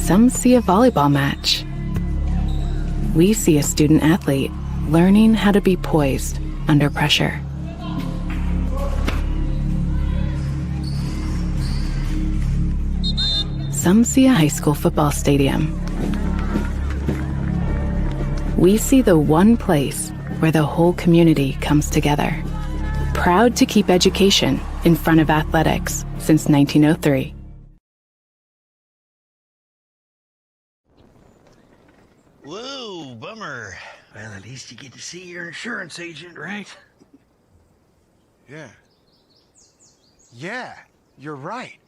Some see a volleyball match. We see a student athlete learning how to be poised under pressure. Some see a high school football stadium. We see the one place where the whole community comes together. Proud to keep education in front of athletics since 1903. Whoa, bummer. Well, at least you get to see your insurance agent, right? Yeah. Yeah, you're right.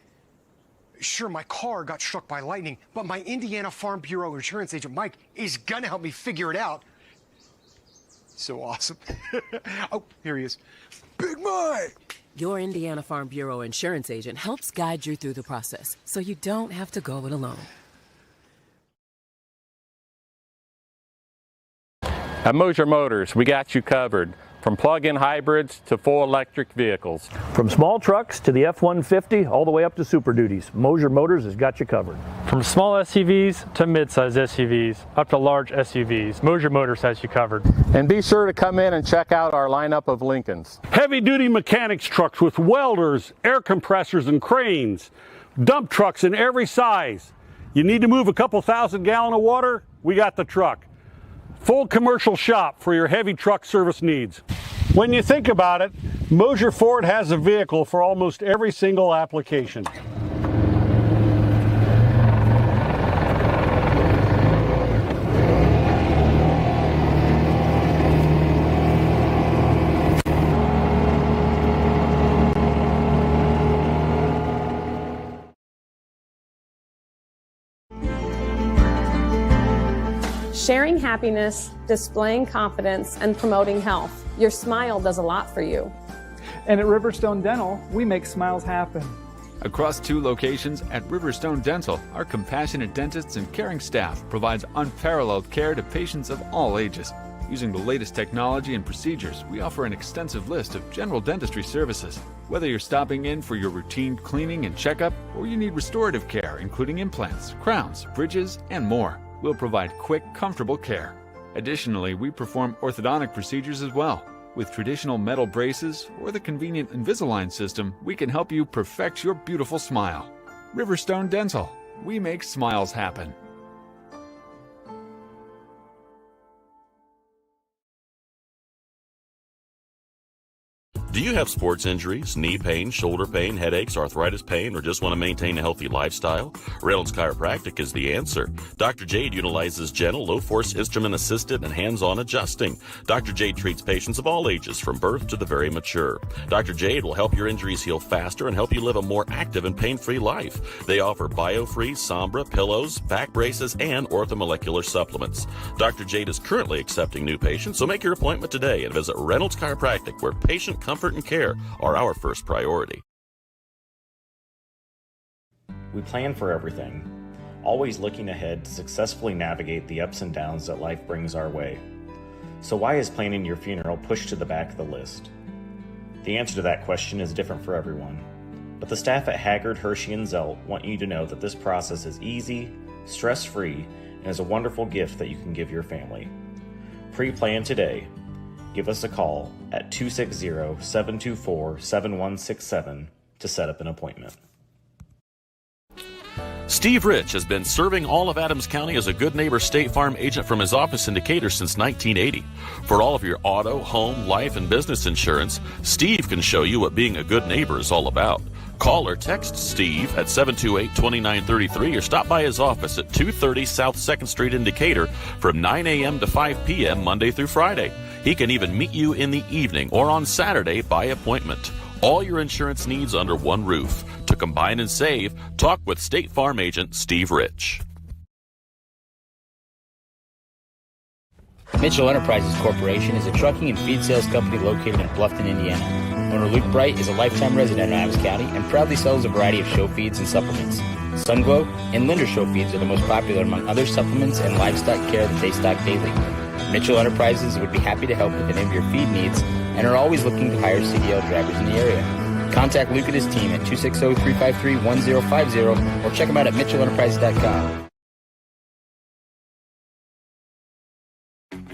Sure, my car got struck by lightning, but my Indiana Farm Bureau insurance agent, Mike, is gonna help me figure it out. So awesome. Oh, here he is. Big Mike! Your Indiana Farm Bureau insurance agent helps guide you through the process, so you don't have to go it alone. At Moser Motors, we got you covered. From plug-in hybrids to full electric vehicles. From small trucks to the F-150, all the way up to Super Duties, Moser Motors has got you covered. From small SUVs to mid-size SUVs, up to large SUVs, Moser Motors has you covered. And be sure to come in and check out our lineup of Lincolns. Heavy-duty mechanics trucks with welders, air compressors, and cranes. Dump trucks in every size. You need to move a couple thousand gallons of water? We got the truck. Full commercial shop for your heavy truck service needs. When you think about it, Moser Ford has a vehicle for almost every single application. Sharing happiness, displaying confidence, and promoting health. Your smile does a lot for you. And at Riverstone Dental, we make smiles happen. Across 2 locations at Riverstone Dental, our compassionate dentists and caring staff provides unparalleled care to patients of all ages. Using the latest technology and procedures, we offer an extensive list of general dentistry services. Whether you're stopping in for your routine cleaning and checkup, or you need restorative care, including implants, crowns, bridges, and more, we'll provide quick, comfortable care. Additionally, we perform orthodontic procedures as well. With traditional metal braces or the convenient Invisalign system, we can help you perfect your beautiful smile. Riverstone Dental. We make smiles happen. Do you have sports injuries, knee pain, shoulder pain, headaches, arthritis pain, or just want to maintain a healthy lifestyle? Reynolds Chiropractic is the answer. Dr. Jade utilizes gentle, low-force, instrument-assisted, and hands-on adjusting. Dr. Jade treats patients of all ages, from birth to the very mature. Dr. Jade will help your injuries heal faster and help you live a more active and pain-free life. They offer BioFree, Sombra, pillows, back braces, and orthomolecular supplements. Dr. Jade is currently accepting new patients, so make your appointment today and visit Reynolds Chiropractic, where patient comfort and care are our first priority. We plan for everything, always looking ahead to successfully navigate the ups and downs that life brings our way. So why is planning your funeral pushed to the back of the list? The answer to that question is different for everyone, but the staff at Haggard, Hershey, and Zelt want you to know that this process is easy, stress-free, and is a wonderful gift that you can give your family. Pre-plan today. Give us a call at 260-724-7167 to set up an appointment. Steve Rich has been serving all of Adams County as a Good Neighbor State Farm agent from his office in Decatur since 1980. For all of your auto, home, life, and business insurance, Steve can show you what being a good neighbor is all about. Call or text Steve at 728-2933 or stop by his office at 230 South 2nd Street in Decatur from 9 a.m. to 5 p.m. Monday through Friday. He can even meet you in the evening or on Saturday by appointment. All your insurance needs under one roof. To combine and save, talk with State Farm agent Steve Rich. Mitchell Enterprises Corporation is a trucking and feed sales company located in Bluffton, Indiana. Owner Luke Bright is a lifetime resident of Adams County and proudly sells a variety of show feeds and supplements. Sunglow and Linder show feeds are the most popular among other supplements and livestock care that they stock daily. Mitchell Enterprises would be happy to help with any of your feed needs and are always looking to hire CDL drivers in the area. Contact Luke and his team at 260-353-1050 or check them out at mitchellenterprises.com.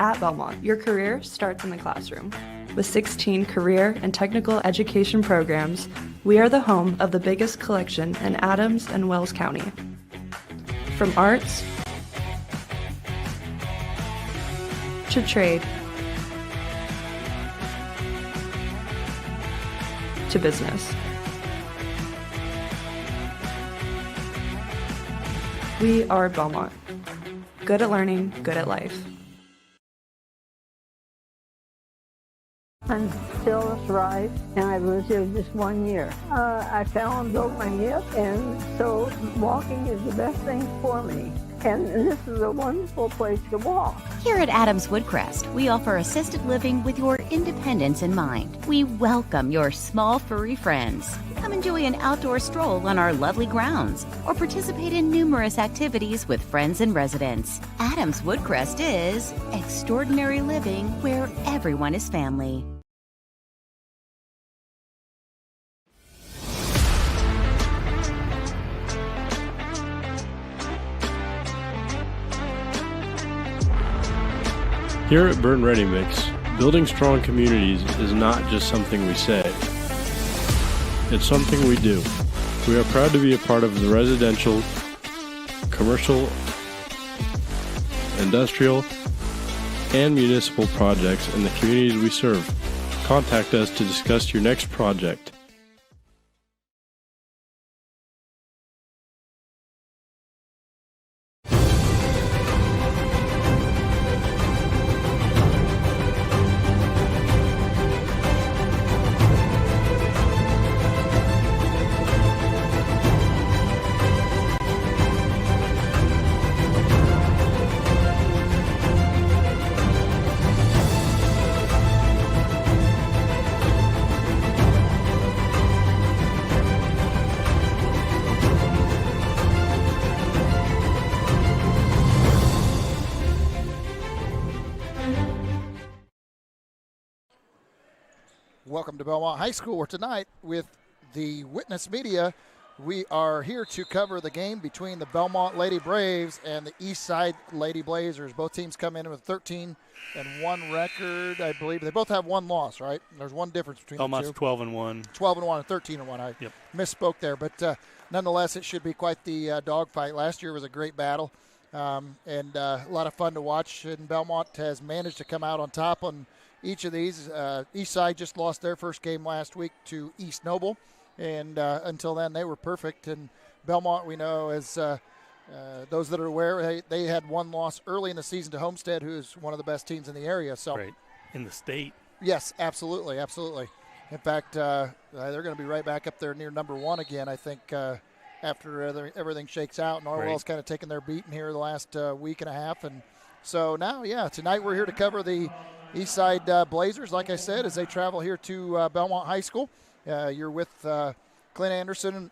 At Bellmont, your career starts in the classroom. With 16 career and technical education programs, we are the home of the biggest collection in Adams and Wells County. From arts to trade to business. We are Bellmont. Good at learning, good at life. I'm Phyllis Rice, and I've lived here just 1 year. I fell and broke my hip, and so walking is the best thing for me. And this is a wonderful place to walk. Here at Adams Woodcrest, we offer assisted living with your independence in mind. We welcome your small furry friends. Come enjoy an outdoor stroll on our lovely grounds or participate in numerous activities with friends and residents. Adams Woodcrest is extraordinary living where everyone is family. Here at Berne Ready Mix, building strong communities is not just something we say. It's something we do. We are proud to be a part of the residential, commercial, industrial, and municipal projects in the communities we serve. Contact us to discuss your next project. Welcome to Bellmont High School, where tonight with the Witness Media, we are here to cover the game between the Bellmont Lady Braves and the Eastside Lady Blazers. Both teams come in with 13-1 record, I believe. They both have one loss, right? There's one difference between Bellmont's the two. 12-1. 12-1 and 13-1. I misspoke there, but nonetheless, it should be quite the dogfight. Last year was a great battle and a lot of fun to watch, and Bellmont has managed to come out on top on each of these. Eastside just lost their first game last week to East Noble, and until then they were perfect. And Bellmont, we know, as those that are aware, they had one loss early in the season to Homestead, who is one of the best teams in the area. So, right, in the state. Yes, absolutely, absolutely. In fact, they're going to be right back up there near number one again, I think, after everything shakes out. Norwell's kind of taken their beating here the last week and a half. And so now, tonight we're here to cover the Eastside Blazers, like I said, as they travel here to Bellmont High School. You're with Clint Anderson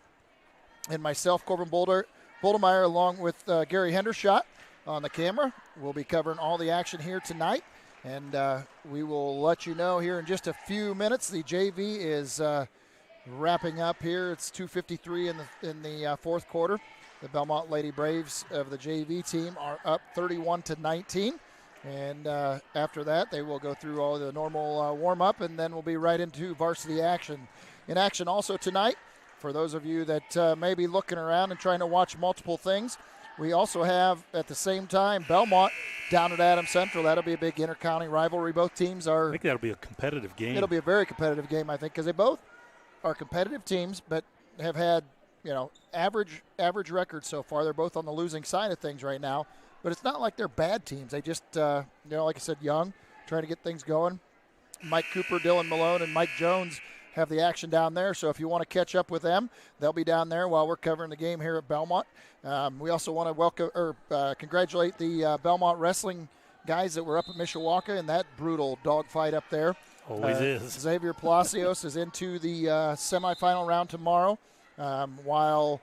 and myself, Corbin Boldemeyer, along with Gary Hendershot on the camera. We'll be covering all the action here tonight, and we will let you know here in just a few minutes. The JV is wrapping up here. It's 2:53 in the fourth quarter. The Bellmont Lady Braves of the JV team are up 31-19. And after that, they will go through all the normal warm-up, and then we'll be right into varsity action. In action also tonight, for those of you that may be looking around and trying to watch multiple things, we also have, at the same time, Bellmont down at Adams Central. That'll be a big inter-county rivalry. Both teams are... I think that'll be a competitive game. It'll be a very competitive game, I think, because they both are competitive teams, but have had, average records so far. They're both on the losing side of things right now. But it's not like they're bad teams. They just, like I said, young, trying to get things going. Mike Cooper, Dylan Malone, and Mike Jones have the action down there. So if you want to catch up with them, they'll be down there while we're covering the game here at Bellmont. We also want to congratulate the Bellmont wrestling guys that were up at Mishawaka in that brutal dogfight up there. Always is. Xavier Palacios is into the semifinal round tomorrow, while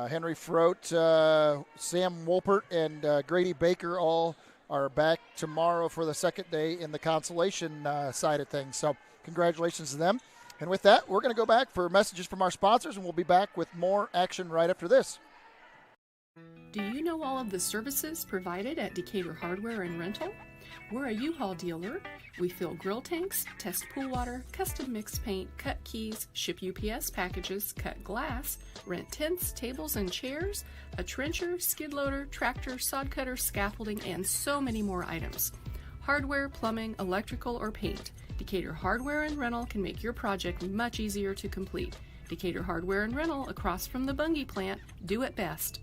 Henry Froat, Sam Wolpert, and Grady Baker all are back tomorrow for the second day in the consolation side of things. So congratulations to them. And with that, we're going to go back for messages from our sponsors, and we'll be back with more action right after this. Do you know all of the services provided at Decatur Hardware and Rental? We're a U-Haul dealer. We fill grill tanks, test pool water, custom mix paint, cut keys, ship UPS packages, cut glass, rent tents, tables, and chairs, a trencher, skid loader, tractor, sod cutter, scaffolding, and so many more items. Hardware, plumbing, electrical, or paint. Decatur Hardware and Rental can make your project much easier to complete. Decatur Hardware and Rental, across from the Bungie plant, do it best.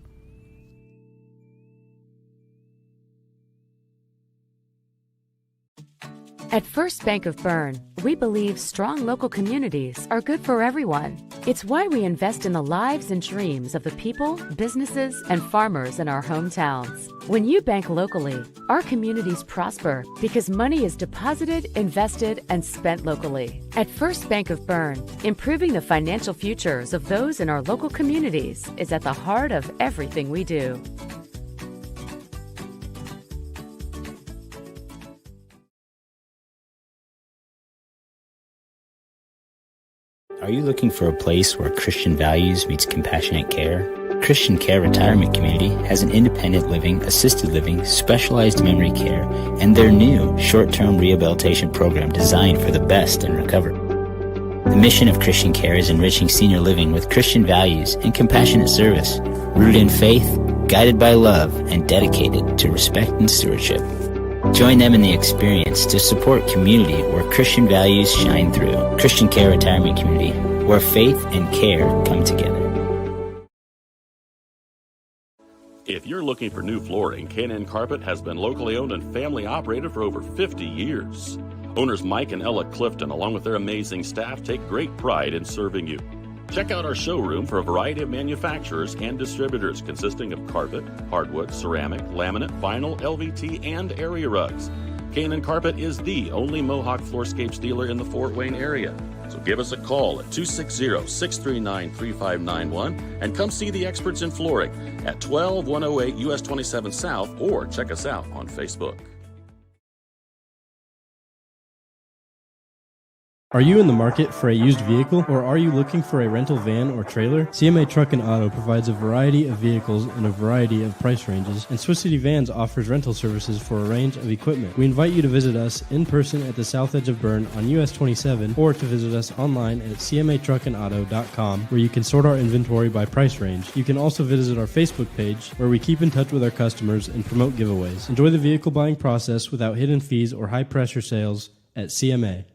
At First Bank of Berne, we believe strong local communities are good for everyone. It's why we invest in the lives and dreams of the people, businesses, and farmers in our hometowns. When you bank locally, our communities prosper because money is deposited, invested, and spent locally. At First Bank of Berne, improving the financial futures of those in our local communities is at the heart of everything we do. Are you looking for a place where Christian values meets compassionate care? Christian Care Retirement Community has an independent living, assisted living, specialized memory care, and their new short-term rehabilitation program designed for the best in recovery. The mission of Christian Care is enriching senior living with Christian values and compassionate service, rooted in faith, guided by love, and dedicated to respect and stewardship. Join them in the experience to support community where Christian values shine through. Christian Care Retirement Community, where faith and care come together. If you're looking for new flooring, K&N Carpet has been locally owned and family operated for over 50 years. Owners Mike and Ella Clifton, along with their amazing staff, take great pride in serving you. Check out our showroom for a variety of manufacturers and distributors consisting of carpet, hardwood, ceramic, laminate, vinyl, LVT, and area rugs. K&N Carpet is the only Mohawk Floorscapes dealer in the Fort Wayne area. So give us a call at 260-639-3591 and come see the experts in flooring at 12108 US 27 South, or check us out on Facebook. Are you in the market for a used vehicle, or are you looking for a rental van or trailer? CMA Truck and Auto provides a variety of vehicles in a variety of price ranges, and Swiss City Vans offers rental services for a range of equipment. We invite you to visit us in person at the south edge of Berne on US 27, or to visit us online at cmatruckandauto.com, where you can sort our inventory by price range. You can also visit our Facebook page, where we keep in touch with our customers and promote giveaways. Enjoy the vehicle buying process without hidden fees or high-pressure sales at CMA.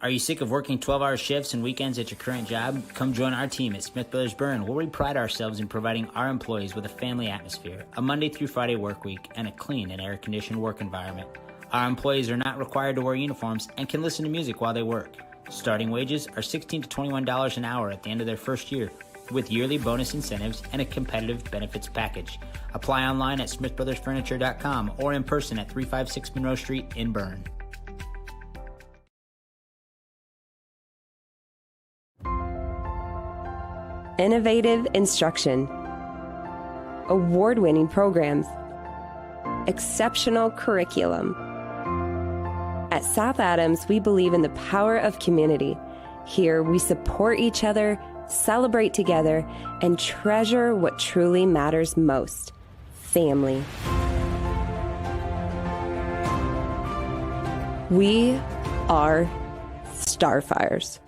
Are you sick of working 12-hour shifts and weekends at your current job? Come join our team at Smith Brothers Berne, where we pride ourselves in providing our employees with a family atmosphere, a Monday through Friday work week, and a clean and air-conditioned work environment. Our employees are not required to wear uniforms and can listen to music while they work. Starting wages are $16 to $21 an hour at the end of their first year, with yearly bonus incentives and a competitive benefits package. Apply online at smithbrothersfurniture.com or in person at 356 Monroe Street in Berne. Innovative instruction, award-winning programs, exceptional curriculum. At South Adams, we believe in the power of community. Here, we support each other, celebrate together, and treasure what truly matters most: family. We are Starfires.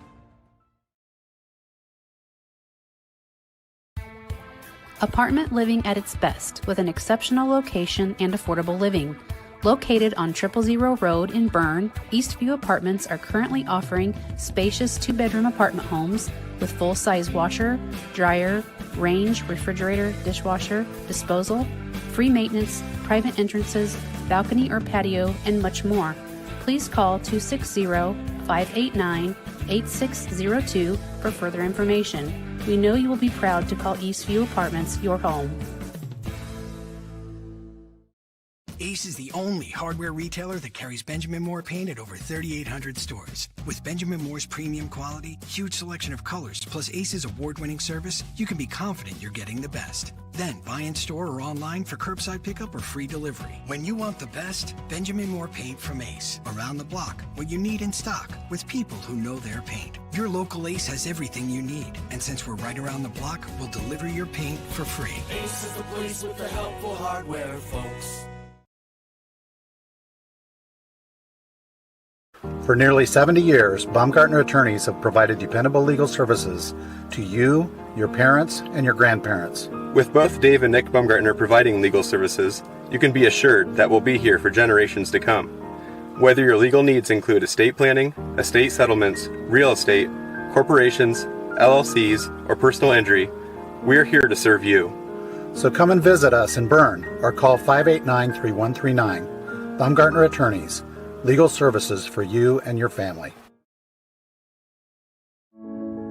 Apartment living at its best, with an exceptional location and affordable living. Located on 000 Road in Berne, Eastview Apartments are currently offering spacious 2-bedroom apartment homes with full-size washer, dryer, range, refrigerator, dishwasher, disposal, free maintenance, private entrances, balcony or patio, and much more. Please call 260-589-8602 for further information. We know you will be proud to call Eastview Apartments your home. Ace is the only hardware retailer that carries Benjamin Moore paint at over 3,800 stores. With Benjamin Moore's premium quality, huge selection of colors, plus Ace's award-winning service, you can be confident you're getting the best. Then buy in store or online for curbside pickup or free delivery. When you want the best, Benjamin Moore paint from Ace. Around the block, what you need in stock, with people who know their paint. Your local Ace has everything you need. And since we're right around the block, we'll deliver your paint for free. Ace is the place with the helpful hardware, folks. For nearly 70 years, Baumgartner attorneys have provided dependable legal services to you, your parents, and your grandparents. With both Dave and Nick Baumgartner providing legal services, you can be assured that we'll be here for generations to come. Whether your legal needs include estate planning, estate settlements, real estate, corporations, LLCs, or personal injury, we're here to serve you. So come and visit us in Berne or call 589-3139. Baumgartner Attorneys, legal services for you and your family.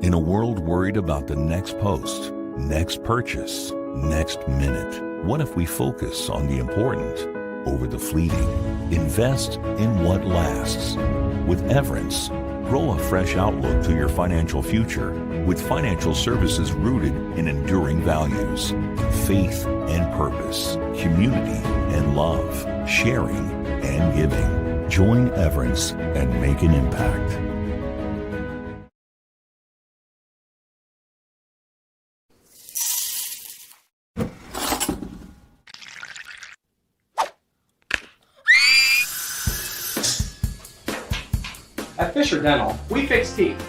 In a world worried about the next post, next purchase, next minute, what if we focus on the important over the fleeting? Invest in what lasts. With Everence, grow a fresh outlook to your financial future with financial services rooted in enduring values, faith and purpose, community and love, sharing and giving. Join Everence and make an impact. At Fisher Dental, we fix teeth.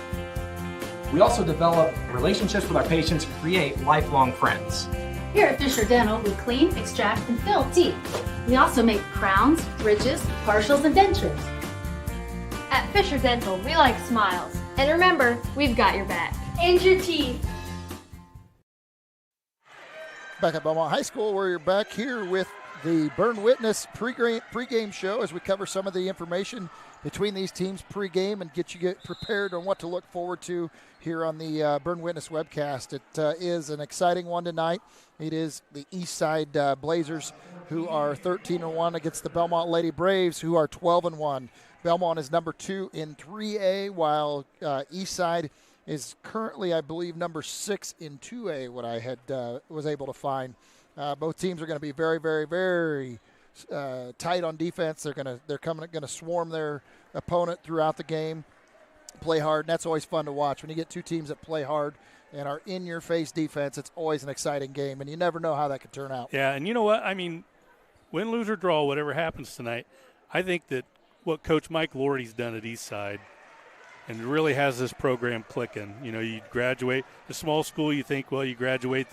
We also develop relationships with our patients and create lifelong friends. Here at Fisher Dental, we clean, extract, and fill teeth. We also make crowns, bridges, partials, and dentures. At Fisher Dental, we like smiles. And remember, we've got your back. And your teeth. Back at Bellmont High School, where you're back here with the Berne Witness pregame show as we cover some of the information between these teams pregame and get prepared on what to look forward to here on the Berne Witness webcast. It is an exciting one tonight. It is the Eastside Blazers, who are 13-1 against the Bellmont Lady Braves, who are 12-1. Bellmont is number 2 in 3A, while Eastside is currently, I believe, number 6 in 2A. What I had was able to find. Both teams are going to be very, very, very tight on defense. They're going to swarm their opponent throughout the game, play hard, and that's always fun to watch. When you get two teams that play hard and are in-your-face defense, it's always an exciting game, and you never know how that could turn out. Yeah, and you know what? I mean, win, lose, or draw, whatever happens tonight, I think that what Coach Mike Lordy's done at Eastside and really has this program clicking. You know, you graduate a small school, you think, well, you graduate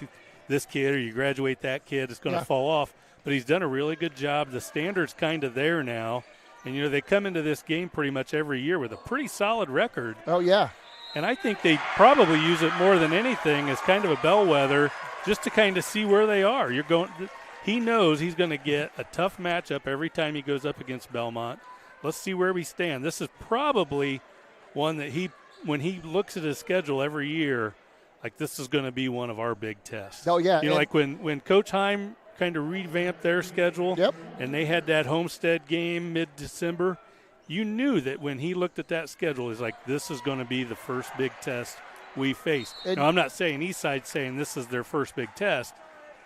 this kid or you graduate that kid, it's going to fall off. But he's done a really good job. The standard's kind of there now. And, you know, they come into this game pretty much every year with a pretty solid record. Oh, yeah. And I think they probably use it more than anything as kind of a bellwether just to kind of see where they are. He knows he's going to get a tough matchup every time he goes up against Bellmont. Let's see where we stand. This is probably one that when he looks at his schedule every year, like this is going to be one of our big tests. Oh, yeah. You know, like when Coach Heim kind of revamped their schedule and they had that Homestead game mid-December, you knew that when he looked at that schedule, he's like, this is going to be the first big test we face. Now, I'm not saying Eastside saying this is their first big test,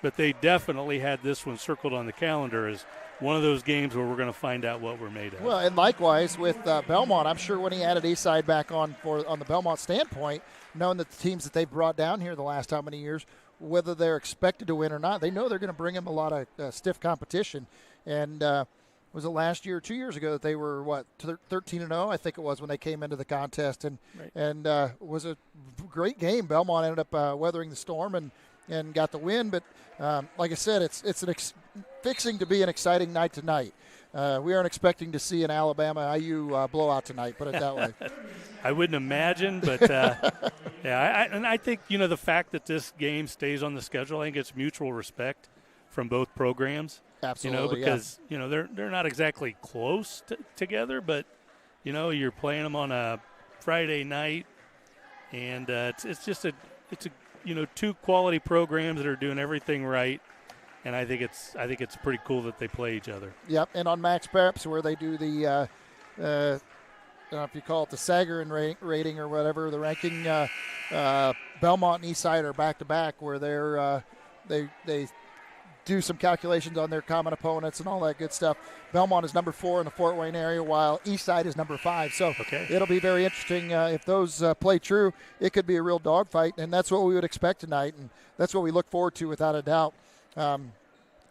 but they definitely had this one circled on the calendar as one of those games where we're going to find out what we're made of. Well, and likewise with Bellmont, I'm sure when he added Eastside back on the Bellmont standpoint, knowing that the teams that they've brought down here the last how many years, whether they're expected to win or not, they know they're going to bring him a lot of stiff competition. And was it last year or 2 years ago that they were, 13-0, I think it was, when they came into the contest. And was a great game. Bellmont ended up weathering the storm and got the win. But like I said, it's fixing to be an exciting night tonight. We aren't expecting to see an Alabama IU blowout tonight, put it that way. I wouldn't imagine, but I think, you know, the fact that this game stays on the schedule, I think it's mutual respect from both programs. Absolutely, you know, because you know they're not exactly close together, but you know you're playing them on a Friday night, and it's two quality programs that are doing everything right. and I think it's pretty cool that they play each other. Yep, and on Max Preps where they do the, I don't know if you call it the Sagarin rating or whatever, the ranking, Bellmont and Eastside are back-to-back where they do some calculations on their common opponents and all that good stuff. Bellmont is number 4 in the Fort Wayne area, while Eastside is number 5. So it'll be very interesting. If those play true, it could be a real dogfight, and that's what we would expect tonight, and that's what we look forward to without a doubt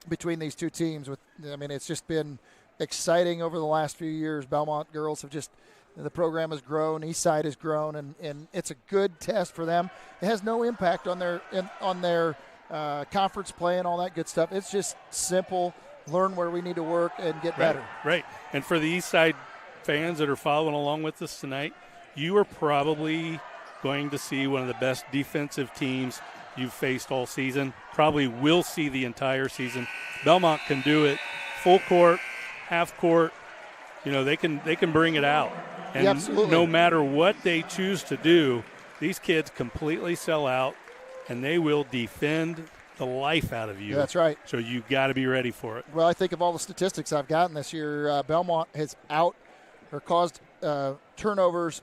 between these two teams. It's just been exciting over the last few years. Bellmont girls have the program has grown, Eastside has grown, and it's a good test for them. It has no impact on their conference play and all that good stuff. It's just simple, learn where we need to work and get better. Right. And for the Eastside fans that are following along with us tonight, you are probably going to see one of the best defensive teams you've faced all season. Probably will see the entire season. Bellmont can do it full court, half court. They can bring it out. And absolutely. No matter what they choose to do, these kids completely sell out, and they will defend the life out of you. That's right. So you got to be ready for it. Well, I think of all the statistics I've gotten this year, Bellmont has caused turnovers.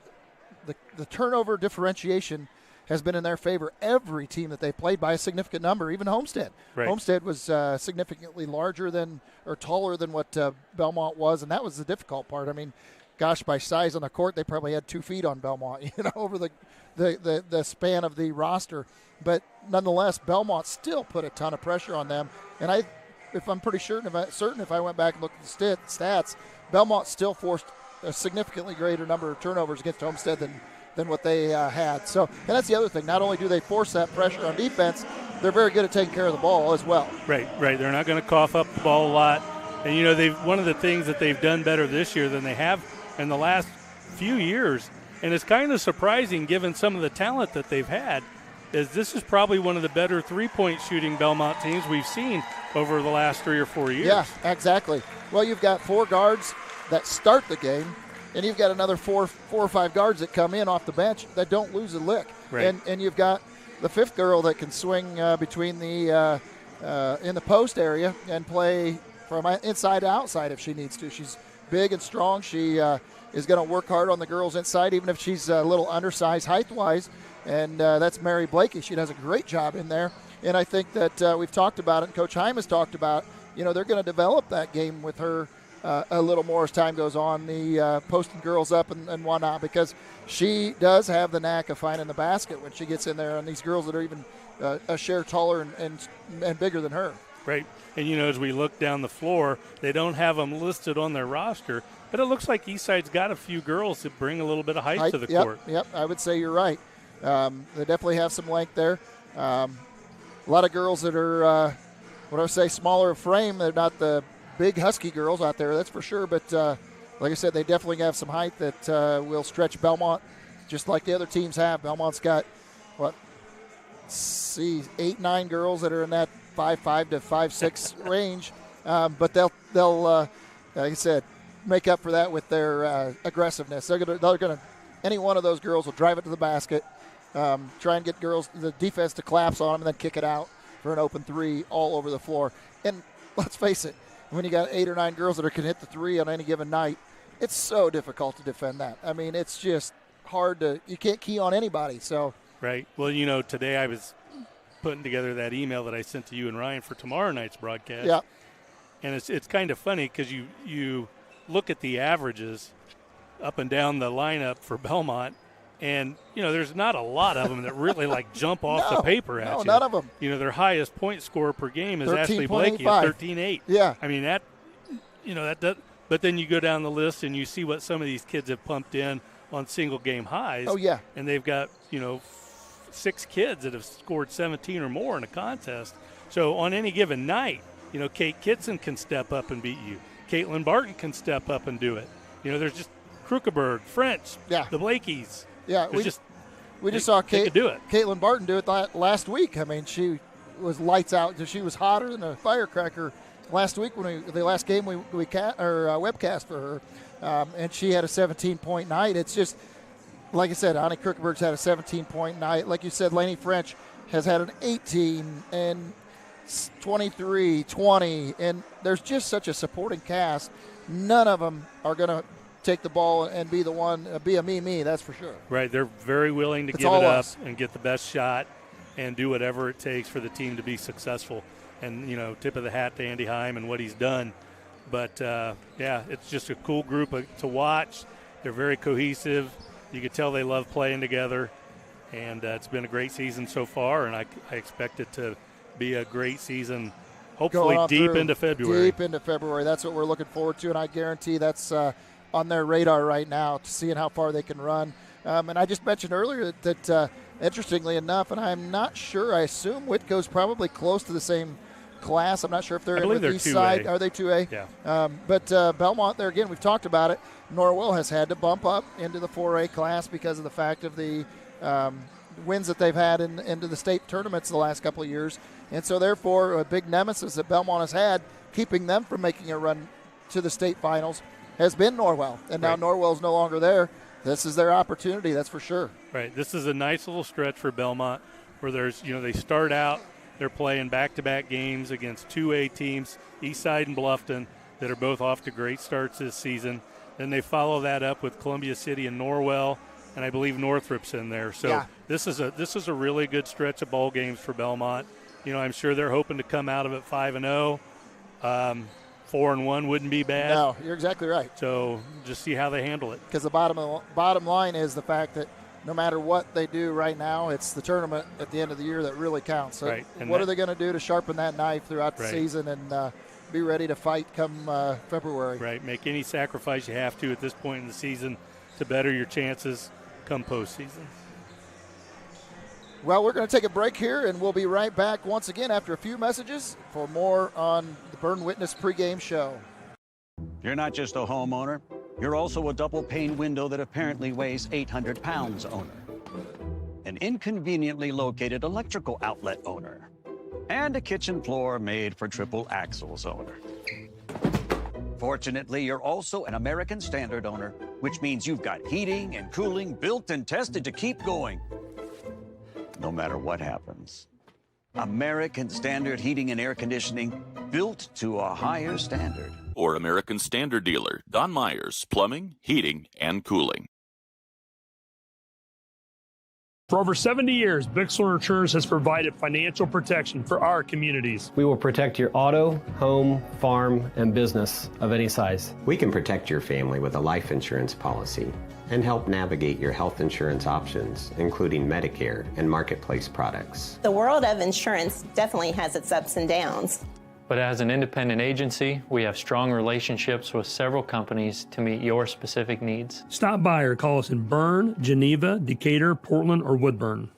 The turnover differentiation has been in their favor. Every team that they played by a significant number, even Homestead. Right. Homestead was significantly larger than or taller than what Bellmont was, and that was the difficult part. Gosh, by size on the court, they probably had 2 feet on Bellmont, over the span of the roster. But nonetheless, Bellmont still put a ton of pressure on them. And I'm pretty certain if I went back and looked at the stats, Bellmont still forced a significantly greater number of turnovers against Homestead than what they had. So, and that's the other thing. Not only do they force that pressure on defense, they're very good at taking care of the ball as well. Right. They're not going to cough up the ball a lot. And, one of the things that they've done better this year than they have in the last few years, and it's kind of surprising given some of the talent that they've had, is this is probably one of the better three-point shooting Bellmont teams we've seen over the last 3 or 4 years. Yeah, exactly. Well, you've got 4 guards that start the game, and you've got another 4 or 5 guards that come in off the bench that don't lose a lick. Right. And you've got the 5th girl that can swing between the in the post area and play from inside to outside if she needs to. She's big and strong. She is going to work hard on the girls inside, even if she's a little undersized height-wise. And that's Mary Blakey. She does a great job in there. And I think that we've talked about it, and Coach Heim has talked about, they're going to develop that game with her a little more as time goes on, the posting girls up and whatnot, because she does have the knack of finding the basket when she gets in there, and these girls that are even a share taller and bigger than her. Right. And, as we look down the floor, they don't have them listed on their roster, but it looks like Eastside's got a few girls that bring a little bit of height to the court. Yep, I would say you're right. They definitely have some length there. A lot of girls that are, smaller of frame. They're not the big husky girls out there, that's for sure. But like I said, they definitely have some height that will stretch Bellmont just like the other teams have. Belmont's got, 8-9 girls that are in that 5'5" to 5'6" range. But they'll like I said, make up for that with their aggressiveness. They're gonna any one of those girls will drive it to the basket, try and get the defense to collapse on them, and then kick it out for an open 3 all over the floor. And let's face it, when you got 8 or 9 girls that can hit the 3 on any given night, it's so difficult to defend that. It's just hard you can't key on anybody. So right. Well, today I was putting together that email that I sent to you and Ryan for tomorrow night's broadcast. Yeah. And it's kind of funny because you look at the averages up and down the lineup for Bellmont, and, there's not a lot of them that really, jump off the paper at you. No, none of them. Their highest point scorer per game is Ashley Blakey at 13.8. Yeah. That does. But then you go down the list and you see what some of these kids have pumped in on single-game highs. Oh, yeah. And they've got, 6 kids that have scored 17 or more in a contest. So on any given night, Kate Kitson can step up and beat you. Caitlin Barton can step up and do it. There's just Krukeberg, French, the Blakeys. Yeah, we just saw Caitlin Barton do it last week. She was lights out. She was hotter than a firecracker last week the last game we webcast for her, and she had a 17-point night. It's just like I said, Ani Krukeberg's had a 17-point night. Like you said, Lainey French has had an 18, and 23, 20, and there's just such a supporting cast. None of them are going to take the ball and be the one, be a me, that's for sure. Right, they're very willing to give it up and get the best shot and do whatever it takes for the team to be successful. And, tip of the hat to Andy Heim and what he's done. But, it's just a cool group to watch. They're very cohesive. You can tell they love playing together. And it's been a great season so far, and I expect it to be a great season, hopefully deep into February. Deep into February. That's what we're looking forward to, and I guarantee that's on their radar right now, to seeing how far they can run. And I just mentioned earlier that interestingly enough, and I'm not sure, I assume Whitco's probably close to the same class. I'm not sure if they're in with Eastside. Are they 2A? Yeah. But Bellmont, there again, we've talked about it. Norwell has had to bump up into the 4A class because of the fact of the wins that they've had into the state tournaments the last couple of years. And so, therefore, a big nemesis that Bellmont has had, keeping them from making a run to the state finals, has been Norwell. And now Norwell's no longer there. This is their opportunity, that's for sure. Right. This is a nice little stretch for Bellmont where there's, they start out, they're playing back-to-back games against 2A teams, Eastside and Bluffton, that are both off to great starts this season. Then they follow that up with Columbia City and Norwell, and I believe Northrop's in there. So this is a really good stretch of ball games for Bellmont. I'm sure they're hoping to come out of it 5-0. 4-1 wouldn't be bad. No, you're exactly right. So just see how they handle it. Because the bottom line is the fact that no matter what they do right now, it's the tournament at the end of the year that really counts. So what are they going to do to sharpen that knife throughout the season and be ready to fight come February? Right. Make any sacrifice you have to at this point in the season to better your chances come postseason. Well, we're going to take a break here, and we'll be right back once again after a few messages for more on the Berne Witness pregame show. You're not just a homeowner. You're also a double-pane window that apparently weighs 800 pounds owner. An inconveniently located electrical outlet owner. And a kitchen floor made for triple axles owner. Fortunately, you're also an American Standard owner, which means you've got heating and cooling built and tested to keep going, no matter what happens. American Standard Heating and Air Conditioning, built to a higher standard. Or American Standard dealer, Don Myers, Plumbing, Heating, and Cooling. For over 70 years, Bixler Insurance has provided financial protection for our communities. We will protect your auto, home, farm, and business of any size. We can protect your family with a life insurance policy and help navigate your health insurance options, including Medicare and Marketplace products. The world of insurance definitely has its ups and downs. But as an independent agency, we have strong relationships with several companies to meet your specific needs. Stop by or call us in Berne, Geneva, Decatur, Portland, or Woodburn.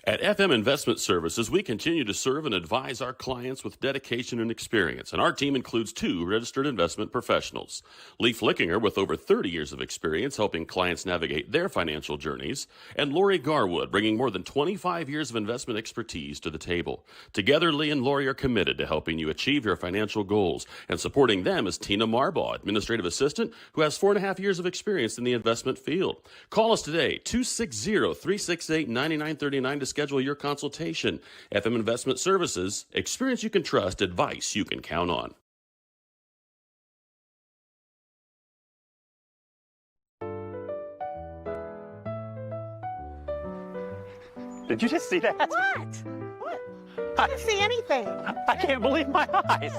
At FM Investment Services, we continue to serve and advise our clients with dedication and experience, and our team includes 2 registered investment professionals. Lee Flickinger, with over 30 years of experience helping clients navigate their financial journeys, and Lori Garwood, bringing more than 25 years of investment expertise to the table. Together, Lee and Lori are committed to helping you achieve your financial goals, and supporting them is Tina Marbaugh, administrative assistant, who has 4.5 years of experience in the investment field. Call us today, 260-368-9939 to schedule your consultation. FM Investment Services, experience you can trust, advice you can count on. Did you just see that? What? I didn't see anything. I can't believe my eyes.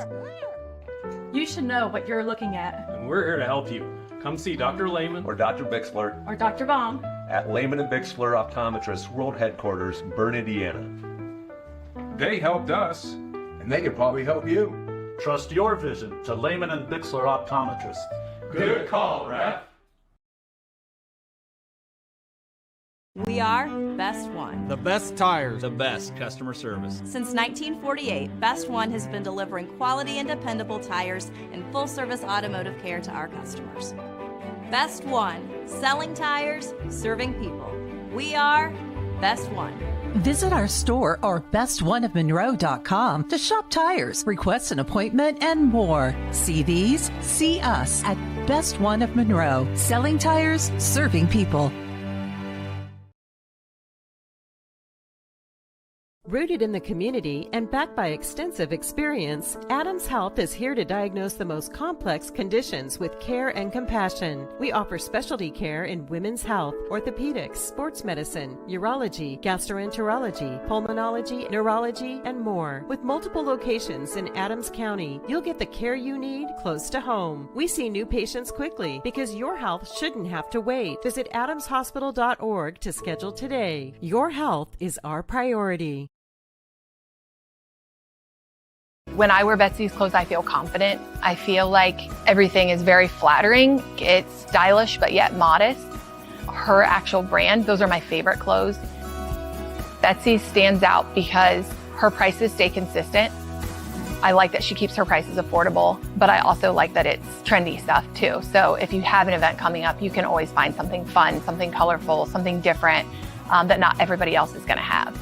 You should know what you're looking at. And we're here to help you. Come see Dr. Lehman or Dr. Bixler Or Dr. Baum. at Lehman and Bixler Optometrists World Headquarters, Berne, Indiana. They helped us, and they could probably help you. Trust your vision to Lehman and Bixler Optometrists. Good call, Rap. We are Best One. The best tires, the best customer service. Since 1948, Best One has been delivering quality and dependable tires and full-service automotive care to our customers. Best One, selling tires, serving people. We are Best One. Visit our store or bestoneofmonroe.com to shop tires, request an appointment, and more. See these? See us at Best One of Monroe, selling tires, serving people. Rooted in the community and backed by extensive experience, Adams Health is here to diagnose the most complex conditions with care and compassion. We offer specialty care in women's health, orthopedics, sports medicine, urology, gastroenterology, pulmonology, neurology, and more. With multiple locations in Adams County, you'll get the care you need close to home. We see new patients quickly because your health shouldn't have to wait. Visit adamshospital.org to schedule today. Your health is our priority. When I wear Betsy's clothes, I feel confident. I feel like everything is very flattering. It's stylish, but yet modest. Her actual brand, those are my favorite clothes. Betsy stands out because her prices stay consistent. I like that she keeps her prices affordable, but I also like that it's trendy stuff too. So if you have an event coming up, you can always find something fun, something colorful, something different that not everybody else is going to have.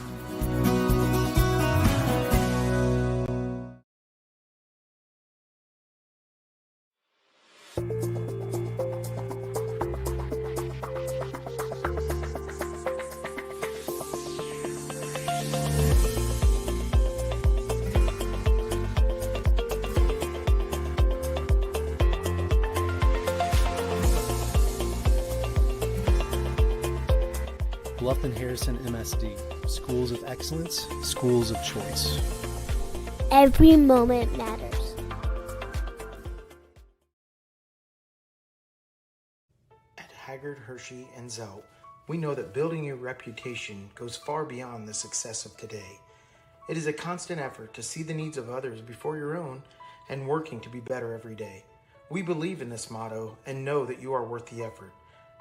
Bluffton Harrison MSD, schools of excellence, schools of choice. Every moment matters. At Haggard, Hershey, and Zelt, we know that building your reputation goes far beyond the success of today. It is a constant effort to see the needs of others before your own and working to be better every day. We believe in this motto and know that you are worth the effort.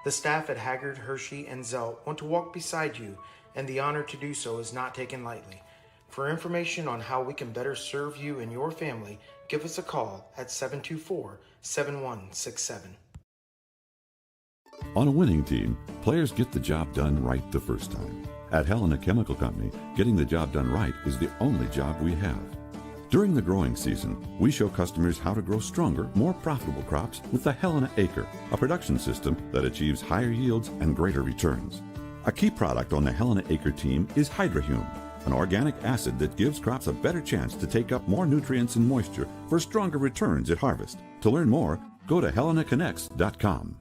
The staff at Haggard, Hershey, and Zelt want to walk beside you, and the honor to do so is not taken lightly. For information on how we can better serve you and your family, give us a call at 724-7167. On a winning team, players get the job done right the first time. At Helena Chemical Company, getting the job done right is the only job we have. During the growing season, we show customers how to grow stronger, more profitable crops with the Helena Acre, a production system that achieves higher yields and greater returns. A key product on the Helena Acre team is Hydrahume, an organic acid that gives crops a better chance to take up more nutrients and moisture for stronger returns at harvest. To learn more, go to helenaconnects.com.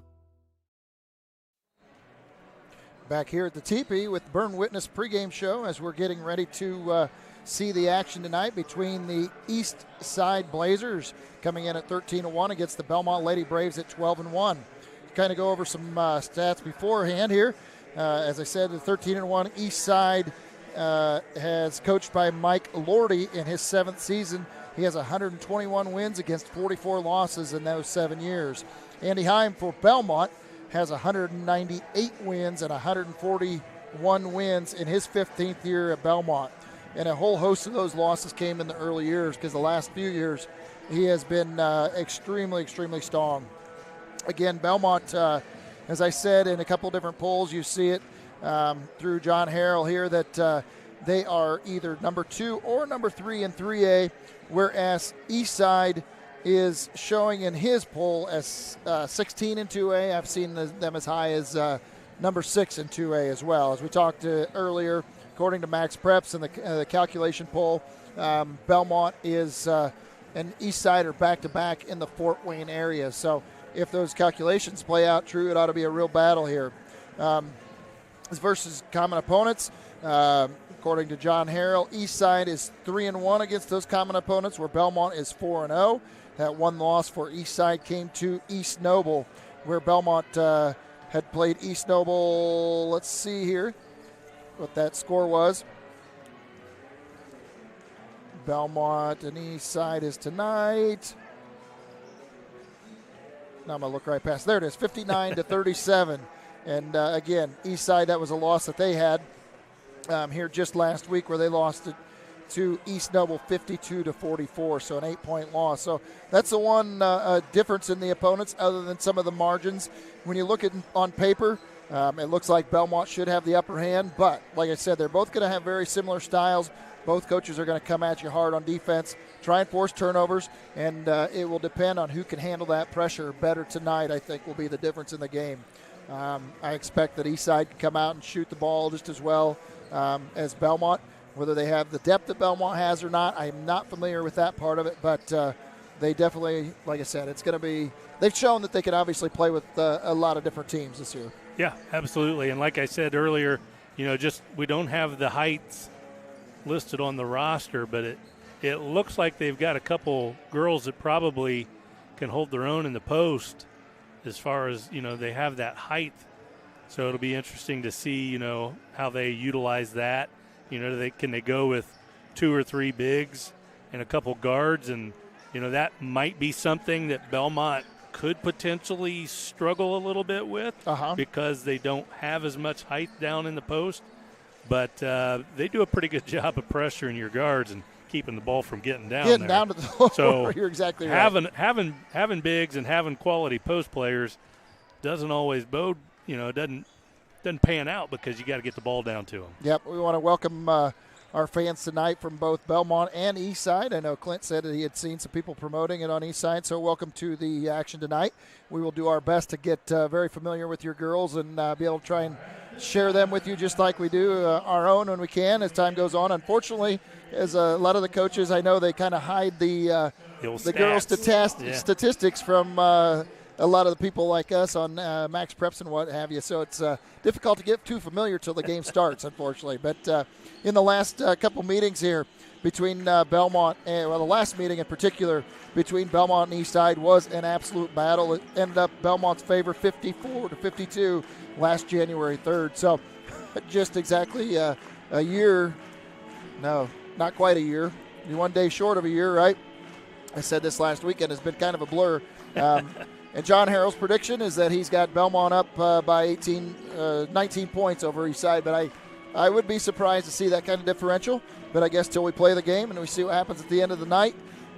Back here at the Teepee with Berne Witness pregame show as we're getting ready to see the action tonight between the Eastside Blazers coming in at 13-1 against the Bellmont Lady Braves at 12-1. Kind of go over some stats beforehand here. As I said, the 13-1 Eastside has coached by Mike Lordy in his 7th season. He has 121 wins against 44 losses in those 7 years. Andy Heim for Bellmont has 198 wins and 141 wins in his 15th year at Bellmont. And a whole host of those losses came in the early years because the last few years he has been extremely, extremely strong. Again, Bellmont, as I said in a couple different polls, you see it through John Harrell here that they are either number 2 or number 3 in 3A, whereas Eastside is showing in his poll as 16 in 2A. I've seen them as high as number 6 in 2A as well. As we talked earlier, according to Max Preps and the calculation poll, Bellmont is and Eastside are back-to-back in the Fort Wayne area. So if those calculations play out true, it ought to be a real battle here. As versus common opponents, according to John Harrell, Eastside is 3-1 against those common opponents, where Bellmont is 4-0. That one loss for Eastside came to East Noble, where Bellmont had played East Noble. Let's see here what that score was. Bellmont and Eastside is tonight. Now I'm going to look right past. There it is, 59-37. And again, Eastside, that was a loss that they had here just last week, where they lost it to East Noble 52-44, so an 8-point loss. So that's the one difference in the opponents, other than some of the margins. When you look at on paper, it looks like Bellmont should have the upper hand, but like I said, they're both going to have very similar styles. Both coaches are going to come at you hard on defense, try and force turnovers, and it will depend on who can handle that pressure better tonight, I think, will be the difference in the game. I expect that Eastside can come out and shoot the ball just as well as Bellmont. Whether they have the depth that Bellmont has or not, I am not familiar with that part of it, but they definitely, like I said, it's going to be – they've shown that they can obviously play with a lot of different teams this year. Yeah, absolutely. And like I said earlier, just we don't have the heights listed on the roster, but it looks like they've got a couple girls that probably can hold their own in the post as far as, they have that height. So it'll be interesting to see, how they utilize that. Can they go with 2 or 3 bigs and a couple guards? And, that might be something that Bellmont could potentially struggle a little bit with because they don't have as much height down in the post. But they do a pretty good job of pressuring your guards and keeping the ball from getting down there. Down to the floor. So you're exactly right. Having bigs and having quality post players doesn't always bode, doesn't pan out because you got to get the ball down to them. Yep, we want to welcome our fans tonight from both Bellmont and Eastside. I know Clint said that he had seen some people promoting it on Eastside, so welcome to the action tonight. We will do our best to get very familiar with your girls and be able to try and share them with you just like we do our own when we can as time goes on. Unfortunately, as a lot of the coaches, I know they kind of hide the girls' statistics from a lot of the people like us on Max Preps and what have you. So it's difficult to get too familiar till the game starts, unfortunately. But in the last couple meetings here between Bellmont and the last meeting in particular between Bellmont and Eastside was an absolute battle. It ended up Belmont's favor 54-52 last January 3rd. So just exactly a year. No, not quite a year. You're 1 day short of a year, right? I said this last weekend. It's been kind of a blur. And John Harrell's prediction is that he's got Bellmont up by 19 points over Eastside. But I would be surprised to see that kind of differential. But I guess till we play the game and we see what happens at the end of the night,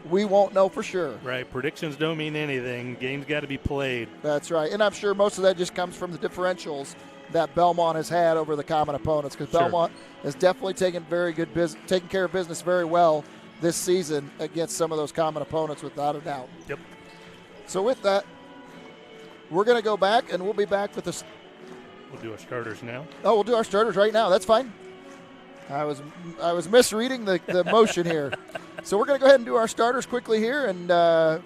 we won't know for sure. Right. Predictions don't mean anything. Game's got to be played. That's right. And I'm sure most of that just comes from the differentials that Bellmont has had over the common opponents, because Bellmont has definitely taken care of business very well this season against some of those common opponents, without a doubt. Yep. So with that, we're going to go back, and we'll be back with the. We'll do our starters now. Oh, we'll do our starters right now. That's fine. I was misreading the motion here. So we're going to go ahead and do our starters quickly here and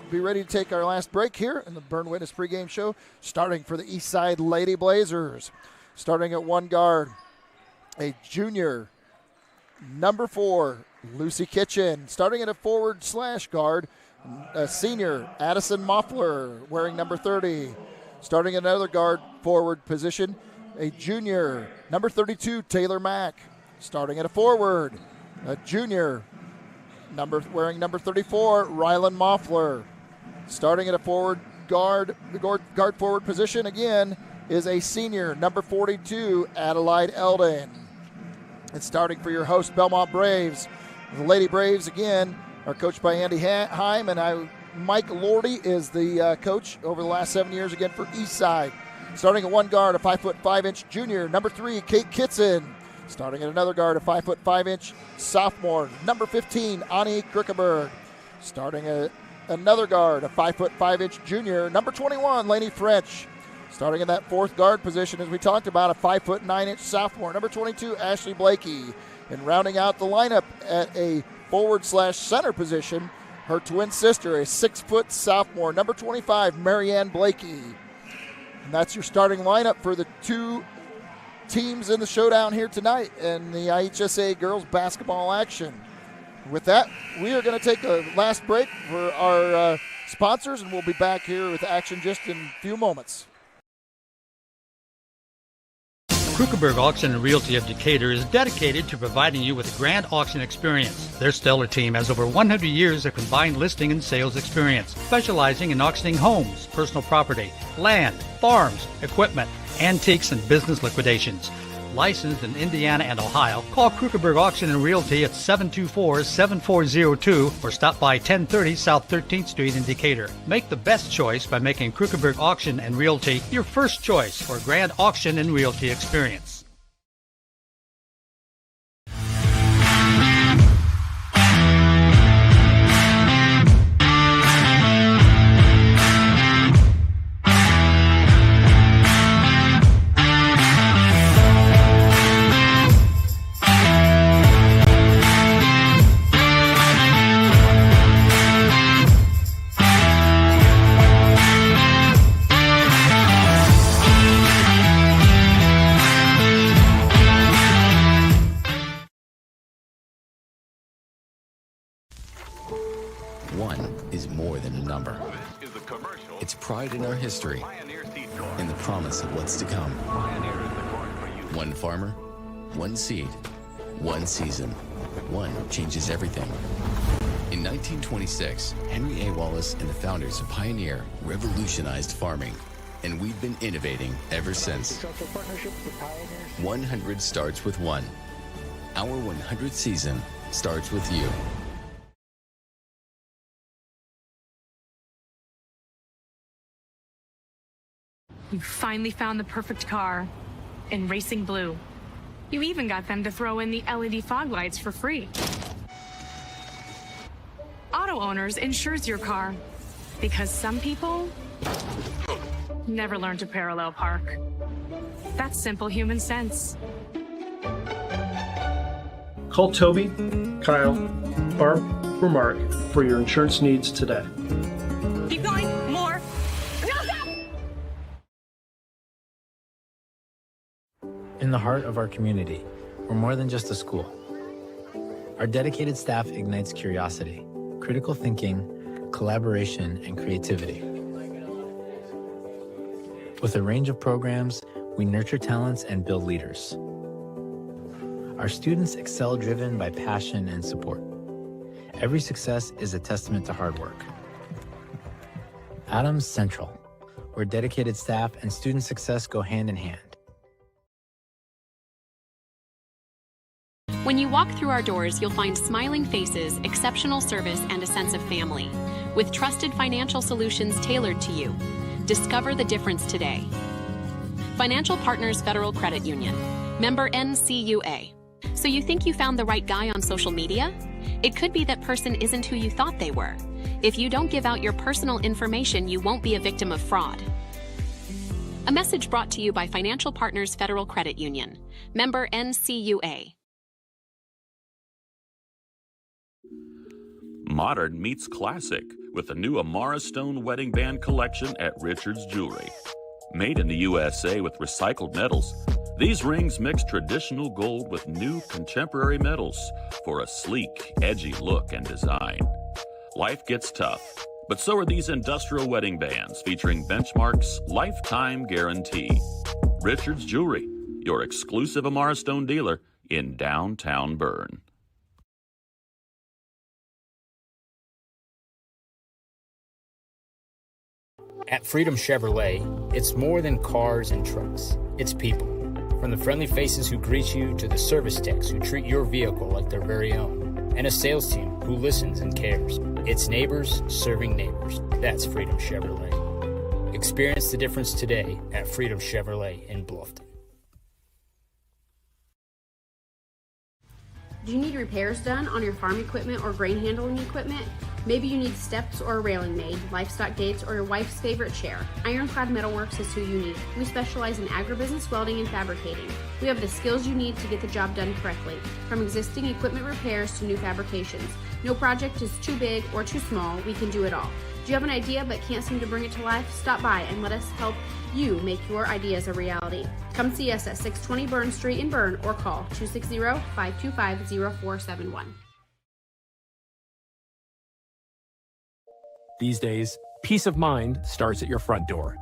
be ready to take our last break here in the Berne Witness pregame show, starting for the Eastside Lady Blazers. Starting at one guard, a junior, number 4, Lucy Kitchen. Starting at a forward/guard, a senior, Addison Moffler, wearing number 30. Starting at another guard forward position, a junior, number 32, Taylor Mack. Starting at a forward, a junior, wearing number 34, Rylan Moffler. Starting at a forward guard forward position again is a senior, number 42, Adelaide Eldon. And starting for your host, Bellmont Braves, the Lady Braves again are coached by Andy Heim, and Mike Lordy is the coach over the last 7 years again for Eastside. Starting at one guard, a 5'5" junior, number 3, Kate Kitson. Starting at another guard, a 5'5" sophomore, number 15, Ani Krickenberg. Starting at another guard, a 5'5" junior, number 21, Lainey French. Starting in that fourth guard position, as we talked about, a 5'9" sophomore, number 22, Ashley Blakey. And rounding out the lineup at a forward/center position, her twin sister, a 6-foot sophomore, number 25, Marianne Blakey. And that's your starting lineup for the two teams in the showdown here tonight in the IHSA girls basketball action. With that, we are going to take a last break for our sponsors, and we'll be back here with action just in a few moments. Krukenberg Auction and Realty of Decatur is dedicated to providing you with a grand auction experience. Their stellar team has over 100 years of combined listing and sales experience, specializing in auctioning homes, personal property, land, farms, equipment, antiques, and business liquidations. Licensed in Indiana and Ohio, call Krukenberg Auction and Realty at 724-7402 or stop by 1030 South 13th Street in Decatur. Make the best choice by making Krukenberg Auction and Realty your first choice for a grand auction and realty experience. history and the promise of what's to come. One farmer, one seed, one season. One changes everything. In 1926, Henry A. Wallace and the founders of Pioneer revolutionized farming, and we've been innovating ever since. 100 starts with one. Our 100th season starts with you. You finally found the perfect car in racing blue. You even got them to throw in the LED fog lights for free. Auto Owners insures your car because some people never learn to parallel park. That's simple human sense. Call Toby, Kyle, Barb, or Mark for your insurance needs today. Keep going, more. In the heart of our community, we're more than just a school. Our dedicated staff ignites curiosity, critical thinking, collaboration, and creativity. With a range of programs, we nurture talents and build leaders. Our students excel driven by passion and support. Every success is a testament to hard work. Adams Central, where dedicated staff and student success go hand in hand. When you walk through our doors, you'll find smiling faces, exceptional service, and a sense of family. With trusted financial solutions tailored to you. Discover the difference today. Financial Partners Federal Credit Union. Member NCUA. So you think you found the right guy on social media? It could be that person isn't who you thought they were. If you don't give out your personal information, you won't be a victim of fraud. A message brought to you by Financial Partners Federal Credit Union. Member NCUA. Modern meets classic with the new Amara Stone Wedding Band collection at Richard's Jewelry. Made in the USA with recycled metals, these rings mix traditional gold with new contemporary metals for a sleek, edgy look and design. Life gets tough, but so are these industrial wedding bands featuring Benchmark's lifetime guarantee. Richard's Jewelry, your exclusive Amara Stone dealer in downtown Berne. At Freedom Chevrolet, it's more than cars and trucks. It's people. From the friendly faces who greet you to the service techs who treat your vehicle like their very own. And a sales team who listens and cares. It's neighbors serving neighbors. That's Freedom Chevrolet. Experience the difference today at Freedom Chevrolet in Bluffton. Do you need repairs done on your farm equipment or grain handling equipment? Maybe you need steps or a railing made, livestock gates, or your wife's favorite chair. Ironclad Metalworks is who you need. We specialize in agribusiness welding and fabricating. We have the skills you need to get the job done correctly, from existing equipment repairs to new fabrications. No project is too big or too small, we can do it all. Do you have an idea but can't seem to bring it to life? Stop by and let us help you make your ideas a reality. Come see us at 620 Berne Street in Berne or call 260-525-0471. These days, peace of mind starts at your front door.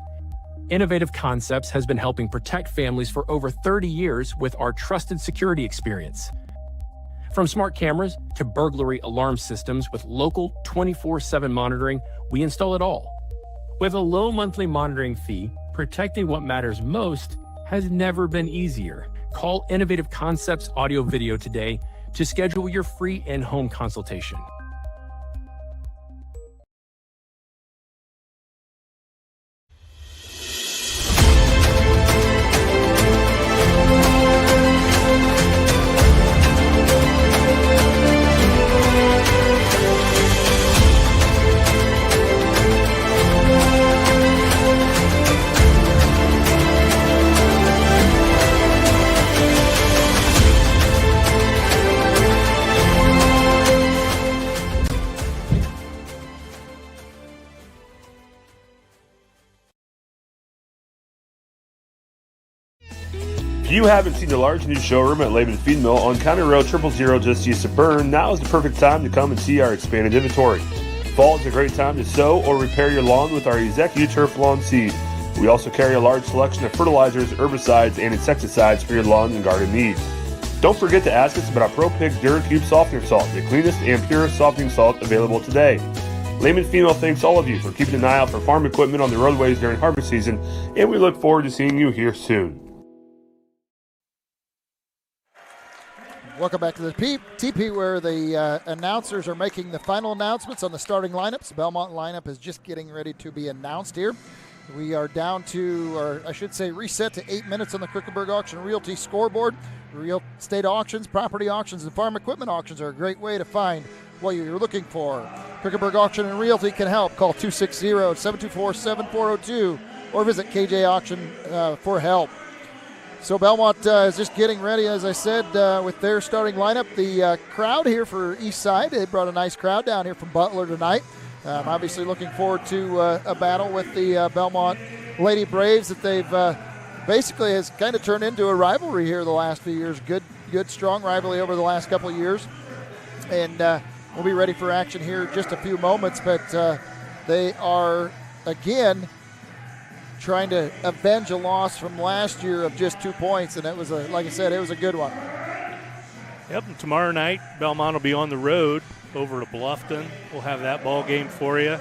Innovative Concepts has been helping protect families for over 30 years with our trusted security experience. From smart cameras to burglary alarm systems with local 24/7 monitoring, we install it all. With a low monthly monitoring fee, protecting what matters most has never been easier. Call Innovative Concepts Audio Video today to schedule your free in-home consultation. If you haven't seen the large new showroom at Laban Feed Mill on County Road 000 just east of Berne, now is the perfect time to come and see our expanded inventory. fall is a great time to sow or repair your lawn with our ExecuTurf Lawn Seed. We also carry a large selection of fertilizers, herbicides, and insecticides for your lawn and garden needs. Don't forget to ask us about our Pro Pick DuraCube Softener Salt, the cleanest and purest softening salt available today. Lehman Female thanks all of you for keeping an eye out for farm equipment on the roadways during harvest season, and we look forward to seeing you here soon. Welcome back to the TP, where the announcers are making the final announcements on the starting lineups. The Bellmont lineup is just getting ready to be announced here. We are down to, or I should say reset to 8 minutes on the Krukenberg Auction Realty scoreboard. Real estate auctions, property auctions, and farm equipment auctions are a great way to find what you're looking for. Krukenberg Auction and Realty can help. Call 260-724-7402 or visit KJ Auction for help. So Bellmont is just getting ready, as I said, with their starting lineup. The crowd here for Eastside, they brought a nice crowd down here from Butler tonight. Obviously looking forward to a battle with the Bellmont Lady Braves that they've basically has kind of turned into a rivalry here the last few years. Good, strong rivalry over the last couple of years. And we'll be ready for action here in just a few moments. But they are, again, trying to avenge a loss from last year of just 2 points. And it was, like I said, it was a good one. Yep, and tomorrow night, Bellmont will be on the road over to Bluffton. We'll have that ball game for you.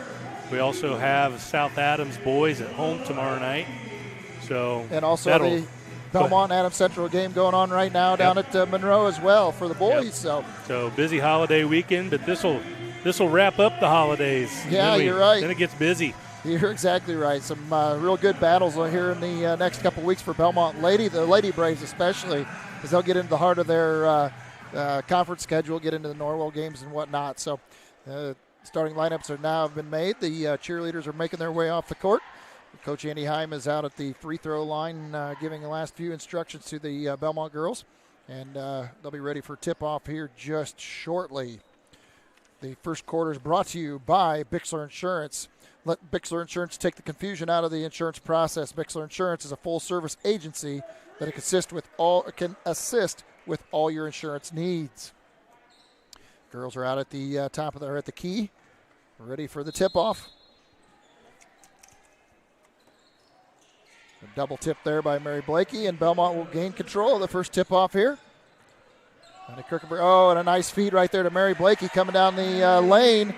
We also have South Adams boys at home tomorrow night. So and also the Bellmont Adams Central game going on right now down at Monroe as well for the boys. So busy holiday weekend, but this will wrap up the holidays. Yeah, you're right. Then it gets busy. You're exactly right. Some real good battles here in the next couple weeks for Bellmont the Lady Braves especially, as they'll get into the heart of their conference schedule, get into the Norwell games and whatnot. So starting lineups have been made. The cheerleaders are making their way off the court. Coach Andy Heim is out at the free throw line giving the last few instructions to the Bellmont girls. And they'll be ready for tip-off here just shortly. The first quarter is brought to you by Bixler Insurance. Let Bixler Insurance take the confusion out of the insurance process. Bixler Insurance is a full-service agency that can assist with all your insurance needs. Girls are out at the top of at the key, ready for the tip-off. A double tip there by Mary Blakey, and Bellmont will gain control of the first tip-off here. And a nice feed right there to Mary Blakey coming down the lane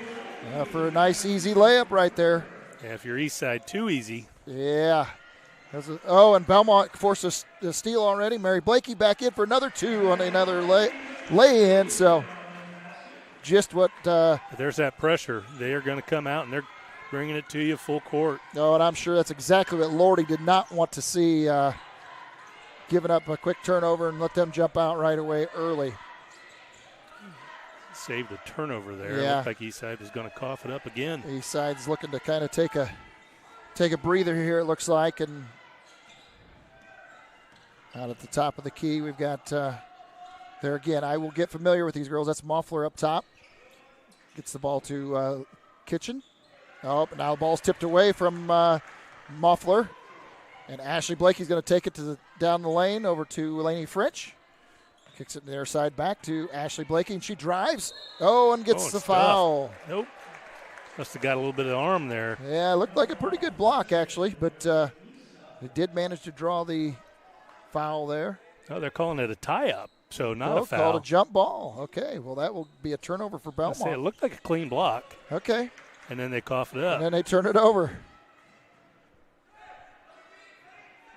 for a nice easy layup right there. Yeah, if you're Eastside, too easy. Yeah. And Bellmont forced a steal already. Mary Blakey back in for another two on another lay-in. So just what... There's that pressure. They are going to come out, and they're bringing it to you full court. Oh, and I'm sure that's exactly what Lordy did not want to see, giving up a quick turnover and let them jump out right away early. Saved a turnover there. Yeah. Looked like Eastside was going to cough it up again. Eastside's looking to kind of take a breather here, it looks like. And out at the top of the key, we've got there again. I will get familiar with these girls. That's Moffler up top. Gets the ball to Kitchen. Oh, now the ball's tipped away from Moffler. And Ashley Blakey's going to take it down the lane over to Lainey French. Kicks it to their side back to Ashley Blakey, and she drives. Oh, and gets the foul. Nope. Must have got a little bit of arm there. Yeah, it looked like a pretty good block, actually, but they did manage to draw the foul there. Oh, they're calling it a tie-up, so not a foul. Called a jump ball. Okay, well, that will be a turnover for Bellmont. It looked like a clean block. Okay. And then they cough it up. And then they turn it over.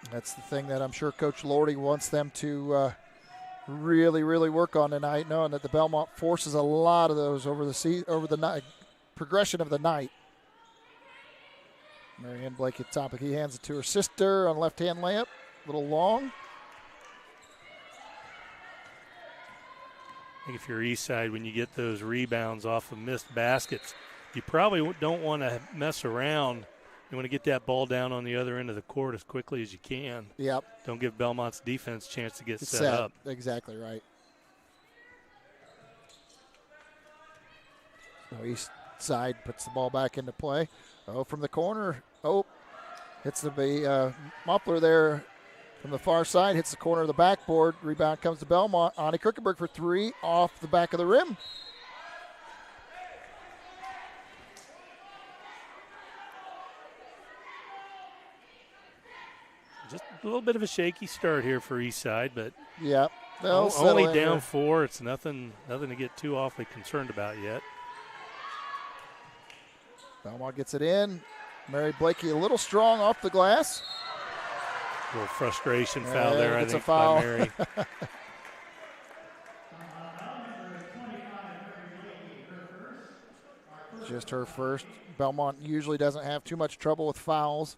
That's the thing that I'm sure Coach Lordy wants them to really, really work on tonight, knowing that the Bellmont forces a lot of those over the night, progression of the night. Marianne Blake at top. He hands it to her sister on left-hand layup. A little long. I think if you're Eastside, when you get those rebounds off of missed baskets, you probably don't want to mess around. You want to get that ball down on the other end of the court as quickly as you can. Yep. Don't give Belmont's defense a chance to get set up. Exactly right. So Eastside puts the ball back into play. Oh, from the corner. Oh, hits the Moppler there from the far side. Hits the corner of the backboard. Rebound comes to Bellmont. Ani Krukenberg for three off the back of the rim. Just a little bit of a shaky start here for Eastside, but yep. Only down 4. It's nothing to get too awfully concerned about yet. Bellmont gets it in. Mary Blakey a little strong off the glass. A little frustration foul there, I think, foul. by Mary. Just her first. Bellmont usually doesn't have too much trouble with fouls.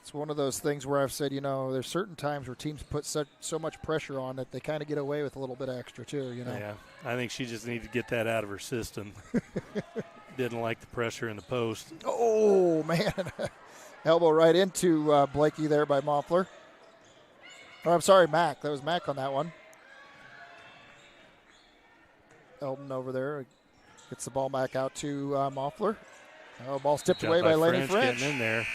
It's one of those things where I've said, there's certain times where teams put so much pressure on that they kind of get away with a little bit extra too, Yeah, I think she just needs to get that out of her system. Didn't like the pressure in the post. Oh, man. Elbow right into Blakey there by Moffler. Oh, I'm sorry, Mack. That was Mack on that one. Eldon over there gets the ball back out to Moffler. Oh, ball tipped away by Laney French. Getting in there.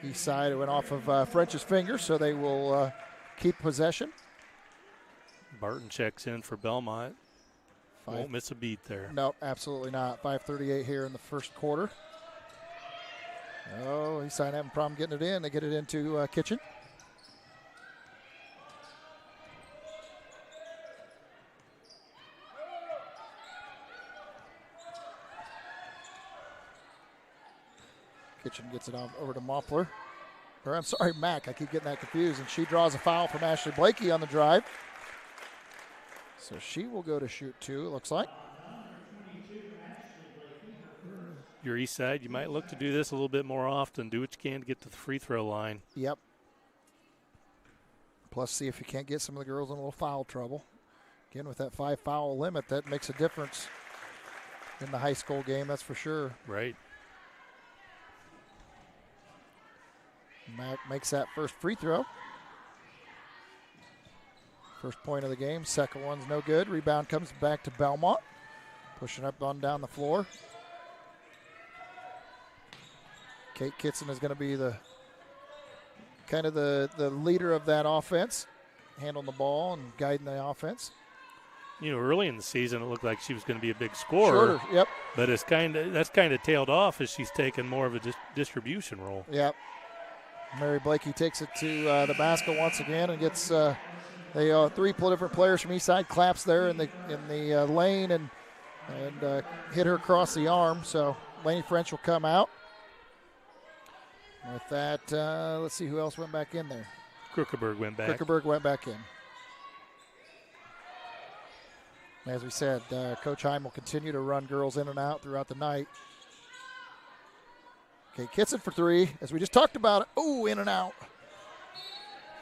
Eastside went off of French's finger, so they will keep possession. Barton checks in for Bellmont. Won't miss a beat there. No, absolutely not. 5:38 here in the first quarter. Oh, Eastside having a problem getting it in. They get it into Kitchen. Kitchen gets it over to Moffler. Or I'm sorry, Mack. I keep getting that confused. And she draws a foul from Ashley Blakey on the drive. So she will go to shoot 2, it looks like. Your Eastside, you might look to do this a little bit more often. Do what you can to get to the free throw line. Yep. Plus, see if you can't get some of the girls in a little foul trouble. Again, with that 5 foul limit, that makes a difference in the high school game, that's for sure. Right. Mack makes that first free throw. First point of the game. Second one's no good. Rebound comes back to Bellmont. Pushing up on down the floor. Kate Kitson is going to be the leader of that offense, handling the ball and guiding the offense. Early in the season, it looked like she was going to be a big scorer. Shorter, yep. But that's kind of tailed off as she's taken more of a distribution role. Yep. Mary Blakey takes it to the basket once again and gets 3 different players from Eastside claps there in the lane and hit her across the arm. So Laney French will come out. With that, let's see who else went back in there. Krukeberg went back. Krukeberg went back in. As we said, Coach Heim will continue to run girls in and out throughout the night. Okay, Kitson for 3, as we just talked about it. Oh, in and out.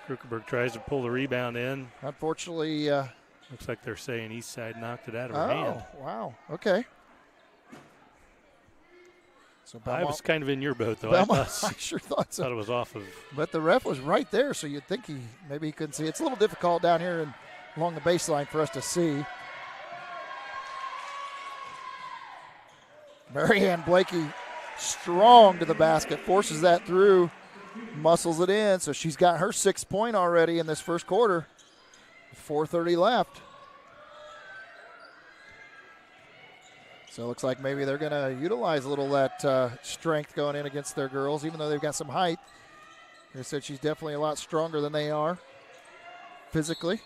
Krukeberg tries to pull the rebound in. Unfortunately. Looks like they're saying Eastside knocked it out of her hand. Oh, wow. Okay. So I was kind of in your boat, though. I sure thought so. Thought it was off of. But the ref was right there, so you'd think maybe he couldn't see. It's a little difficult down here and along the baseline for us to see. Marianne Blakey strong to the basket, forces that through, muscles it in. So she's got her 6th point already in this first quarter. 4:30 left. So it looks like maybe they're going to utilize a little of that strength going in against their girls, even though they've got some height. They said she's definitely a lot stronger than they are physically.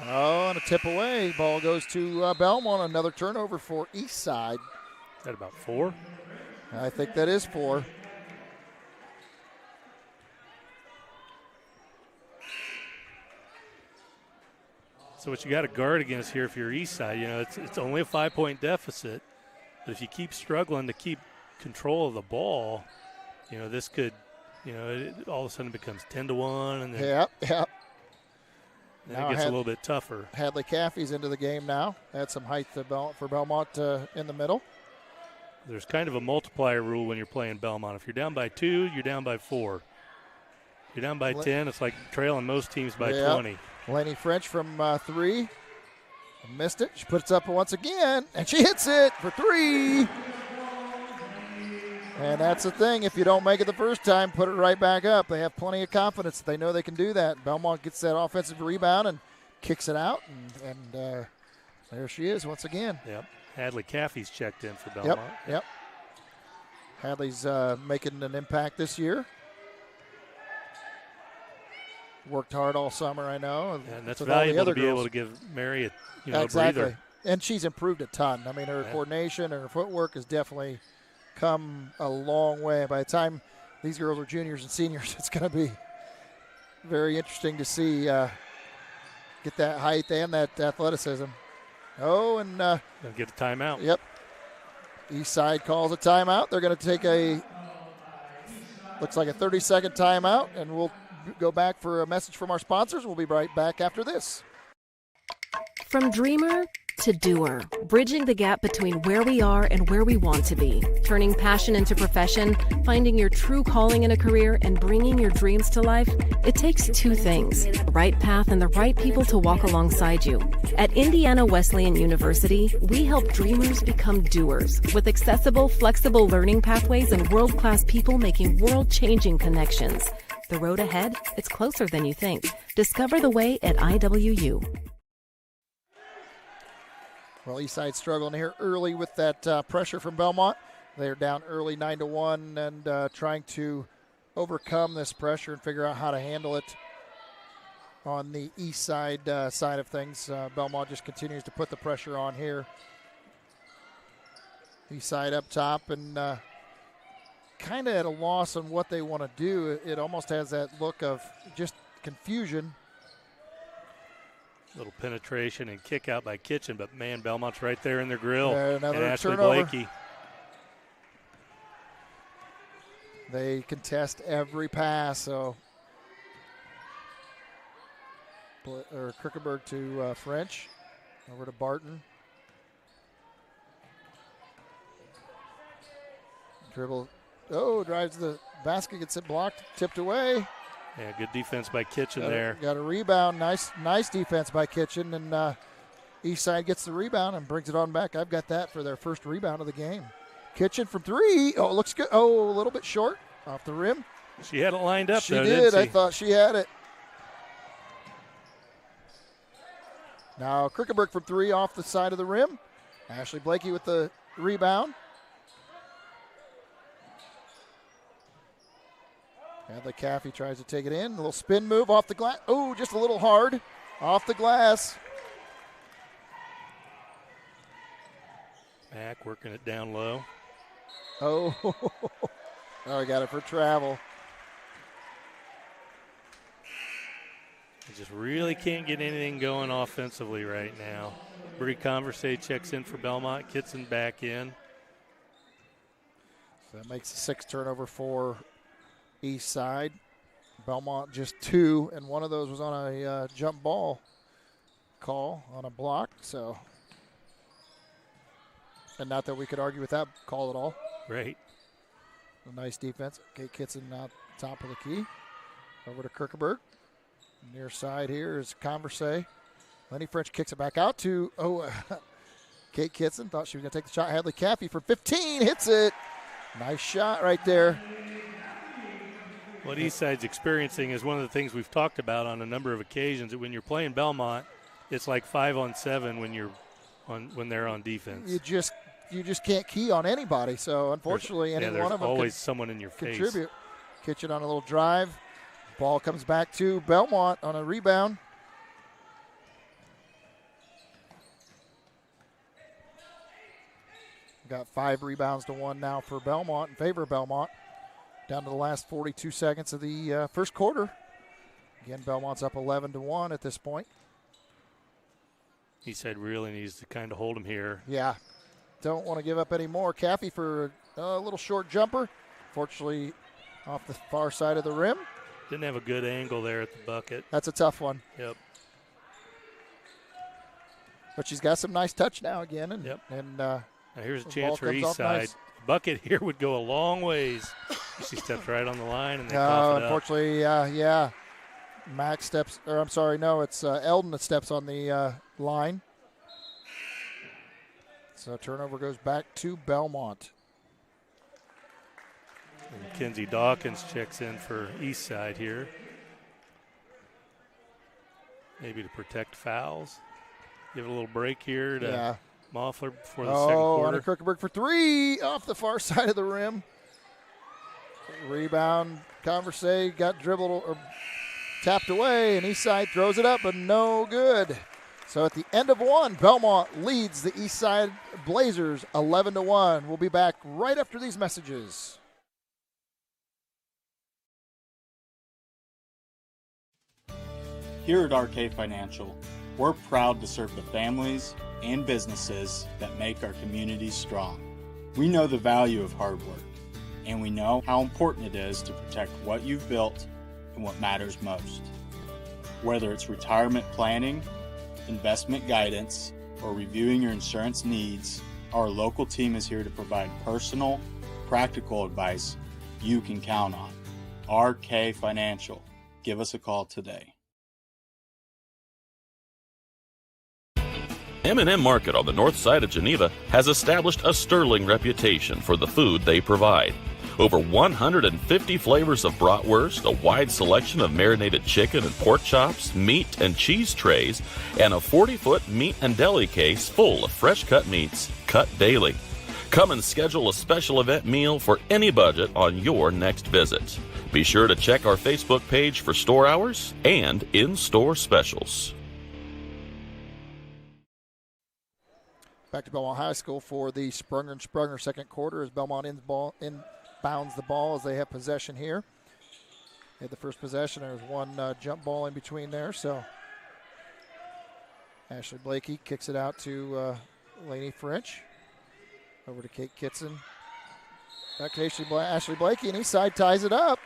Oh, and a tip away. Ball goes to Bellmont. Another turnover for Eastside. Is that about 4? I think that is 4. So what you got to guard against here if you're Eastside, it's only a 5-point deficit. But if you keep struggling to keep control of the ball, this could, it all of a sudden becomes 10-1, and then Yep. then it gets a little bit tougher. Hadley Caffey's into the game now. Had some height for Bellmont in the middle. There's kind of a multiplier rule when you're playing Bellmont. If you're down by 2, you're down by 4. If you're down by 10, it's like trailing most teams by 20. Laney French from 3. Missed it. She puts it up once again, and she hits it for 3. And that's the thing. If you don't make it the first time, put it right back up. They have plenty of confidence. They know they can do that. Bellmont gets that offensive rebound and kicks it out, and there she is once again. Yep. Hadley Caffey's checked in for Bellmont. Yep. Hadley's making an impact this year. Worked hard all summer, I know. And that's valuable to be able to give Mary a breather. And she's improved a ton. I mean, her coordination and her footwork has definitely come a long way. By the time these girls are juniors and seniors, it's going to be very interesting to see get that height and that athleticism. Oh, and get a timeout. Yep. Eastside calls a timeout. They're going to take looks like a 30-second timeout, and we'll go back for a message from our sponsors. We'll be right back after this. From dreamer to doer, bridging the gap between where we are and where we want to be, turning passion into profession, finding your true calling in a career, and bringing your dreams to life, it takes two things: the right path and the right people to walk alongside you. At Indiana Wesleyan University, we help dreamers become doers with accessible, flexible learning pathways and world-class people making world-changing connections. The road ahead, it's closer than you think. Discover the way at IWU. Well, Eastside struggling here early with that pressure from Bellmont. They're down early 9-1 and trying to overcome this pressure and figure out how to handle it on the Eastside side of things. Bellmont just continues to put the pressure on here. Eastside up top and kind of at a loss on what they want to do. It almost has that look of just confusion. Little penetration and kick out by Kitchen, but man, Bellmont's right there in their grill. And Ashley turnover. Blakey. They contest every pass, so Krickenberg to French, over to Barton. Dribble, drives to the basket, gets it blocked, tipped away. Yeah, good defense by Kitchen there. Got a rebound. Nice defense by Kitchen. And Eastside gets the rebound and brings it on back. I've got that for their first rebound of the game. Kitchen from three. Oh, it looks good. Oh, a little bit short off the rim. She had it lined up, though, didn't didn't she? I thought she had it. Now Krickenberg from three off the side of the rim. Ashley Blakey with the rebound. Hadley Caffey tries to take it in. A little spin move off the glass. Oh, just a little hard off the glass. Mack working it down low. Oh, I got it for travel. They just really can't get anything going offensively right now. Brie Conversay checks in for Bellmont. Kitson back in. So that makes a 6th turnover for Eastside. Bellmont just 2, and one of those was on a jump ball call on a block. So, and not that we could argue with that call at all. Right. A nice defense. Kate Kitson out top of the key. Over to Krickenberg. Near side here is Conversay. Lenny French kicks it back out to Kate Kitson. Thought she was going to take the shot. Hadley Caffey for 15. Hits it. Nice shot right there. What Eastside's experiencing is one of the things we've talked about on a number of occasions. That when you're playing Bellmont, it's like 5-on-7 when they're on defense. You just can't key on anybody. So unfortunately, any one of them always someone in your face. Contribute. Kitchen on a little drive. Ball comes back to Bellmont on a rebound. Got 5 rebounds to 1 now for Bellmont in favor of Bellmont. Down to the last 42 seconds of the first quarter. Again, Bellmont's up 11-1 at this point. He said really needs to kind of hold him here. Yeah. Don't want to give up any more. Caffey for a little short jumper. Fortunately, off the far side of the rim. Didn't have a good angle there at the bucket. That's a tough one. Yep. But she's got some nice touch now again. And, yep. And now here's a chance for Eastside. Nice. Bucket here would go a long ways. She steps right on the line and they cough it up. Unfortunately, yeah. Max steps, or I'm sorry, no, it's Eldon that steps on the line. So turnover goes back to Bellmont. And Kenzie Dawkins checks in for Eastside here. Maybe to protect fouls. Give it a little break here to Moffler before the second quarter. On a Krickenberg for 3 off the far side of the rim. Rebound, Conversay got dribbled or tapped away, and Eastside throws it up, but no good. So at the end of one, Bellmont leads the Eastside Blazers 11-1. We'll be back right after these messages. Here at RK Financial, we're proud to serve the families and businesses that make our communities strong. We know the value of hard work, and we know how important it is to protect what you've built and what matters most. Whether it's retirement planning, investment guidance, or reviewing your insurance needs, our local team is here to provide personal, practical advice you can count on. RK Financial. Give us a call today. M&M Market on the north side of Geneva has established a sterling reputation for the food they provide. Over 150 flavors of bratwurst, a wide selection of marinated chicken and pork chops, meat and cheese trays, and a 40-foot meat and deli case full of fresh-cut meats, cut daily. Come and schedule a special event meal for any budget on your next visit. Be sure to check our Facebook page for store hours and in-store specials. Back to Bellmont High School for the Sprunger and Sprunger second quarter as Bellmont inbounds the ball as they have possession here. They had the first possession. There was one jump ball in between there. So Ashley Blakey kicks it out to Lainey French. Over to Kate Kitson. Back to Ashley Blakey, and Eastside ties it up.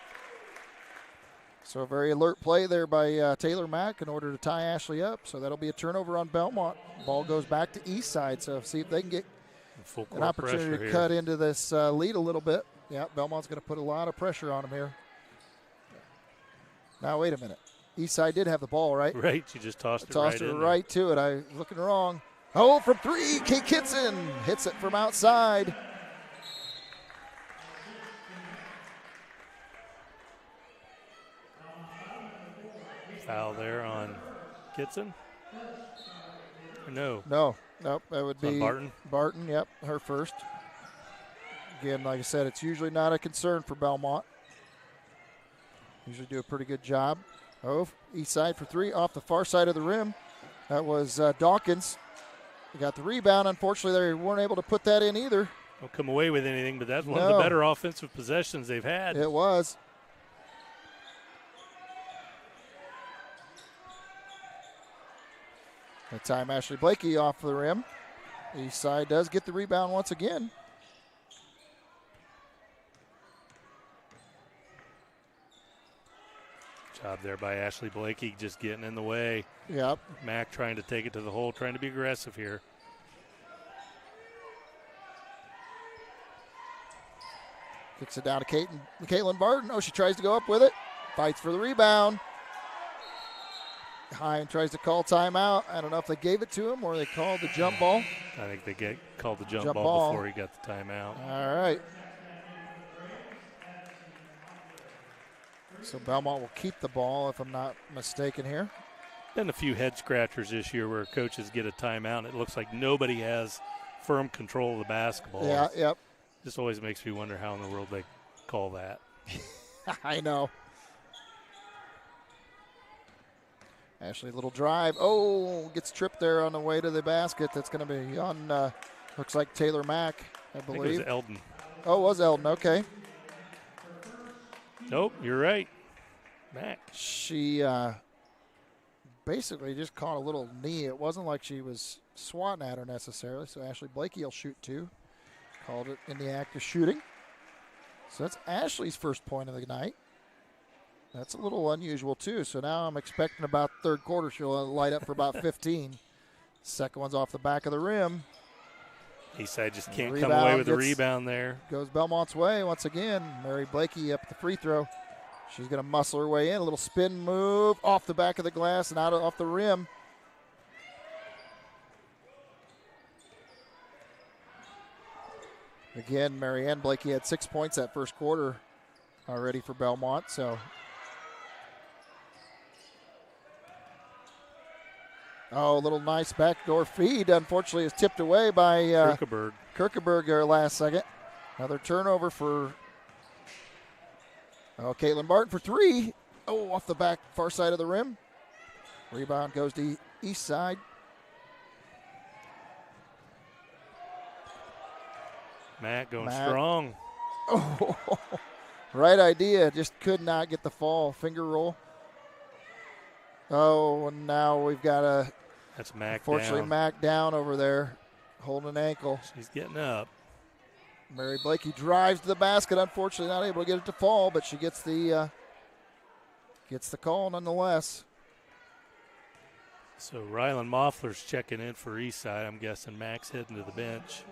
So a very alert play there by Taylor Mack in order to tie Ashley up. So that'll be a turnover on Bellmont. Ball goes back to Eastside. So see if they can get an opportunity to cut into this lead a little bit. Yeah, Belmont's going to put a lot of pressure on them here. Now, wait a minute. Eastside did have the ball, right? Right, she just tossed it right to it. I was looking wrong. Oh, from three, Kate Kitson hits it from outside. Foul there on Kitson? No. Nope. That would be Barton. Barton, yep, her first. Again, like I said, it's usually not a concern for Bellmont. Usually do a pretty good job. Oh, Eastside for three off the far side of the rim. That was Dawkins. They got the rebound. Unfortunately, they weren't able to put that in either. Don't come away with anything, but that's one of the better offensive possessions they've had. It was. That time Ashley Blakey off the rim. Eastside does get the rebound once again. Job there by Ashley Blakey, just getting in the way. Yep. Mack trying to take it to the hole, trying to be aggressive here. Kicks it down to Caitlin Barton. Oh, she tries to go up with it. Fights for the rebound. Hine tries to call timeout. I don't know if they gave it to him or they called the jump ball. I think they called the jump ball before he got the timeout. All right. So Bellmont will keep the ball if I'm not mistaken here. Been a few head scratchers this year where coaches get a timeout. It looks like nobody has firm control of the basketball. Yeah, yep. This always makes me wonder how in the world they call that. I know. Ashley, little drive. Oh, gets tripped there on the way to the basket. That's going to be on, looks like Taylor Mack, I believe. I think it was Eldon. Oh, it was Eldon. Okay. Nope, you're right. Mack. She basically just caught a little knee. It wasn't like she was swatting at her necessarily. So Ashley Blakey will shoot two. Called it in the act of shooting. So that's Ashley's first point of the night. That's a little unusual, too. So now I'm expecting about third quarter she'll light up for about 15. Second one's off the back of the rim. Eastside just can't come away with the rebound there. Goes Belmont's way once again. Mary Blakey up at the free throw. She's going to muscle her way in. A little spin move off the back of the glass and off the rim. Again, Marianne Blakey had 6 points that first quarter already for Bellmont. So, a little nice backdoor feed. Unfortunately, is tipped away by Kirkeberg last second. Another turnover for Oh, Caitlin Barton for three. Oh, off the back far side of the rim. Rebound goes to Eastside. Matt going strong. Oh, right idea. Just could not get the fall. Finger roll. Oh, and now we've got a. That's Mac. Unfortunately, down. Mac down over there, holding an ankle. She's getting up. Mary Blakey drives to the basket. Unfortunately, not able to get it to fall, but she gets the call nonetheless. So Rylan Moffler's checking in for Eastside. I'm guessing Mac's heading to the bench.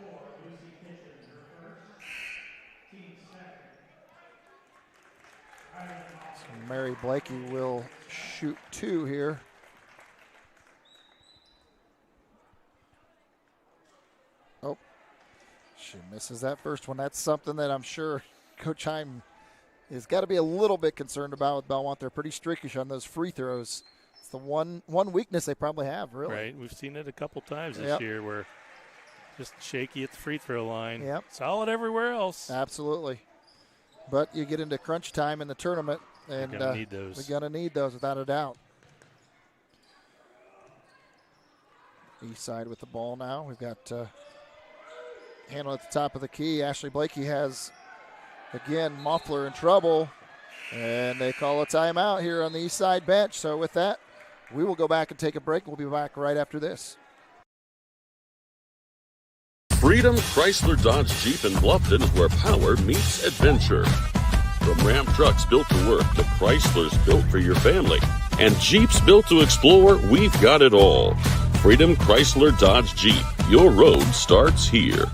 So Mary Blakey will shoot two here. Oh, she misses that first one. That's something that I'm sure Coach Heim has got to be a little bit concerned about with Belmont. They're pretty streakish on those free throws. It's the one weakness they probably have, really. Right. We've seen it a couple times this year where just shaky at the free throw line. Yep. Solid everywhere else. Absolutely. But you get into crunch time in the tournament, and We're gonna need those. we're going to need those without a doubt. Eastside with the ball now. We've got handle at the top of the key. Ashley Blakey has, again, Moffler in trouble, and they call a timeout here on the Eastside bench. So with that, we will go back and take a break. We'll be back right after this. Freedom Chrysler Dodge Jeep in Bluffton is where power meets adventure. From Ram trucks built to work to Chryslers built for your family and Jeeps built to explore, we've got it all. Freedom Chrysler Dodge Jeep. Your road starts here.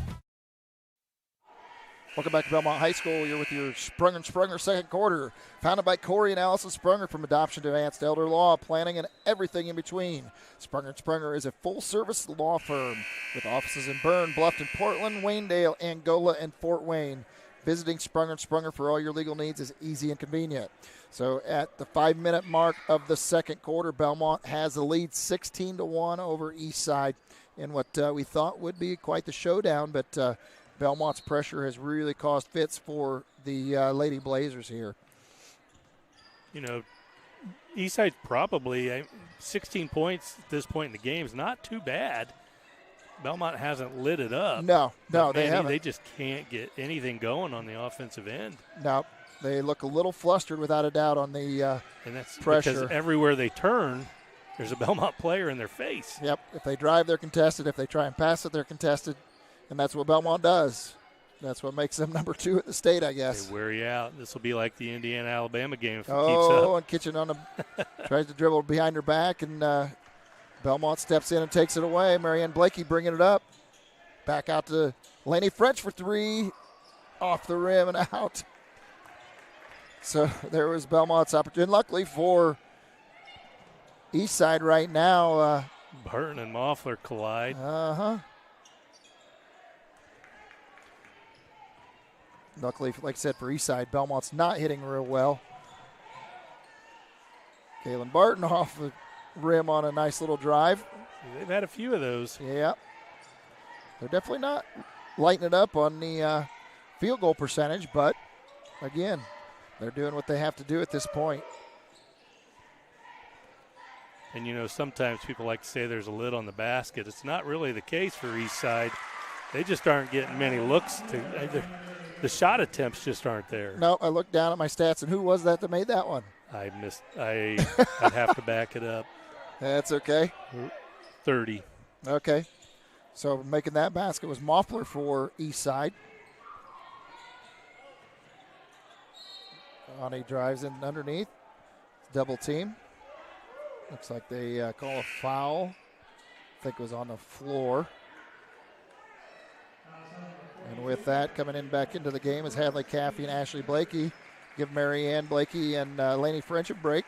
Welcome back to Bellmont High School. You're with your Sprunger & Sprunger second quarter. Founded by Corey and Allison Sprunger, from adoption to advanced elder law, planning, and everything in between. Sprunger & Sprunger is a full-service law firm with offices in Berne, Bluffton, Portland, Waynedale, Angola, and Fort Wayne. Visiting Sprunger & Sprunger for all your legal needs is easy and convenient. So at the 5-minute mark of the second quarter, Bellmont has the lead 16-1 over Eastside in what we thought would be quite the showdown, but Belmont's pressure has really caused fits for the Lady Blazers here. You know, Eastside probably 16 points at this point in the game is not too bad. Belmont hasn't lit it up. No, they haven't. They just can't get anything going on the offensive end. No, they look a little flustered without a doubt on the and that's pressure. Because everywhere they turn, there's a Belmont player in their face. Yep, if they drive, they're contested. If they try and pass it, they're contested. And that's what Belmont does. That's what makes them number 2 at the state, I guess. They wear you out. This will be like the Indiana-Alabama game if it keeps Oh, up. and Kitchen on tries to dribble behind her back, and Belmont steps in and takes it away. Marianne Blakey bringing it up. Back out to Laney French for 3. Off the rim and out. So there was Belmont's opportunity. Luckily for Eastside right now. Burton and Moffler collide. Uh-huh. Luckily, like I said, for Eastside, Belmont's not hitting real well. Kaylin Barton off the rim on a nice little drive. They've had a few of those. Yeah. They're definitely not lighting it up on the field goal percentage, but, again, they're doing what they have to do at this point. And, you know, sometimes people like to say there's a lid on the basket. It's not really the case for Eastside. They just aren't getting many looks. The shot attempts just aren't there. No, I looked down at my stats, and who was that made that one? I missed. I'd have to back it up. That's okay. 30. Okay. So making that basket was Moffler for Eastside. Ani drives in underneath. Double team. Looks like they call a foul. I think it was on the floor. And with that, coming in back into the game is Hadley Caffey and Ashley Blakey. Give Marianne Blakey and Laney French a break.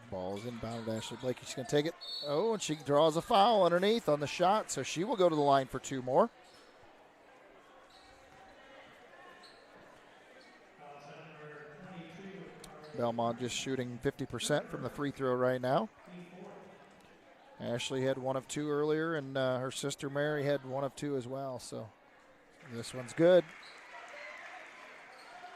Ball's inbounded to Ashley Blakey. She's going to take it. Oh, and she draws a foul underneath on the shot, so she will go to the line for 2 more. Bellmont just shooting 50% from the free throw right now. Ashley had 1 of 2 earlier, and her sister Mary had 1 of 2 as well. So this one's good.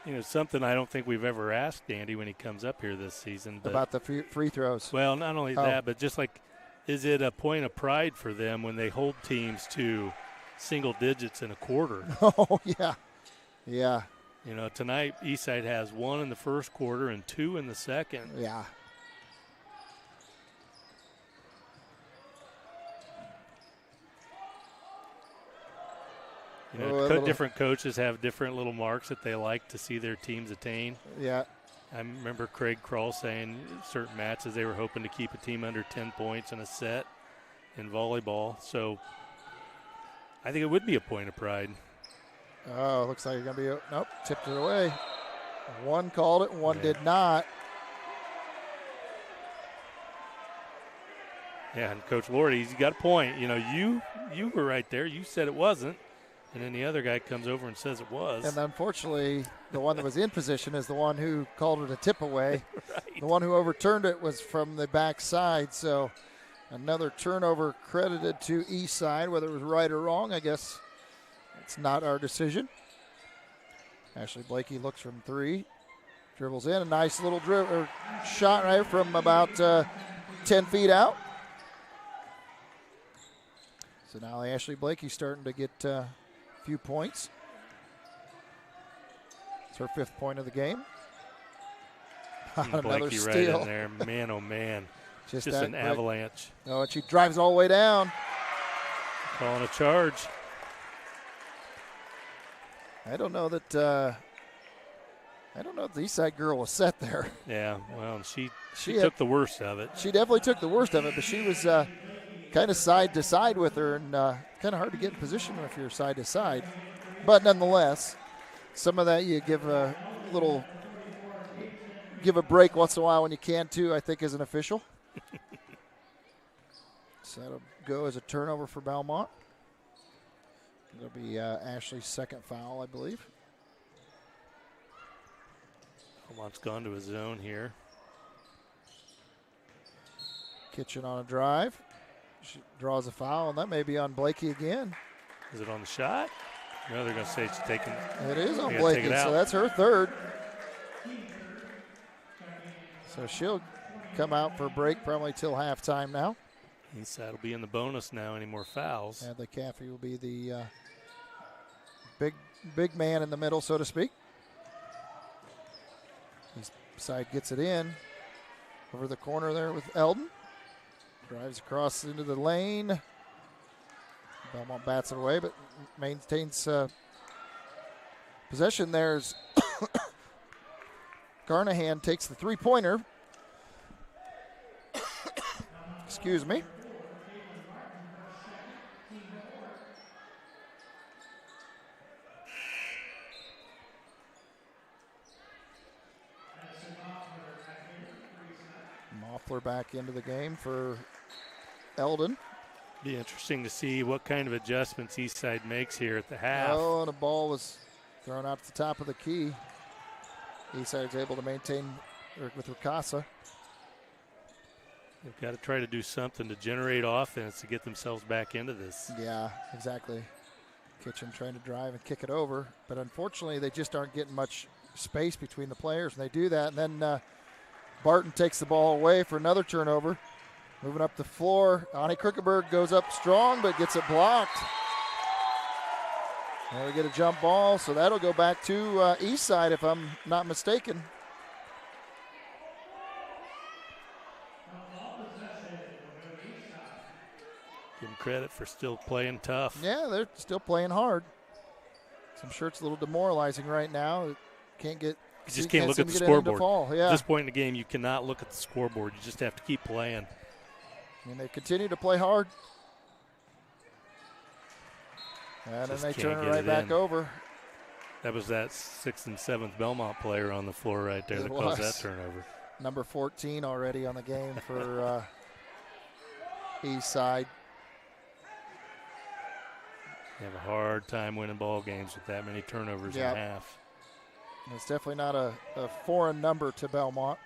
You know, something I don't think we've ever asked Andy when he comes up here this season. But, about the free throws. Well, not only that, but just like, is it a point of pride for them when they hold teams to single digits in a quarter? Oh, yeah. Yeah. You know, tonight Eastside has 1 in the first quarter and 2 in the second. Yeah. You know, different coaches have different little marks that they like to see their teams attain. Yeah. I remember Craig Kroll saying certain matches they were hoping to keep a team under 10 points in a set in volleyball. So I think it would be a point of pride. Oh, looks like you're going to be, nope, tipped it away. 1 called it, 1 did not. Yeah, and Coach Lordy, he's got a point. You know, you were right there. You said it wasn't. And then the other guy comes over and says it was. And unfortunately, the one that was in position is the one who called it a tip away. Right. The one who overturned it was from the backside. So another turnover credited to Eastside. Whether it was right or wrong, I guess it's not our decision. Ashley Blakey looks from 3. Dribbles in. A nice little shot right from about 10 feet out. So now Ashley Blakey's starting to get few points. It's her 5th point of the game. Another Blakey steal. Right in there. Man, oh, man. Just an avalanche. Oh, and she drives all the way down. Calling a charge. I don't know that the Eastside girl was set there. Yeah, well, she took the worst of it. She definitely took the worst of it, but she was kind of side to side with her, and kind of hard to get in position if you're side to side. But nonetheless, some of that you give a break once in a while when you can too, I think, as an official. So that'll go as a turnover for Bellmont. It'll be Ashley's 2nd foul, I believe. Bellmont's gone to his zone here. Kitchen on a drive. She draws a foul, and that may be on Blakey again. Is it on the shot? No, they're going to say she's taking it. Is on Blakey, so that's her 3rd. So she'll come out for a break probably till halftime now. Eastside will be in the bonus now. Any more fouls? And the Caffey will be the big man in the middle, so to speak. Eastside gets it in over the corner there with Eldon. Drives across into the lane. Bellmont bats it away, but maintains possession. There's Garnahan takes the 3-pointer. Excuse me. Moffler back into the game for Eldon. Be interesting to see what kind of adjustments Eastside makes here at the half. Oh, and a ball was thrown out to the top of the key. Eastside's able to maintain with Ricasa. They've got to try to do something to generate offense to get themselves back into this. Yeah, exactly. Kitchen trying to drive and kick it over, but unfortunately they just aren't getting much space between the players, and they do that, and then Barton takes the ball away for another turnover. Moving up the floor, Ani Krickenberg goes up strong, but gets it blocked. And we get a jump ball, so that'll go back to Eastside if I'm not mistaken. Give them credit for still playing tough. Yeah, they're still playing hard. So I'm sure it's a little demoralizing right now. You just can't look at the scoreboard. At this point in the game, you cannot look at the scoreboard. You just have to keep playing. And they continue to play hard. And then they turn it right back over. That was that 6th and 7th Bellmont player on the floor right there that caused that turnover. Number 14 already on the game for Eastside. They have a hard time winning ball games with that many turnovers in half. It's definitely not a foreign number to Bellmont.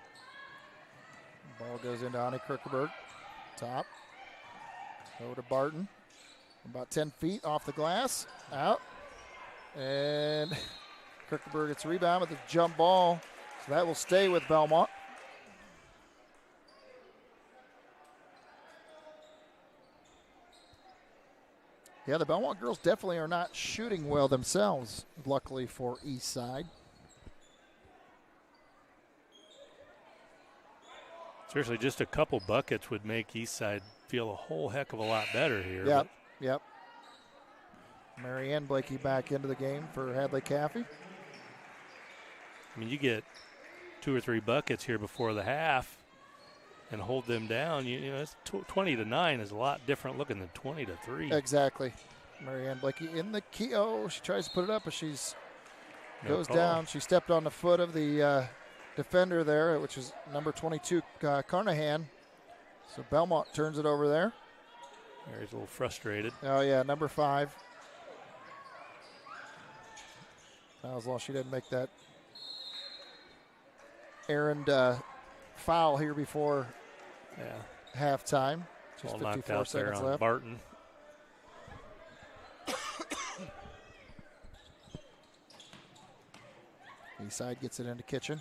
Ball goes into Ani Kruckerberg. Top. Over to Barton. About 10 feet off the glass. Out. And Kruckerberg gets a rebound with a jump ball. So that will stay with Bellmont. Yeah, the Bellmont girls definitely are not shooting well themselves, luckily for Eastside. Seriously, just a couple buckets would make Eastside feel a whole heck of a lot better here. Yep. Marianne Blakey back into the game for Hadley Caffey. I mean, you get 2 or 3 buckets here before the half and hold them down. You know, it's 20-9 is a lot different looking than 20-3. Exactly. Marianne Blakey in the key. Oh, she tries to put it up, but she's goes call. down. She stepped on the foot of the defender there, which is number 22, Carnahan. So Bellmont turns it over there. Mary's a little frustrated. Oh, yeah, number 5. As long as she didn't make that errand foul here before halftime. Just All 54 knocked out seconds there on left. Barton. Eastside gets it into Kitchen.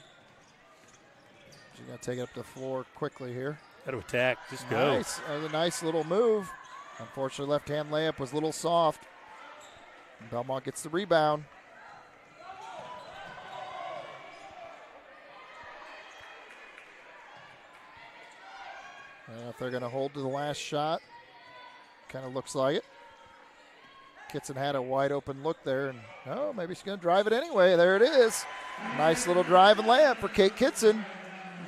She's going to take it up the floor quickly here. Got to attack. Just go. Nice. A nice little move. Unfortunately, left-hand layup was a little soft. Bellmont gets the rebound. I don't know if they're going to hold to the last shot. Kind of looks like it. Kitson had a wide open look there, and maybe she's going to drive it anyway. There it is. Nice little drive and layup for Kate Kitson.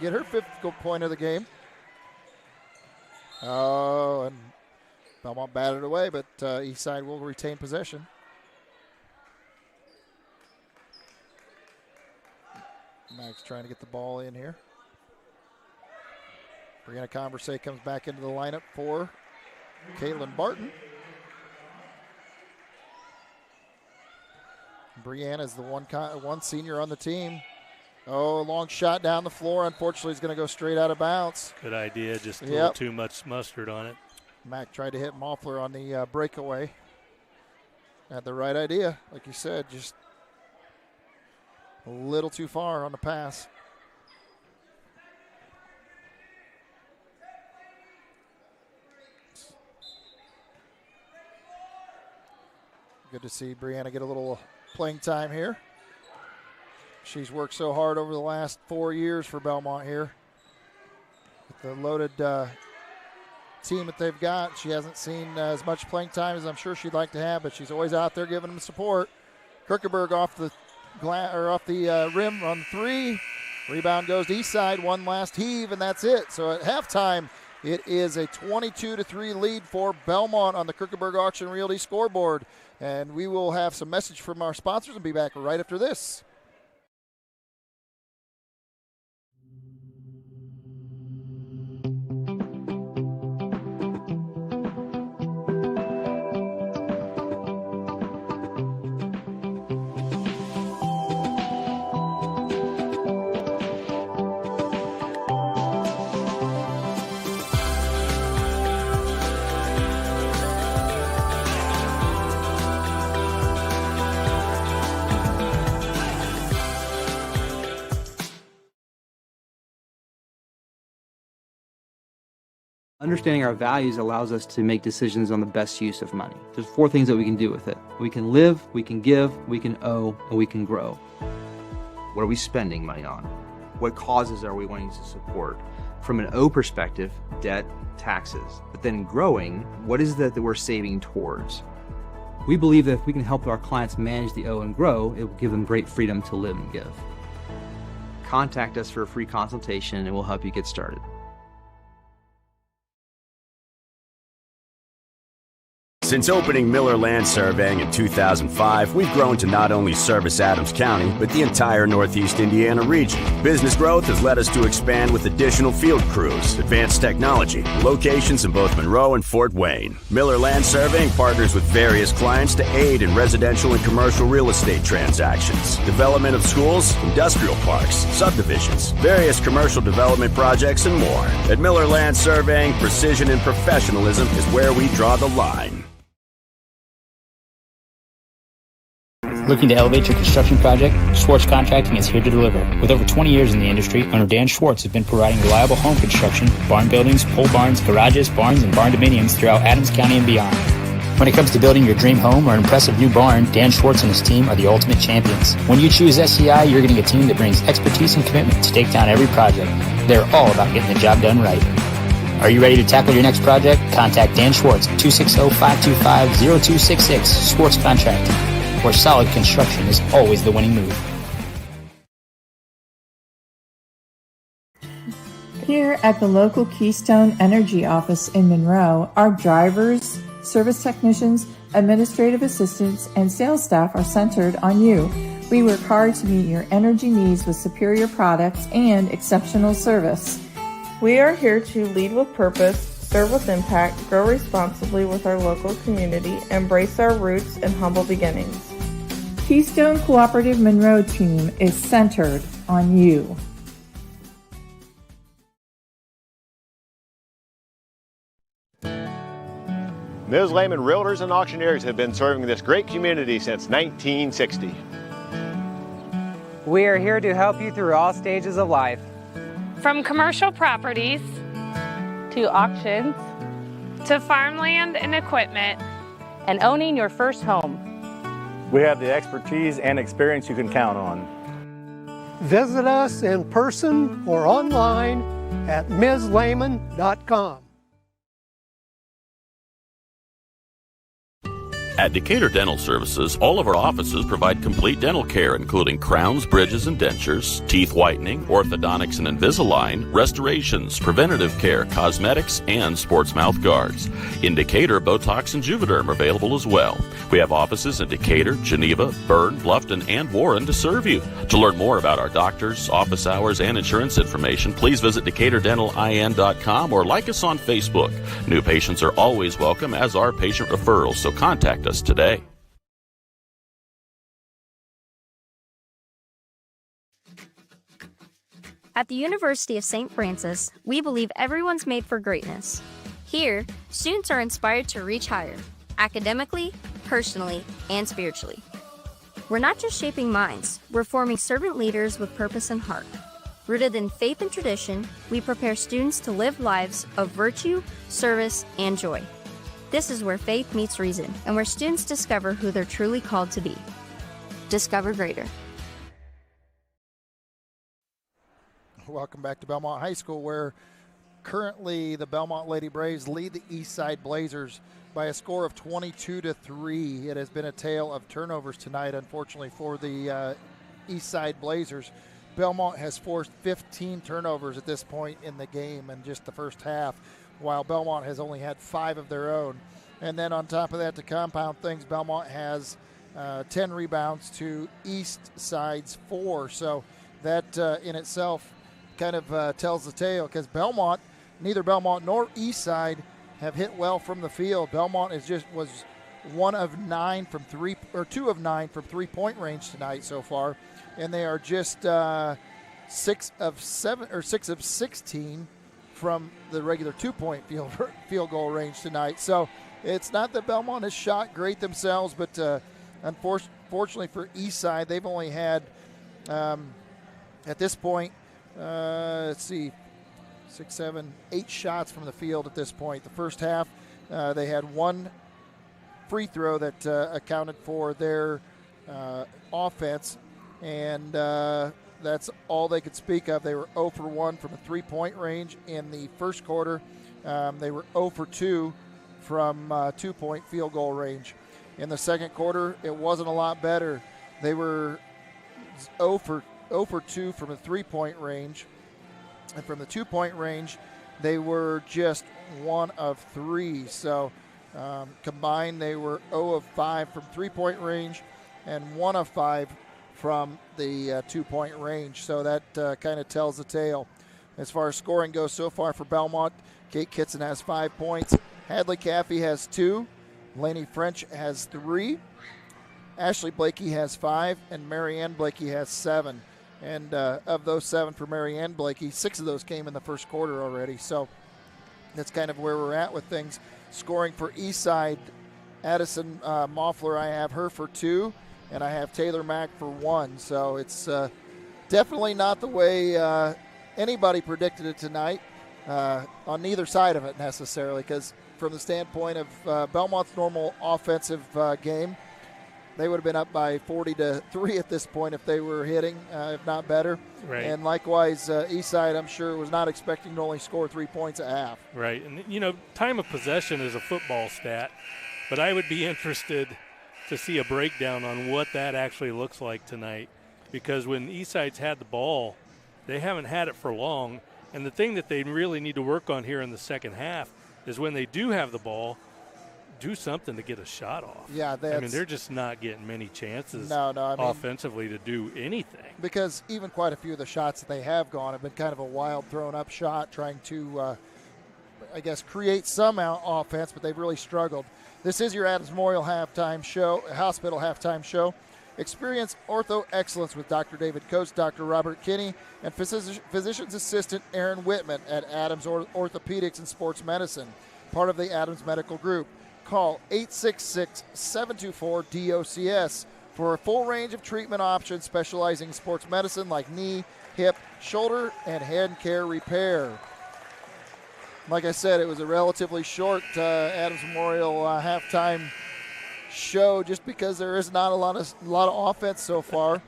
Get her 5th point of the game. Oh, and Bellmont batted away, but Eastside will retain possession. Max trying to get the ball in here. Brianna Conversay comes back into the lineup for Caitlin Barton. Brianna is the one senior on the team. Oh, long shot down the floor. Unfortunately, it's going to go straight out of bounds. Good idea. Just a little too much mustard on it. Mac tried to hit Moffler on the breakaway. Had the right idea. Like you said, just a little too far on the pass. Good to see Brianna get a little playing time here. She's worked so hard over the last 4 years for Bellmont here. With the loaded team that they've got, she hasn't seen as much playing time as I'm sure she'd like to have, but she's always out there giving them support. Kruckerberg off the rim on 3. Rebound goes to Eastside. One last heave, and that's it. So at halftime, it is a 22-3 lead for Bellmont on the Kruckerberg Auction Realty scoreboard. And we will have some message from our sponsors and be back right after this. Understanding our values allows us to make decisions on the best use of money. There's 4 things that we can do with it. We can live, we can give, we can owe, and we can grow. What are we spending money on? What causes are we wanting to support? From an O perspective, debt, taxes. But then growing, what is that we're saving towards? We believe that if we can help our clients manage the O and grow, it will give them great freedom to live and give. Contact us for a free consultation and we'll help you get started. Since opening Miller Land Surveying in 2005, we've grown to not only service Adams County, but the entire Northeast Indiana region. Business growth has led us to expand with additional field crews, advanced technology, locations in both Monroe and Fort Wayne. Miller Land Surveying partners with various clients to aid in residential and commercial real estate transactions, development of schools, industrial parks, subdivisions, various commercial development projects, and more. At Miller Land Surveying, precision and professionalism is where we draw the line. Looking to elevate your construction project? Schwartz Contracting is here to deliver. With over 20 years in the industry, owner Dan Schwartz has been providing reliable home construction, barn buildings, pole barns, garages, barns, and barn dominiums throughout Adams County and beyond. When it comes to building your dream home or an impressive new barn, Dan Schwartz and his team are the ultimate champions. When you choose SCI, you're getting a team that brings expertise and commitment to take down every project. They're all about getting the job done right. Are you ready to tackle your next project? Contact Dan Schwartz at 260-525-0266, Schwartz Contracting, where solid construction is always the winning move. Here at the local Keystone Energy office in Monroe, our drivers, service technicians, administrative assistants, and sales staff are centered on you. We work hard to meet your energy needs with superior products and exceptional service. We are here to lead with purpose, serve with impact, grow responsibly with our local community, embrace our roots and humble beginnings. Keystone Cooperative Monroe team is centered on you. Ms. Lehman Realtors and Auctioneers have been serving this great community since 1960. We are here to help you through all stages of life. From commercial properties to auctions to farmland and equipment and owning your first home. We have the expertise and experience you can count on. Visit us in person or online at mslehman.com. At Decatur Dental Services, all of our offices provide complete dental care, including crowns, bridges, and dentures, teeth whitening, orthodontics and Invisalign, restorations, preventative care, cosmetics, and sports mouth guards. In Decatur, Botox and Juvederm are available as well. We have offices in Decatur, Geneva, Berne, Bluffton, and Warren to serve you. To learn more about our doctors, office hours, and insurance information, please visit DecaturDentalIN.com or like us on Facebook. New patients are always welcome, as are patient referrals, so contact us today. At the University of St. Francis, we believe everyone's made for greatness. Here, students are inspired to reach higher, academically, personally, and spiritually. We're not just shaping minds, we're forming servant leaders with purpose and heart. Rooted in faith and tradition, we prepare students to live lives of virtue, service, and joy. This is where faith meets reason, and where students discover who they're truly called to be. Discover greater. Welcome back to Bellmont High School, where currently the Bellmont Lady Braves lead the Eastside Blazers by a score of 22-3. It has been a tale of turnovers tonight, unfortunately, for the Eastside Blazers. Bellmont has forced 15 turnovers at this point in the game in just the first half, while Bellmont has only had 5 of their own. And then on top of that, to compound things, Bellmont has 10 rebounds to Eastside's 4. So that in itself kind of tells the tale, because neither Bellmont nor Eastside have hit well from the field. Bellmont was 2 of 9 from 3-point range tonight so far, and they are just 6 of 16 from the regular 2-point field goal range tonight. So it's not that Bellmont has shot great themselves, but unfortunately for Eastside, they've only had, at this point, 6, 7, 8 shots from the field at this point. The first half, they had 1 free throw that accounted for their offense, and that's all they could speak of. They were 0 for 1 from the 3-point range in the first quarter. They were 0 for 2 from 2-point field goal range. In the second quarter, it wasn't a lot better. They were 0 for 2 from the 3-point range. And from the 2-point range, they were just 1 of 3. So Combined, they were 0 of 5 from three-point range and 1 of 5 from the two-point range. So that kind of tells the tale. As far as scoring goes so far for Bellmont, Kate Kitson has 5 points. Hadley Caffey has 2. Lainey French has 3. Ashley Blakey has 5. And Marianne Blakey has 7. And of those 7 for Marianne Blakey, 6 of those came in the first quarter already. So that's kind of where we're at with things. Scoring for Eastside, Addison Moffler, I have her for 2. And I have Taylor Mack for 1. So it's definitely not the way anybody predicted it tonight on neither side of it necessarily, because from the standpoint of Belmont's normal offensive game, they would have been up by 40-3 at this point if they were hitting, if not better. Right. And likewise, Eastside, I'm sure, was not expecting to only score 3 points a half. Right. And, time of possession is a football stat, but I would be interested to see a breakdown on what that actually looks like tonight, because when Eastside's had the ball, they haven't had it for long. And the thing that they really need to work on here in the second half is when they do have the ball, do something to get a shot off. Yeah, they're just not getting many chances offensively to do anything. Because even quite a few of the shots that they have gone have been kind of a wild thrown-up shot, trying to, create some offense, but they've really struggled. This is your Adams Memorial Hospital halftime show. Experience ortho excellence with Dr. David Coates, Dr. Robert Kinney, and physician's assistant Aaron Whitman at Adams Orthopedics and Sports Medicine, part of the Adams Medical Group. Call 866-724-DOCS for a full range of treatment options specializing in sports medicine like knee, hip, shoulder, and hand care repair. Like I said, it was a relatively short Adams Memorial halftime show, just because there is not a lot of offense so far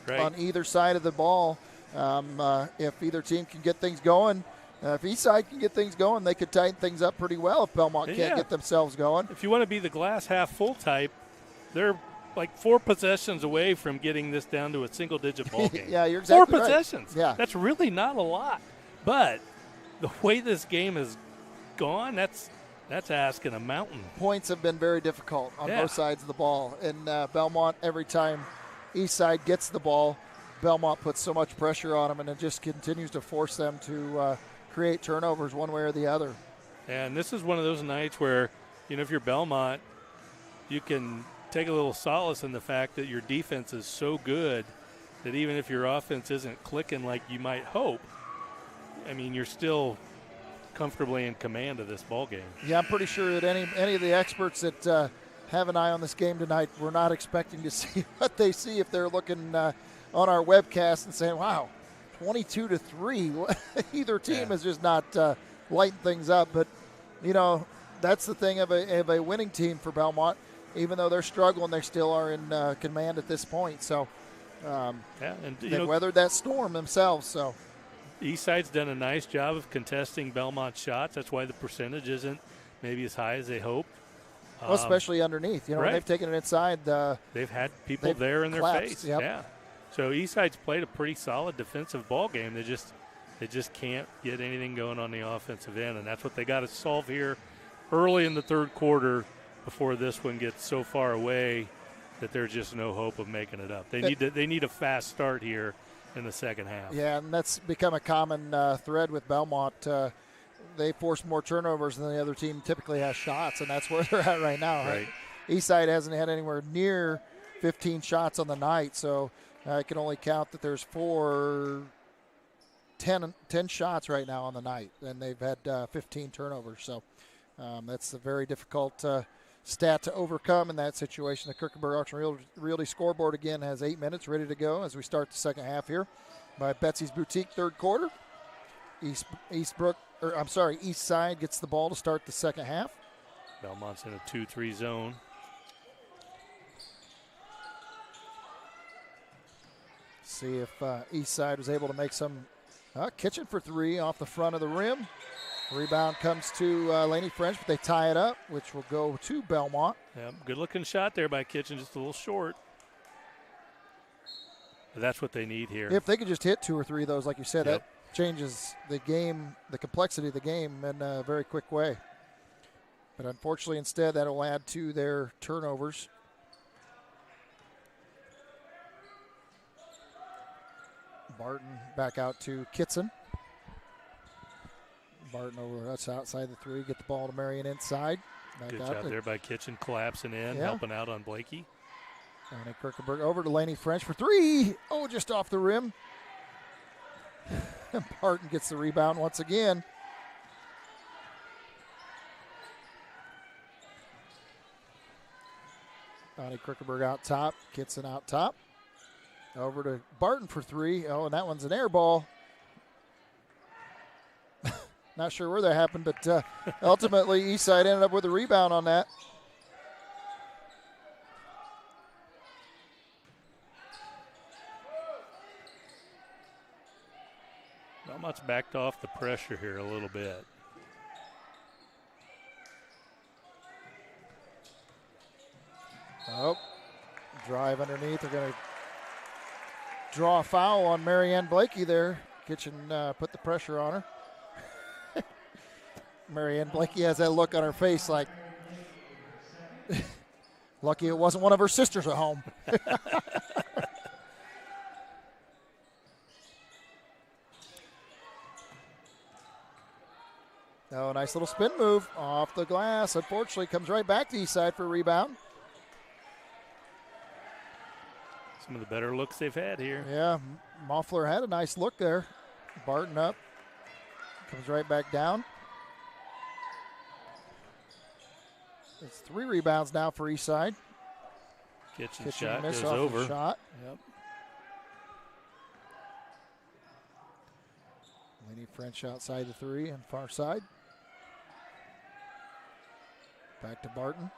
on either side of the ball. If either team can get things going, if Eastside can get things going, they could tighten things up pretty well if Bellmont can't get themselves going. If you want to be the glass half full type, they're like 4 possessions away from getting this down to a single-digit ball game. Yeah, you're exactly 4 right. possessions. Yeah. That's really not a lot. But the way this game has gone, that's asking a mountain. Points have been very difficult on both sides of the ball. And Bellmont, every time Eastside gets the ball, Bellmont puts so much pressure on them, and it just continues to force them to create turnovers one way or the other. And this is one of those nights where, if you're Bellmont, you can take a little solace in the fact that your defense is so good that even if your offense isn't clicking like you might hope, you're still comfortably in command of this ball game. Yeah, I'm pretty sure that any of the experts that have an eye on this game tonight were not expecting to see what they see if they're looking on our webcast and saying, wow, 22-3. Either team is just not lighting things up. But, that's the thing of a winning team for Bellmont. Even though they're struggling, they still are in command at this point. So they've weathered that storm themselves. So Eastside's done a nice job of contesting Bellmont's shots. That's why the percentage isn't maybe as high as they hoped. Well, especially underneath. When they've taken it inside. They've had people there in their face. Yep. Yeah. So Eastside's played a pretty solid defensive ball game. They just can't get anything going on the offensive end, and that's what they got to solve here early in the third quarter before this one gets so far away that there's just no hope of making it up. They need a fast start here in the second half. Yeah, and that's become a common thread with Bellmont. They force more turnovers than the other team typically has shots, and that's where they're at right now. Right. Eastside hasn't had anywhere near 15 shots on the night, so I can only count that there's 10 shots right now on the night, and they've had 15 turnovers. So that's a very difficult stat to overcome in that situation. The Kierkegaard Auction Realty scoreboard again has 8 minutes ready to go as we start the second half here by Betsy's Boutique third quarter. Eastside gets the ball to start the second half. Bellmont's in a 2-3 zone. See if Eastside was able to make some Kitchen for 3 off the front of the rim. Rebound comes to Lainey French, but they tie it up, which will go to Bellmont. Yeah, good-looking shot there by Kitchen, just a little short. But that's what they need here. If they could just hit 2 or 3 of those, like you said, that changes the game, the complexity of the game in a very quick way. But unfortunately, instead, that'll add to their turnovers. Barton back out to Kitson. Barton over, that's outside the 3. Get the ball to Marion inside. Back Good out job there by Kitchen, collapsing in, Yeah. helping out on Blakey. Donnie Kirkenberg over to Laney French for 3. Oh, just off the rim. Barton gets the rebound once again. Donnie Kirkenberg out top. Kitson out top. Over to Barton for 3. Oh, and that one's an air ball. Not sure where that happened, but ultimately Eastside ended up with a rebound on that. Bellmont's backed off the pressure here a little bit. Oh, drive underneath. They're going to draw a foul on Marianne Blakey there. Kitchen put the pressure on her. Marianne Blakey has that look on her face like, lucky it wasn't one of her sisters at home. Oh, nice little spin move off the glass. Unfortunately, comes right back to Eastside for a rebound. Some of the better looks they've had here. Yeah, Moffler had a nice look there. Barton up. Comes right back down. It's 3 rebounds now for Eastside. Kitchen shot goes off over. The shot. Yep. Laney French outside the 3 and far side. Back to Barton.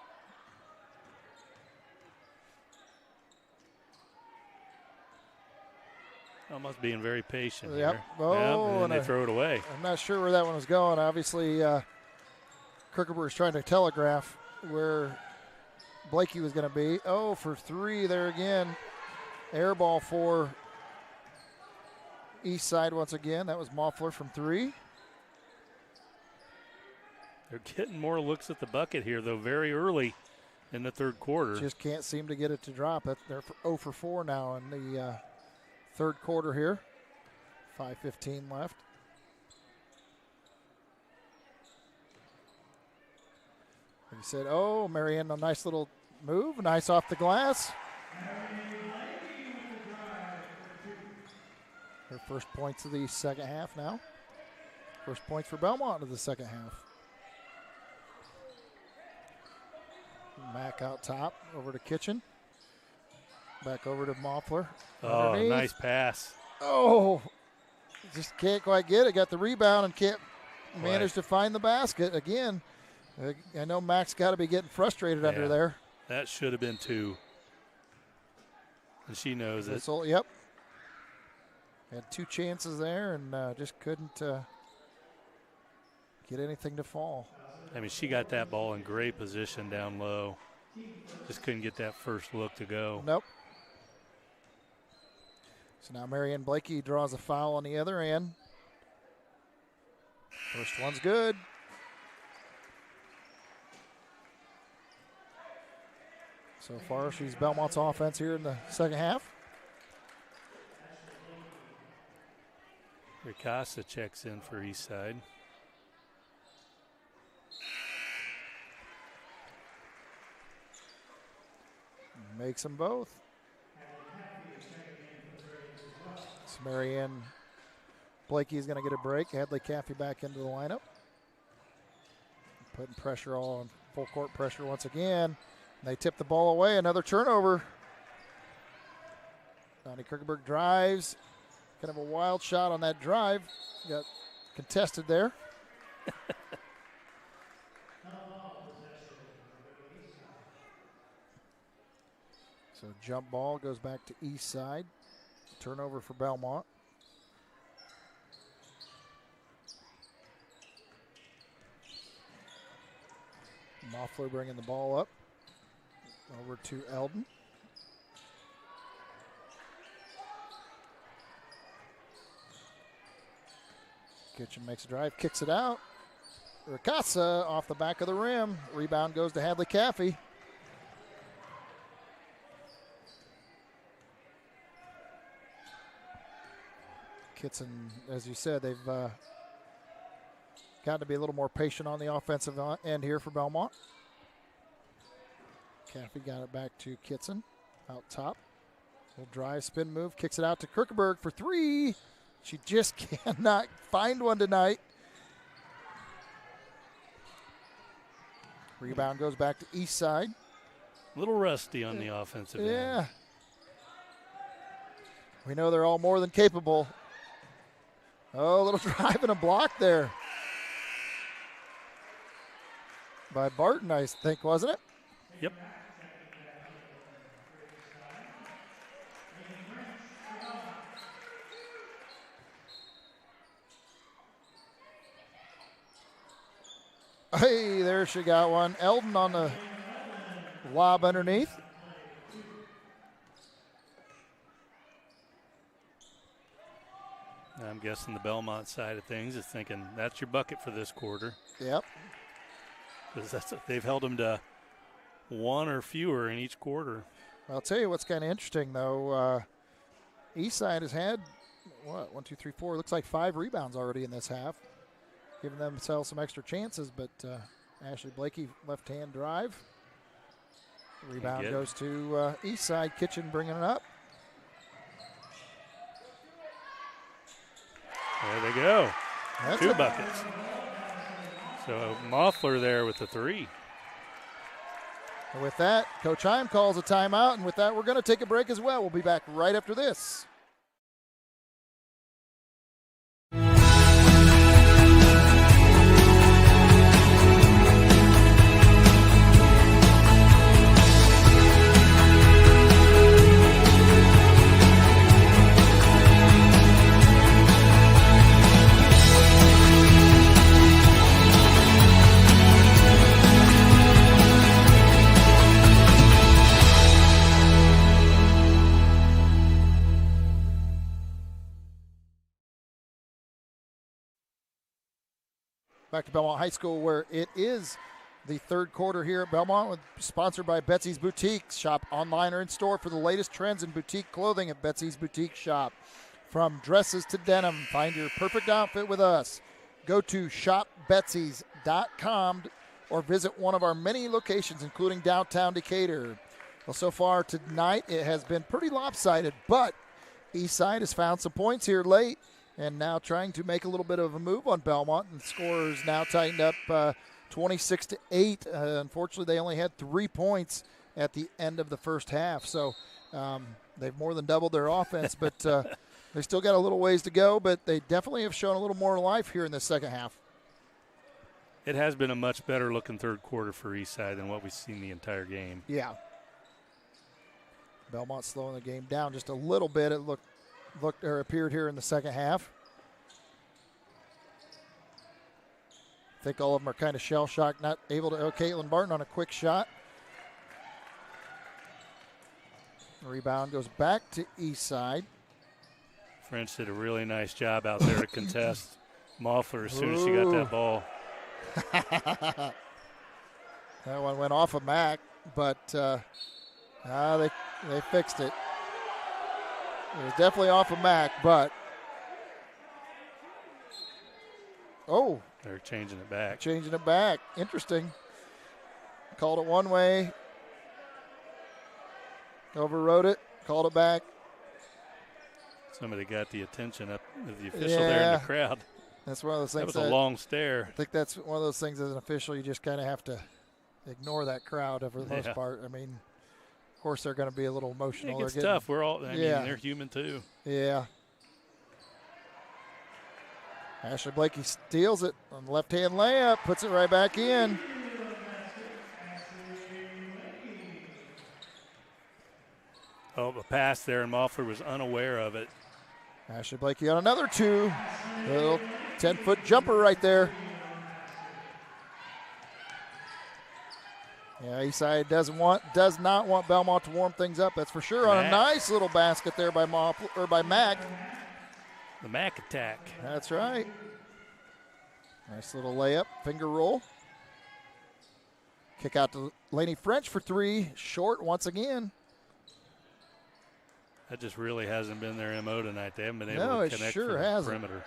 Almost being very patient Yep. here. Oh, yep, and they throw it away. I'm not sure where that one was going. Obviously, Kirkenberg is trying to telegraph where Blakey was going to be. Oh, for 3 there again. Air ball for Eastside once again. That was Moffler from 3. They're getting more looks at the bucket here, though, very early in the third quarter. Just can't seem to get it to drop. They're 0 for 4 now in the third quarter here. 5:15 left. He said, oh, Marianne, a nice little move. Nice off the glass. Her first points of the second half now. First points for Bellmont of the second half. Mack out top, over to Kitchen. Back over to Moffler. Oh, underneath. nice pass. Oh, just can't quite get it. Got the rebound and can't manage to find the basket again. I know Mack's got to be getting frustrated under there. That should have been 2. And she knows it. Yep. Had 2 chances there and just couldn't get anything to fall. I mean, she got that ball in great position down low. Just couldn't get that first look to go. Nope. So now Marianne Blakey draws a foul on the other end. First one's good. So far, she's Bellmont's offense here in the second half. Ricasa checks in for Eastside. Makes them both. So Marianne Blakey is going to get a break. Hadley Caffey back into the lineup. Putting pressure on, full court pressure once again. They tip the ball away. Another turnover. Donnie Kirkenberg drives. Kind of a wild shot on that drive. Got contested there. So jump ball goes back to Eastside. Turnover for Bellmont. Moffler bringing the ball up. Over to Eldon. Kitchen makes a drive, kicks it out. Ricasa off the back of the rim. Rebound goes to Hadley Caffey. Kitson, as you said, they've got to be a little more patient on the offensive end here for Bellmont. Caffey got it back to Kitson out top. Little drive, spin move, kicks it out to Kirkeberg for three. She just cannot find one tonight. Rebound goes back to Eastside. A little rusty on the offensive end. Yeah. We know they're all more than capable. Oh, a little drive and a block there. By Barton, I think, wasn't it? Yep. Hey, there she got one. Eldon on the lob underneath. I'm guessing the Bellmont side of things is thinking that's your bucket for this quarter. Yep. Because they've held them to one or fewer in each quarter. I'll tell you what's kind of interesting, though. Eastside has had, 1, 2, 3, 4, looks like 5 rebounds already in this half, giving themselves some extra chances. But Ashley Blakey, left-hand drive. Rebound goes to Eastside. Kitchen bringing it up. There they go. That's 2 buckets. So Moffler there with the 3. And with that, Coach Heim calls a timeout. And with that, we're going to take a break as well. We'll be back right after this. Back to Bellmont High School, where it is the third quarter here at Bellmont, sponsored by Betsy's Boutique. Shop online or in store for the latest trends in boutique clothing at Betsy's Boutique Shop. From dresses to denim, find your perfect outfit with us. Go to shopbetsys.com or visit one of our many locations, including downtown Decatur. Well, so far tonight, it has been pretty lopsided, but Eastside has found some points here late. And now trying to make a little bit of a move on Bellmont. And the score is now tightened up 26-8. Unfortunately, they only had 3 points at the end of the first half. So they've more than doubled their offense. But they still got a little ways to go. But they definitely have shown a little more life here in the second half. It has been a much better looking third quarter for Eastside than what we've seen the entire game. Yeah. Bellmont slowing the game down just a little bit. It appeared here in the second half. I think all of them are kind of shell-shocked, not able to. Caitlin Barton on a quick shot. Rebound goes back to Eastside. French did a really nice job out there to contest Moffler as soon as she got that ball. That one went off of Mack, but they fixed it. It was definitely off of Mack, but they're changing it back. Interesting. Called it one way. Overrode it. Called it back. Somebody got the attention of the official there in the crowd. That's one of those things. That was a long stare. I think that's one of those things as an official, you just kind of have to ignore that crowd for the most part. I mean, of course, they're going to be a little emotional. It's tough. We're all, I mean, they're human too. Yeah. Ashley Blakey steals it on the left-hand layup, puts it right back in. Oh, a pass there, and Moffler was unaware of it. Ashley Blakey on another 2. Little 10-foot jumper right there. Yeah, Eastside does not want Bellmont to warm things up. That's for sure. On a nice little basket there by Mack. The Mack attack. That's right. Nice little layup, finger roll. Kick out to Laney French for three. Short once again. That just really hasn't been their MO tonight. They haven't been able to connect sure from the hasn't. perimeter.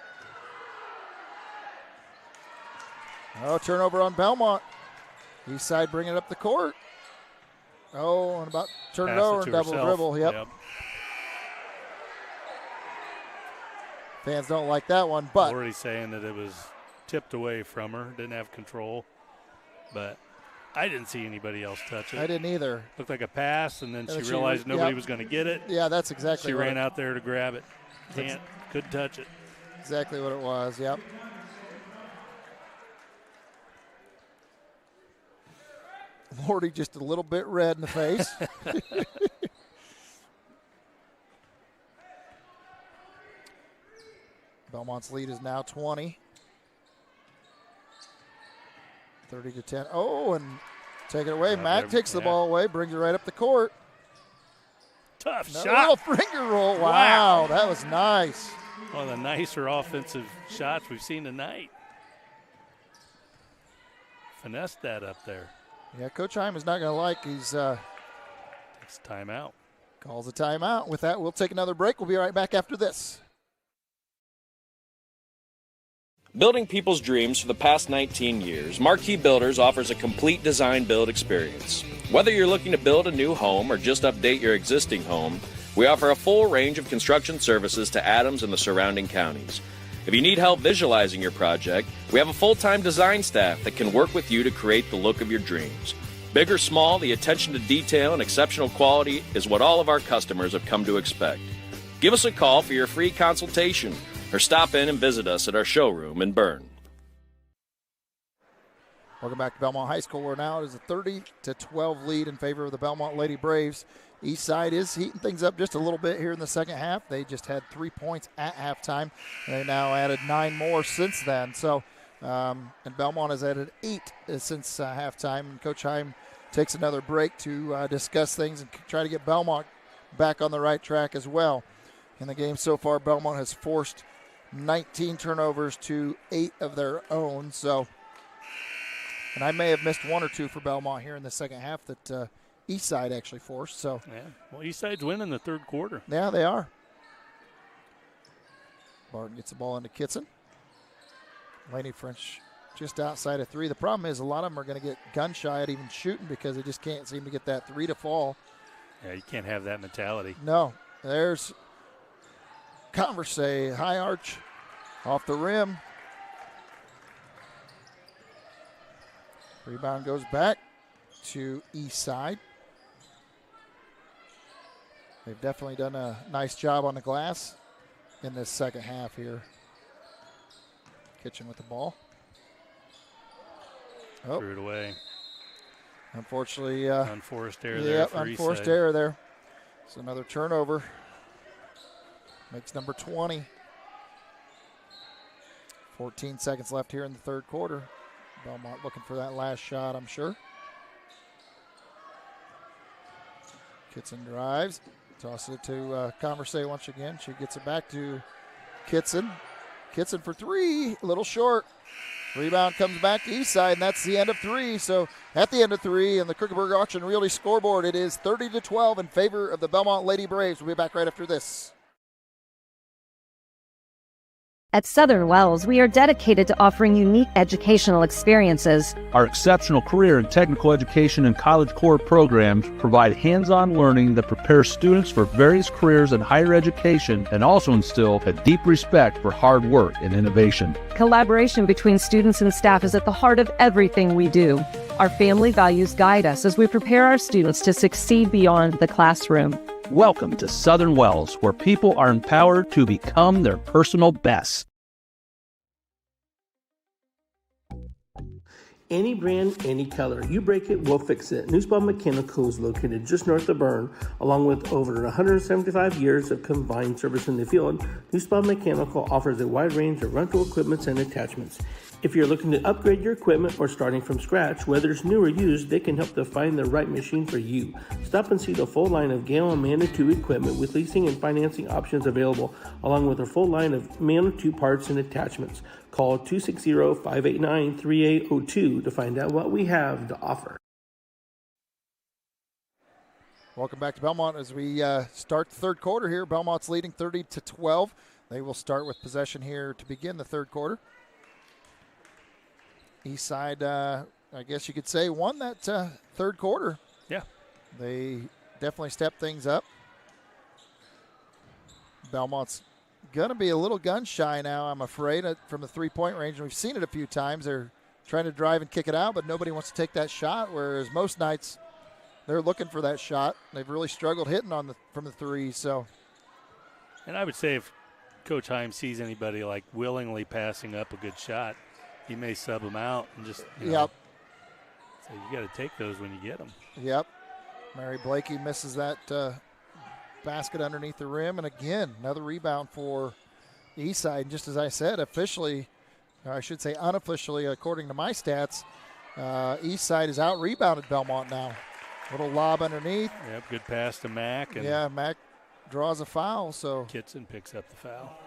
Oh, turnover on Bellmont. Eastside bringing it up the court. Oh, and about turn it over and double dribble. Yep. Fans don't like that one, but already saying that it was tipped away from her, didn't have control, but I didn't see anybody else touch it. I didn't either. Looked like a pass, and then she realized nobody was going to get it. Yeah, that's exactly She ran out there to grab it. Couldn't touch it. Exactly what it was, yep. Lordy just a little bit red in the face. Belmont's lead is now 20. 30-10. Oh, and take it away. Mack takes the ball away, brings it right up the court. Tough shot. Little finger roll. Wow, that was nice. One of the nicer offensive shots we've seen tonight. Finessed that up there. Yeah, Coach Heim is not going to like. He's takes a timeout. Calls a timeout. With that, we'll take another break. We'll be right back after this. Building people's dreams for the past 19 years, Marquee Builders offers a complete design build experience. Whether you're looking to build a new home or just update your existing home, we offer a full range of construction services to Adams and the surrounding counties. If you need help visualizing your project, we have a full-time design staff that can work with you to create the look of your dreams. Big or small, the attention to detail and exceptional quality is what all of our customers have come to expect. Give us a call for your free consultation or stop in and visit us at our showroom in Berne. Welcome back to Bellmont High School, where now it is a 30-12 lead in favor of the Bellmont Lady Braves. Eastside is heating things up just a little bit here in the second half. They just had 3 points at halftime. They now added 9 more since then. So, and Bellmont has added 8 since halftime. And Coach Heim takes another break to discuss things and try to get Bellmont back on the right track as well. In the game so far, Bellmont has forced 19 turnovers to 8 of their own. So, and I may have missed 1 or 2 for Bellmont here in the second half that Eastside actually forced. So, yeah, well, Eastside's winning the third quarter. Yeah, they are. Barton gets the ball into Kitson. Laney French just outside of 3. The problem is a lot of them are going to get gun shy at even shooting because they just can't seem to get that 3 to fall. Yeah, you can't have that mentality. No, there's Converse, high arch off the rim. Rebound goes back to Eastside. They've definitely done a nice job on the glass in this second half here. Kitchen with the ball. Threw it away. Unfortunately. Unforced error there. Yep, unforced error there. It's another turnover. Makes number 20. 14 seconds left here in the third quarter. Bellmont looking for that last shot, I'm sure. Kitson drives. Tosses it to Converse once again. She gets it back to Kitson. Kitson for 3. A little short. Rebound comes back to Eastside, and that's the end of 3. So at the end of 3, on the Krugerberg Auction Realty scoreboard, it is 30-12 in favor of the Bellmont Lady Braves. We'll be back right after this. At Southern Wells, we are dedicated to offering unique educational experiences. Our exceptional career and technical education and college core programs provide hands-on learning that prepares students for various careers in higher education and also instill a deep respect for hard work and innovation. Collaboration between students and staff is at the heart of everything we do. Our family values guide us as we prepare our students to succeed beyond the classroom. Welcome to Southern Wells, where people are empowered to become their personal best. Any brand, any color. You break it, we'll fix it. Newspawn Mechanical is located just north of Berne, along with over 175 years of combined service in the field. Newspawn Mechanical offers a wide range of rental equipment and attachments. If you're looking to upgrade your equipment or starting from scratch, whether it's new or used, they can help to find the right machine for you. Stop and see the full line of Gale and Manitou equipment with leasing and financing options available, along with their full line of Manitou parts and attachments. Call 260-589-3802 to find out what we have to offer. Welcome back to Bellmont as we start the third quarter here. Bellmont's leading 30-12. They will start with possession here to begin the third quarter. Eastside, I guess you could say, won that third quarter. Yeah. They definitely stepped things up. Bellmont's going to be a little gun shy now, I'm afraid, from the three-point range. And we've seen it a few times. They're trying to drive and kick it out, but nobody wants to take that shot, whereas most nights they're looking for that shot. They've really struggled hitting from the three. So, and I would say if Coach Heim sees anybody like willingly passing up a good shot, he may sub them out and just yep. So you got to take those when you get them. Yep. Mary Blakey misses that basket underneath the rim, and again another rebound for Eastside. And just as I said, officially, or I should say unofficially, according to my stats, Eastside is out rebounded Bellmont now. Little lob underneath. Yep, good pass to Mack. And yeah, Mack draws a foul. So Kitson picks up the foul.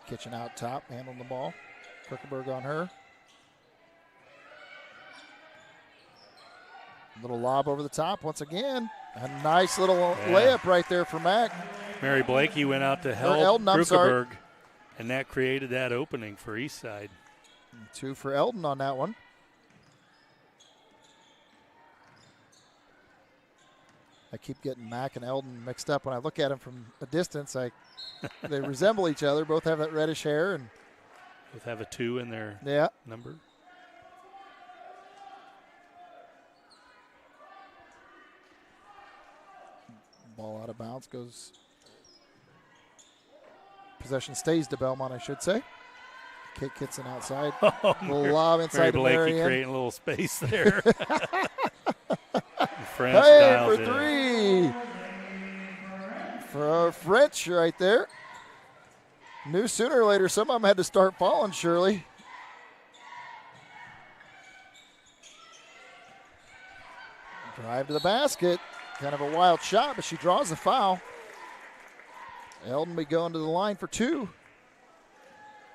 Kitchen out top, handling the ball. Kirkenberg on her. Little lob over the top once again. A nice little layup right there for Mack. Mary Blakey went out to help Kirkenberg, and that created that opening for Eastside. 2 for Eldon on that one. I keep getting Mack and Eldon mixed up. When I look at them from a distance, they resemble each other. Both have that reddish hair. And both have a 2 in their number. Ball out of bounds goes. Possession stays to Bellmont, I should say. Kate Kitson outside. Little lob inside to Mary Blakey Marion. creating a little space there. Hey, for 3. For French right there. Knew sooner or later some of them had to start falling, surely. Drive to the basket. Kind of a wild shot, but she draws the foul. Eldon be going to the line for 2.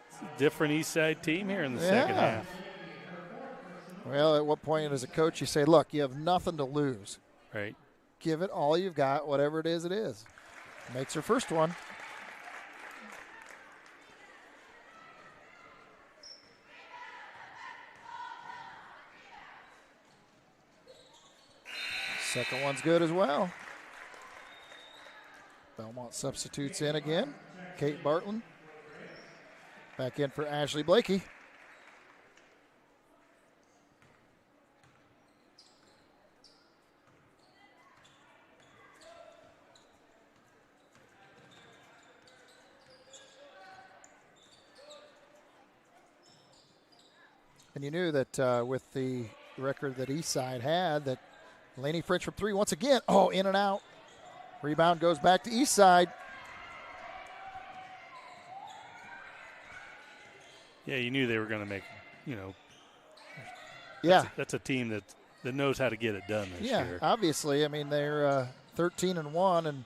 It's a different Eastside team here in the second half. Well, at what point as a coach you say, look, you have nothing to lose. Right. Give it all you've got, whatever it is, it is. Makes her first one. Second one's good as well. Bellmont substitutes in again. Kate Bartlett. Back in for Ashley Blakey. And you knew that with the record that Eastside had, that Laney French from 3 once again. Oh, in and out. Rebound goes back to Eastside. Yeah, you knew they were going to make, Yeah. That's a team that knows how to get it done this year. Yeah, obviously. I mean, they're 13-1, and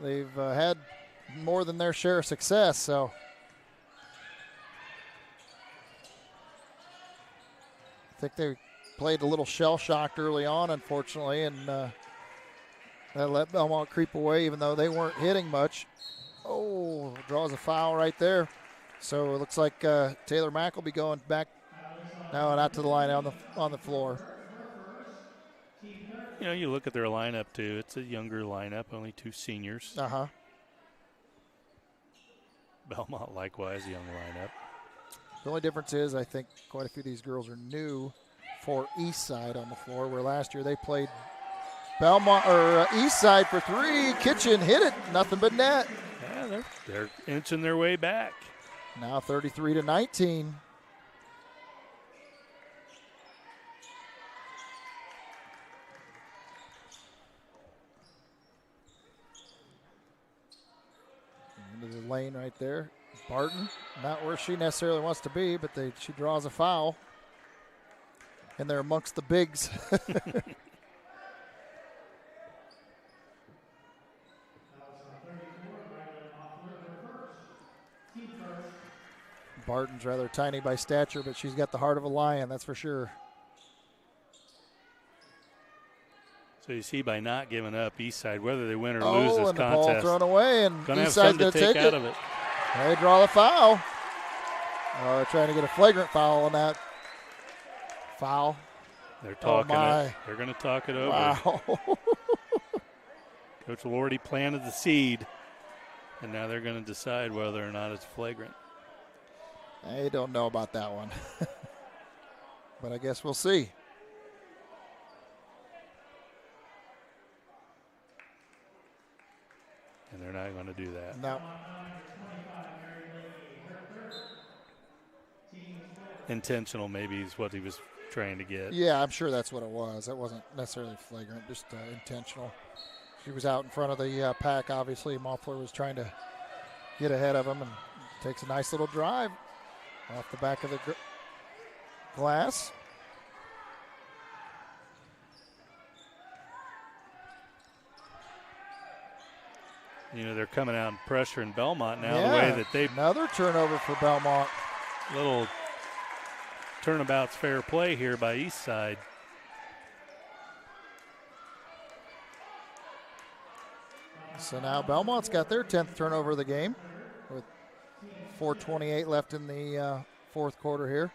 they've had more than their share of success, so. I think they played a little shell-shocked early on, unfortunately, and that let Bellmont creep away, even though they weren't hitting much. Oh, draws a foul right there. So it looks like Taylor Mack will be going back now and out to the line on the floor. You look at their lineup, too. It's a younger lineup, only 2 seniors. Uh-huh. Bellmont, likewise, young lineup. The only difference is I think quite a few of these girls are new for Eastside on the floor, where last year they played Bellmont or Eastside for 3. Kitchen hit it, nothing but net. Yeah, they're inching their way back. Now 33-19. lane right there. Barton, not where she necessarily wants to be, but she draws a foul. And they're amongst the bigs. Barton's rather tiny by stature, but she's got the heart of a lion, that's for sure. So you see, by not giving up, Eastside, whether they win or lose this and the contest, ball thrown away, and gonna have Eastside's something going to to take take out it. of it. They draw the foul. Oh, they're trying to get a flagrant foul on that foul. They're talking my. it. They're going to talk it over. Wow. Coach Lordy planted the seed, and now they're going to decide whether or not it's flagrant. I don't know about that one. But I guess we'll see. And they're not going to do that. No. Intentional maybe is what he was trying to get. Yeah, I'm sure that's what it was. That wasn't necessarily flagrant, just intentional. She was out in front of the pack, obviously. Moffler was trying to get ahead of him and takes a nice little drive off the back of the glass. You know, they're coming out and pressuring Bellmont now the way that they. Another turnover for Bellmont. Little turnabout's fair play here by Eastside. So now Belmont's got their 10th turnover of the game with 4:28 left in the fourth quarter here.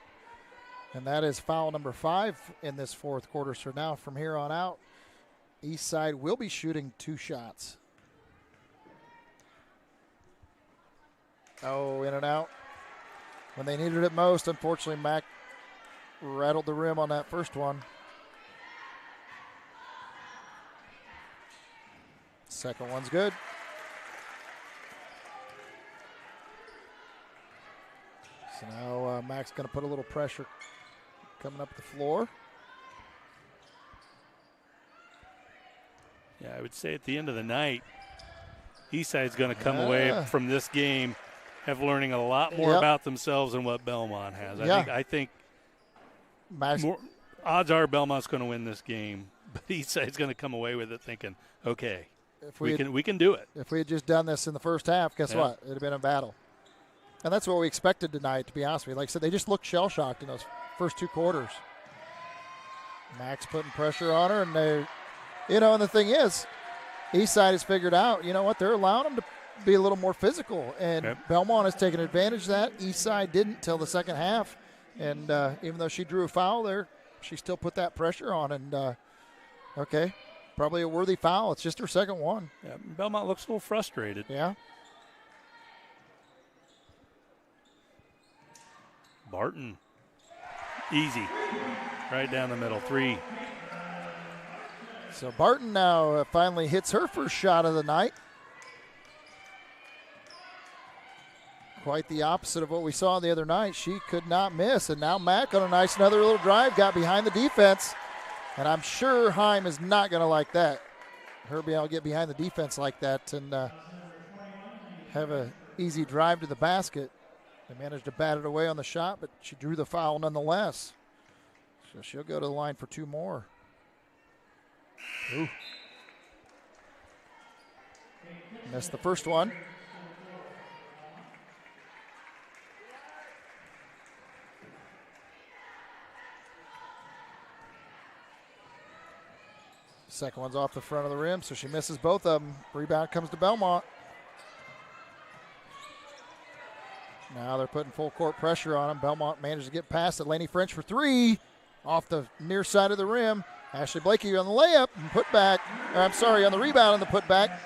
And that is foul number 5 in this fourth quarter. So now from here on out, Eastside will be shooting 2 shots. Oh, in and out. When they needed it most, unfortunately, Mack rattled the rim on that first one. Second one's good. So now Mack's going to put a little pressure coming up the floor. Yeah, I would say at the end of the night, Eastside's going to come away from this game have learning a lot more about themselves than what Bellmont has. I think more, odds are Belmont's going to win this game, but Eastside's going to come away with it thinking, okay, we can do it. If we had just done this in the first half, guess what? It would have been a battle. And that's what we expected tonight, to be honest with you. Like I said, they just looked shell-shocked in those first 2 quarters. Max putting pressure on her, and and the thing is, Eastside has figured out, you know what, they're allowing them to be a little more physical, and Bellmont has taken advantage of that. Eastside didn't till the second half, and even though she drew a foul there, she still put that pressure on, and probably a worthy foul. It's just her second one. Yeah, Bellmont looks a little frustrated. Yeah. Barton, easy, right down the middle, 3. So Barton now finally hits her first shot of the night. Quite the opposite of what we saw the other night. She could not miss. And now Mack on another little drive, got behind the defense. And I'm sure Heim is not going to like that. Her being able to get behind the defense like that and have an easy drive to the basket. They managed to bat it away on the shot, but she drew the foul nonetheless. So she'll go to the line for 2 more. Ooh. Missed the first one. Second one's off the front of the rim, so she misses both of them. Rebound comes to Bellmont. Now they're putting full court pressure on them. Bellmont managed to get past it. Laney French for 3 off the near side of the rim. Ashley Blakey on the layup and put back. On the rebound and the putback.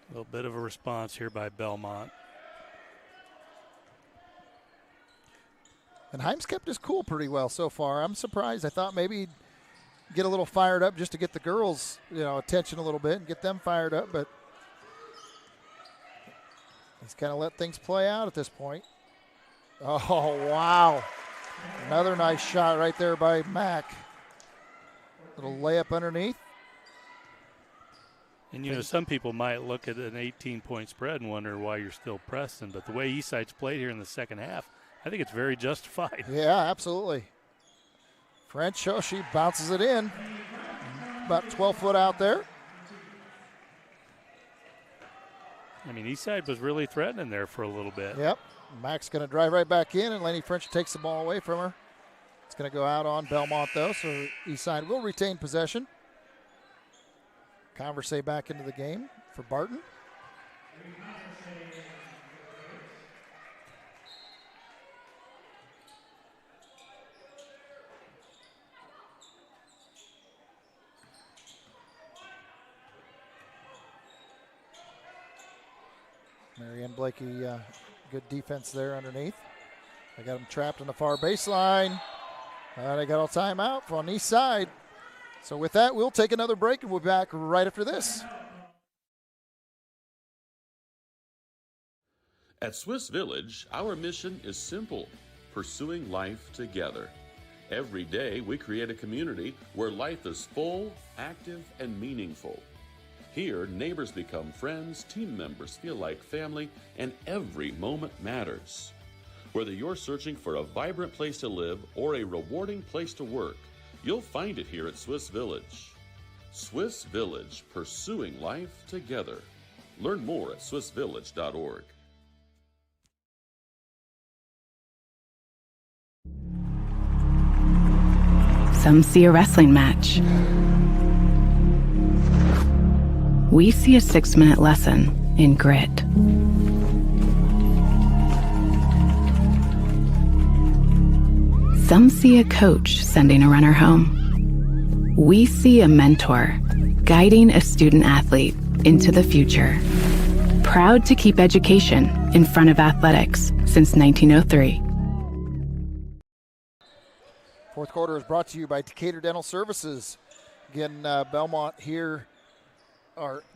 A little bit of a response here by Bellmont. And Heim's kept his cool pretty well so far. I'm surprised. I thought maybe he'd get a little fired up just to get the girls, attention a little bit and get them fired up, but he's kind of let things play out at this point. Oh, wow. Another nice shot right there by Mack. Little layup underneath. And, some people might look at an 18-point spread and wonder why you're still pressing. But the way Eastside's played here in the second half, I think it's very justified. Yeah, absolutely. French, she bounces it in. About 12 foot out there. I mean, Eastside was really threatening there for a little bit. Yep. Mack's going to drive right back in, and Laney French takes the ball away from her. It's going to go out on Bellmont, though, so Eastside will retain possession. Conversay back into the game for Barton. Marianne Blakey, good defense there underneath. They got him trapped on the far baseline. They got a timeout on East Side. So with that, we'll take another break, and we'll be back right after this. At Swiss Village, our mission is simple: pursuing life together. Every day, we create a community where life is full, active, and meaningful. Here, neighbors become friends, team members feel like family, and every moment matters. Whether you're searching for a vibrant place to live or a rewarding place to work, you'll find it here at Swiss Village. Swiss Village, pursuing life together. Learn more at swissvillage.org. Some see a wrestling match. We see a 6-minute lesson in grit. Some see a coach sending a runner home. We see a mentor guiding a student athlete into the future. Proud to keep education in front of athletics since 1903. Fourth quarter is brought to you by Decatur Dental Services. Again, Bellmont here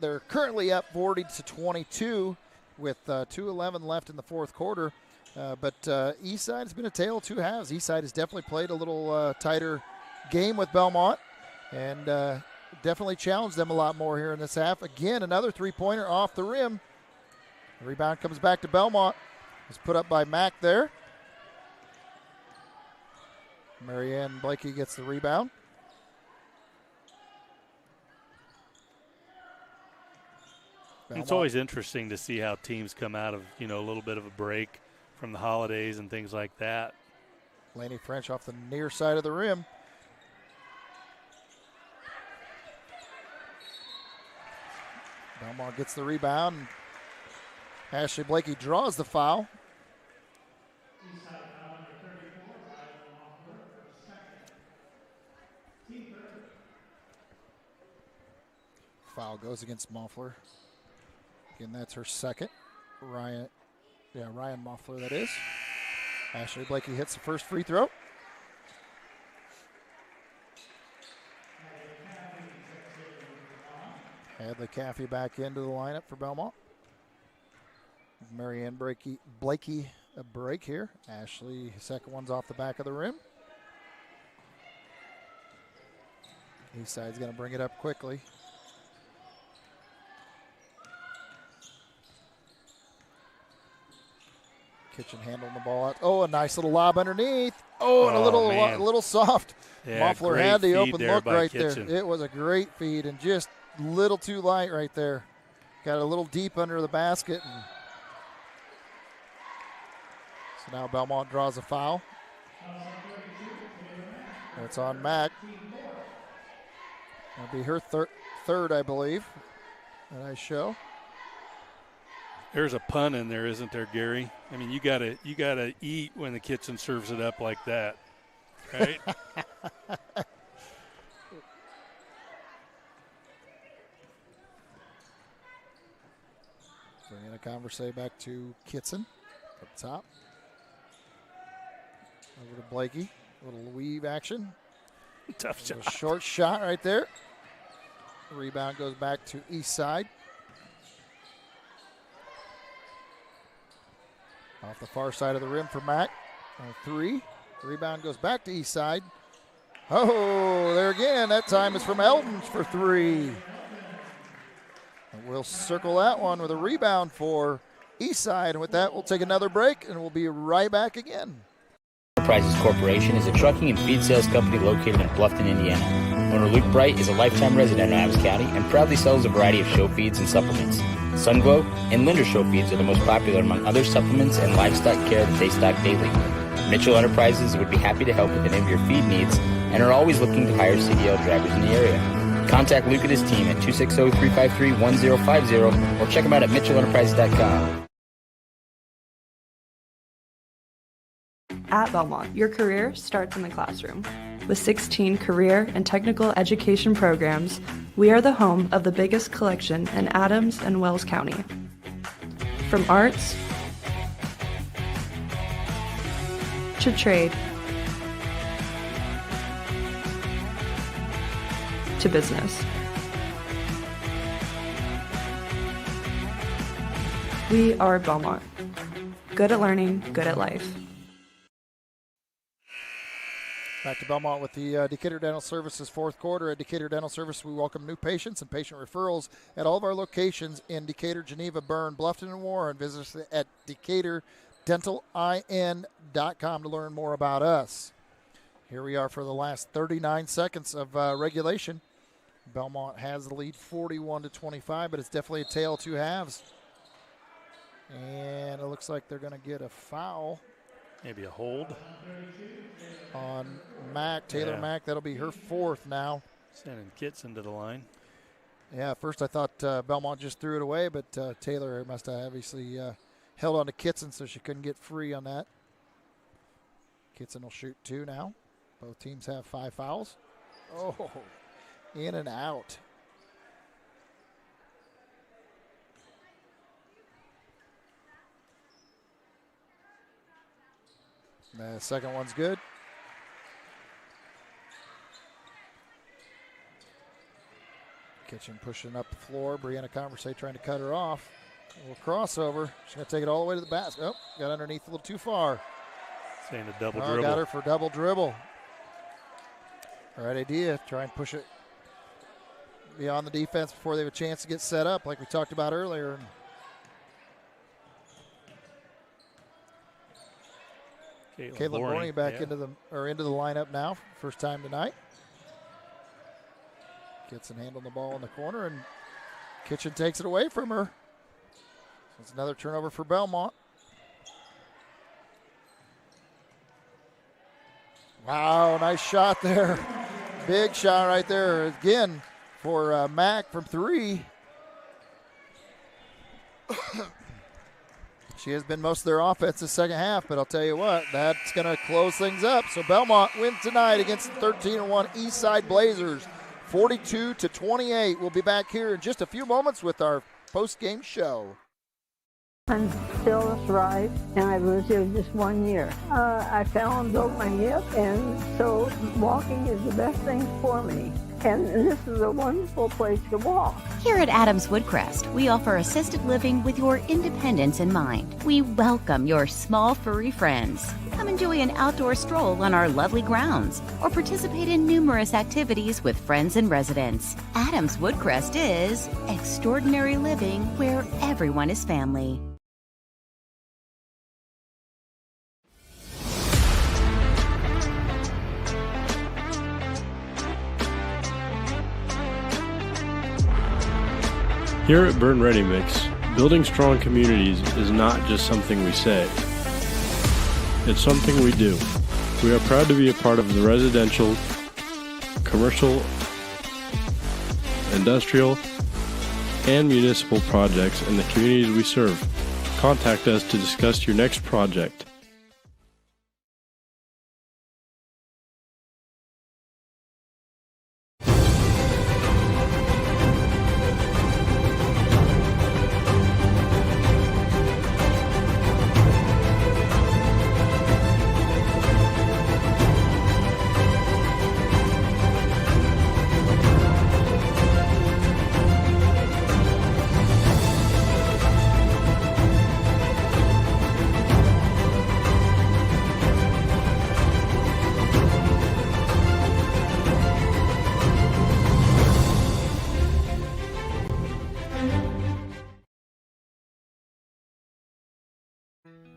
they're currently up 40-22 with 2:11 left in the fourth quarter. But Eastside has been a tale of two halves. Eastside has definitely played a little tighter game with Bellmont and definitely challenged them a lot more here in this half. Again, another three-pointer off the rim. The rebound comes back to Bellmont. It's put up by Mack there. Marianne Blakey gets the rebound. Bellmont. It's always interesting to see how teams come out of, a little bit of a break from the holidays and things like that. Laney French off the near side of the rim. Bellmont gets the rebound. Ashley Blakey draws the foul. Foul goes against Moffler. Again, that's her second. Ryan Moffler, that is. Ashley Blakey hits the first free throw. Hadley Caffey back into the lineup for Bellmont. Marianne Blakey a break here. Ashley, second one's off the back of the rim. Eastside's going to bring it up quickly. Kitchen handling the ball out. Oh, a nice little lob underneath. Oh, and a little soft. Yeah, Moffler had the open look right Kitchen. there. It was a great feed and just a little too light right there. Got a little deep under the basket. And so now Bellmont draws a foul. It's on Mack. That'll be her third, I believe. A nice show. There's a pun in there, isn't there, Gary? I mean, you gotta eat when the kitchen serves it up like that, right? Bringing a Conversay back to Kitson up top. Over to Blakey. A little weave action. Tough shot. A short shot right there. Rebound goes back to Eastside. Off the far side of the rim for Mack. On three. Rebound goes back to Eastside. Oh, there again. That time is from Eldon for 3. And we'll circle that one with a rebound for Eastside. And with that, we'll take another break, and we'll be right back again. Enterprises Corporation is a trucking and feed sales company located in Bluffton, Indiana. Owner Luke Bright is a lifetime resident of Adams County and proudly sells a variety of show feeds and supplements. Sunglow and Linder show feeds are the most popular among other supplements and livestock care that they stock daily. Mitchell Enterprises would be happy to help with any of your feed needs and are always looking to hire CDL drivers in the area. Contact Luke and his team at 260-353-1050 or check them out at mitchellenterprises.com. At Bellmont, your career starts in the classroom. With 16 career and technical education programs, we are the home of the biggest collection in Adams and Wells County. From arts to trade to business. We are Bellmont. Good at learning, good at life. Back to Bellmont with the Decatur Dental Services fourth quarter. At Decatur Dental Service, we welcome new patients and patient referrals at all of our locations in Decatur, Geneva, Berne, Bluffton, and Warren. Visit us at DecaturDentalIN.com to learn more about us. Here we are for the last 39 seconds of regulation. Bellmont has the lead 41-25, but it's definitely a tale of two halves. And it looks like they're going to get a foul. Maybe a hold on Mack, Taylor Mack. That'll be her fourth now. Sending Kitts into the line. Yeah, at first I thought Bellmont just threw it away, but Taylor must have obviously held on to Kitson so she couldn't get free on that. Kitson will shoot 2 now. Both teams have 5 fouls. Oh, in and out. The second one's good. Kitchen pushing up the floor. Brianna Conversay trying to cut her off. A little crossover. She's going to take it all the way to the basket. Oh, got underneath a little too far. Saying a double dribble. Got her for double dribble. All right idea. Try and push it beyond the defense before they have a chance to get set up like we talked about earlier. Caitlin Borney back into the lineup now, first time tonight. Gets and handling the ball in the corner, and Kitchen takes it away from her. So it's another turnover for Bellmont. Wow, nice shot there. Big shot right there again for Mack from 3. She has been most of their offense the second half, but I'll tell you what, that's going to close things up. So Bellmont wins tonight against the 13-1 Eastside Blazers, 42-28. We'll be back here in just a few moments with our post-game show. I'm Phyllis Rice, and I've lived here just 1 year. I fell and broke my hip, and so walking is the best thing for me. And this is a wonderful place to walk. Here at Adams Woodcrest, we offer assisted living with your independence in mind. We welcome your small furry friends. Come enjoy an outdoor stroll on our lovely grounds or participate in numerous activities with friends and residents. Adams Woodcrest is extraordinary living where everyone is family. Here at Berne Ready Mix, building strong communities is not just something we say. It's something we do. We are proud to be a part of the residential, commercial, industrial, and municipal projects in the communities we serve. Contact us to discuss your next project.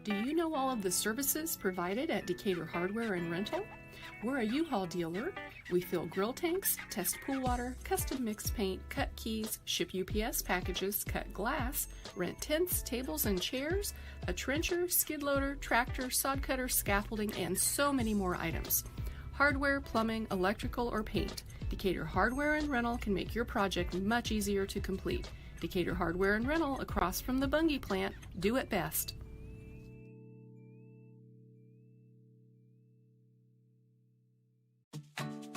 Do you know all of the services provided at Decatur Hardware and Rental? We're a U-Haul dealer. We fill grill tanks, test pool water, custom mix paint, cut keys, ship UPS packages, cut glass, rent tents, tables and chairs, a trencher, skid loader, tractor, sod cutter, scaffolding, and so many more items. Hardware, plumbing, electrical, or paint. Decatur Hardware and Rental can make your project much easier to complete. Decatur Hardware and Rental, across from the Bungie plant, do it best.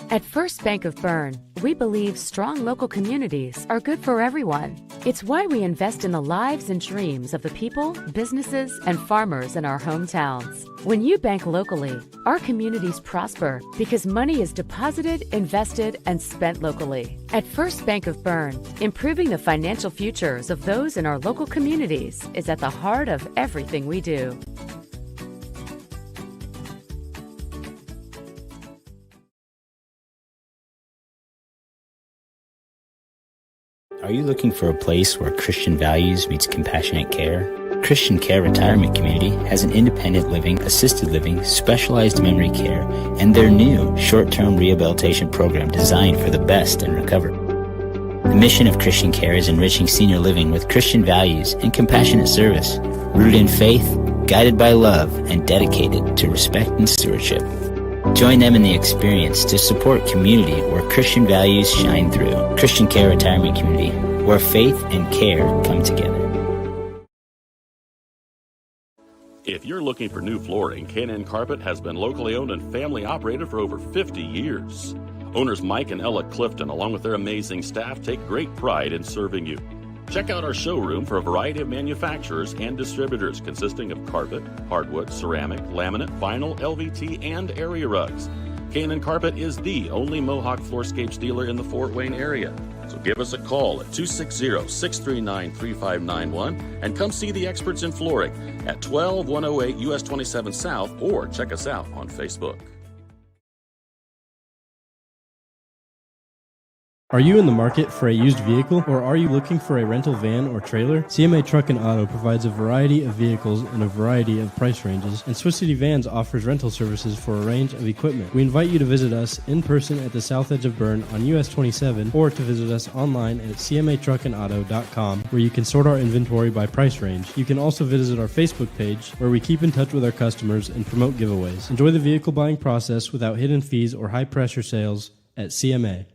At First Bank of Berne, we believe strong local communities are good for everyone. It's why we invest in the lives and dreams of the people, businesses, and farmers in our hometowns. When you bank locally, our communities prosper because money is deposited, invested, and spent locally. At First Bank of Berne, improving the financial futures of those in our local communities is at the heart of everything we do. Are you looking for a place where Christian values meets compassionate care? Christian Care Retirement Community has an independent living, assisted living, specialized memory care, and their new short-term rehabilitation program designed for the best in recovery. The mission of Christian Care is enriching senior living with Christian values and compassionate service, rooted in faith, guided by love, and dedicated to respect and stewardship. Join them in the experience to support community where Christian values shine through. Christian Care Retirement Community, where faith and care come together. If you're looking for new flooring, K&N Carpet has been locally owned and family operated for over 50 years. Owners Mike and Ella Clifton, along with their amazing staff, take great pride in serving you. Check out our showroom for a variety of manufacturers and distributors consisting of carpet, hardwood, ceramic, laminate, vinyl, LVT, and area rugs. K&N Carpet is the only Mohawk Floorscapes dealer in the Fort Wayne area. So give us a call at 260-639-3591 and come see the experts in flooring at 12108 US 27 South, or check us out on Facebook. Are you in the market for a used vehicle, or are you looking for a rental van or trailer? CMA Truck and Auto provides a variety of vehicles in a variety of price ranges, and Swiss City Vans offers rental services for a range of equipment. We invite you to visit us in person at the south edge of Berne on US 27, or to visit us online at cmatruckandauto.com, where you can sort our inventory by price range. You can also visit our Facebook page, where we keep in touch with our customers and promote giveaways. Enjoy the vehicle buying process without hidden fees or high-pressure sales at CMA.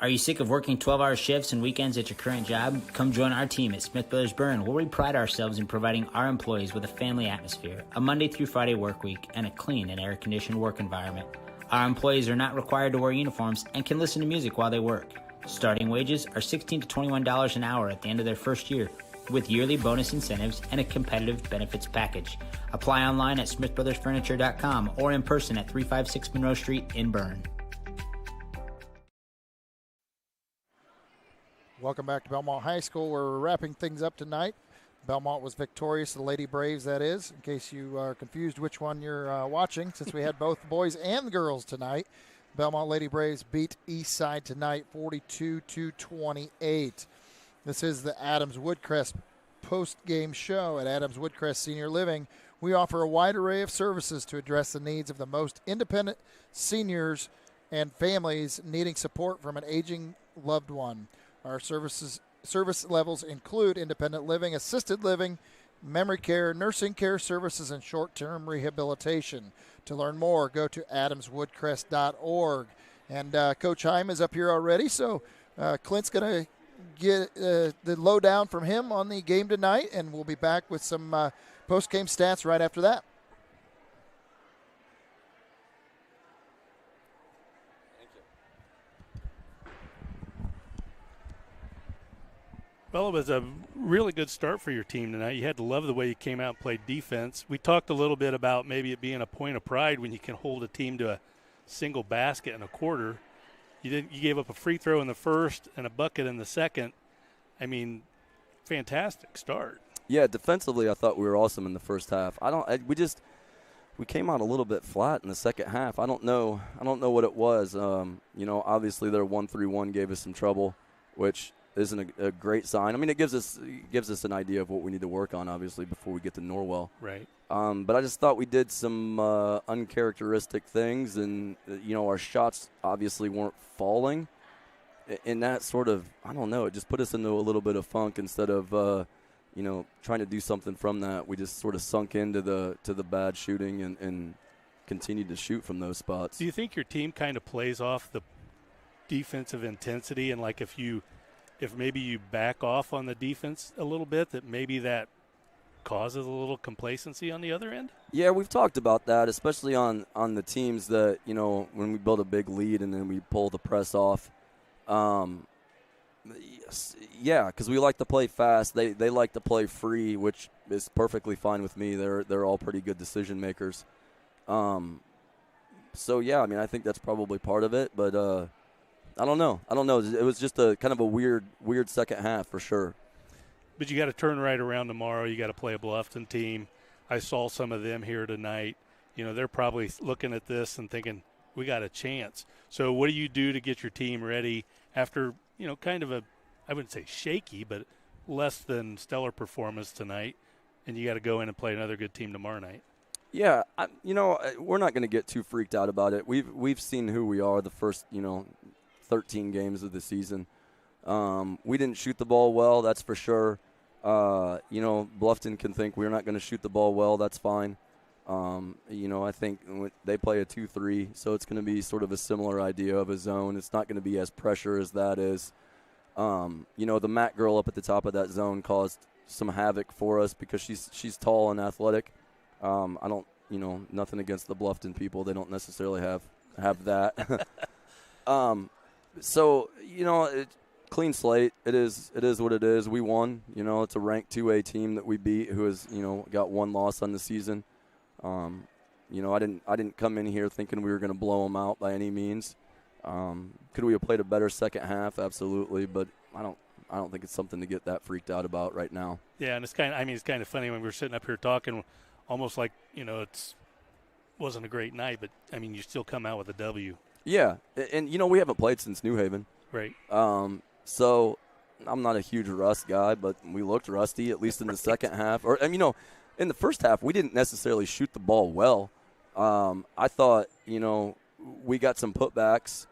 Are you sick of working 12-hour shifts and weekends at your current job? Come join our team at Smith Brothers Berne, where we pride ourselves in providing our employees with a family atmosphere, a Monday through Friday work week, and a clean and air-conditioned work environment. Our employees are not required to wear uniforms and can listen to music while they work. Starting wages are $16 to $21 an hour at the end of their first year, with yearly bonus incentives and a competitive benefits package. Apply online at smithbrothersfurniture.com or in person at 356 Monroe Street in Berne. Welcome back to Bellmont High School. We're wrapping things up tonight. Bellmont was victorious, the Lady Braves, that is, in case you are confused which one you're watching, since we had both boys and girls tonight. Bellmont Lady Braves beat Eastside tonight 42-28. This is the Adams Woodcrest post-game show. At Adams Woodcrest Senior Living, we offer a wide array of services to address the needs of the most independent seniors and families needing support from an aging loved one. Our service levels include independent living, assisted living, memory care, nursing care services, and short-term rehabilitation. To learn more, go to adamswoodcrest.org. And Coach Heim is up here already, so Clint's going to get the lowdown from him on the game tonight, and we'll be back with some post-game stats right after that. Well, it was a really good start for your team tonight. You had to love the way you came out and played defense. We talked a little bit about maybe it being a point of pride when you can hold a team to a single basket in a quarter. You gave up a free throw in the first and a bucket in the second. I mean, fantastic start. Yeah, defensively, I thought we were awesome in the first half. We came out a little bit flat in the second half. I don't know what it was. Obviously their 1-3-1 gave us some trouble, which isn't a great sign. I mean, it gives us an idea of what we need to work on, obviously, before we get to Norwell. Right. But I just thought we did some uncharacteristic things, and our shots obviously weren't falling. And that sort of, I don't know, it just put us into a little bit of funk instead of trying to do something from that. We just sort of sunk into the bad shooting and continued to shoot from those spots. Do you think your team kind of plays off the defensive intensity, and like if maybe you back off on the defense a little bit, that maybe that causes a little complacency on the other end? Yeah, we've talked about that, especially on the teams that, when we build a big lead and then we pull the press off. Yeah, because we like to play fast. They like to play free, which is perfectly fine with me. They're all pretty good decision makers. So yeah, I mean, I think that's probably part of it, but I don't know. It was just a kind of a weird second half for sure. But you got to turn right around tomorrow. You got to play a Bluffton team. I saw some of them here tonight. They're probably looking at this and thinking, we got a chance. So what do you do to get your team ready after, kind of I wouldn't say shaky, but less than stellar performance tonight, and you got to go in and play another good team tomorrow night? Yeah, we're not going to get too freaked out about it. We've seen who we are the first, 13 games of the season. We didn't shoot the ball well, that's for sure. Bluffton can think we're not going to shoot the ball well. That's fine. I think they play a 2-3, so it's going to be sort of a similar idea of a zone. It's not going to be as pressure as that is. The Matt girl up at the top of that zone caused some havoc for us because she's tall and athletic. I don't, nothing against the Bluffton people. They don't necessarily have that. So, clean slate. It is what it is. We won. It's a ranked 2A team that we beat who has, got one loss on the season. I didn't come in here thinking we were going to blow them out by any means. Could we have played a better second half? Absolutely, but I don't think it's something to get that freaked out about right now. Yeah, and it's kind of funny when we were sitting up here talking, almost like it wasn't a great night, but I mean you still come out with a W. Yeah, and we haven't played since New Haven. Right. So I'm not a huge rust guy, but we looked rusty at least in the second half. Or in the first half we didn't necessarily shoot the ball well. I thought we got some putbacks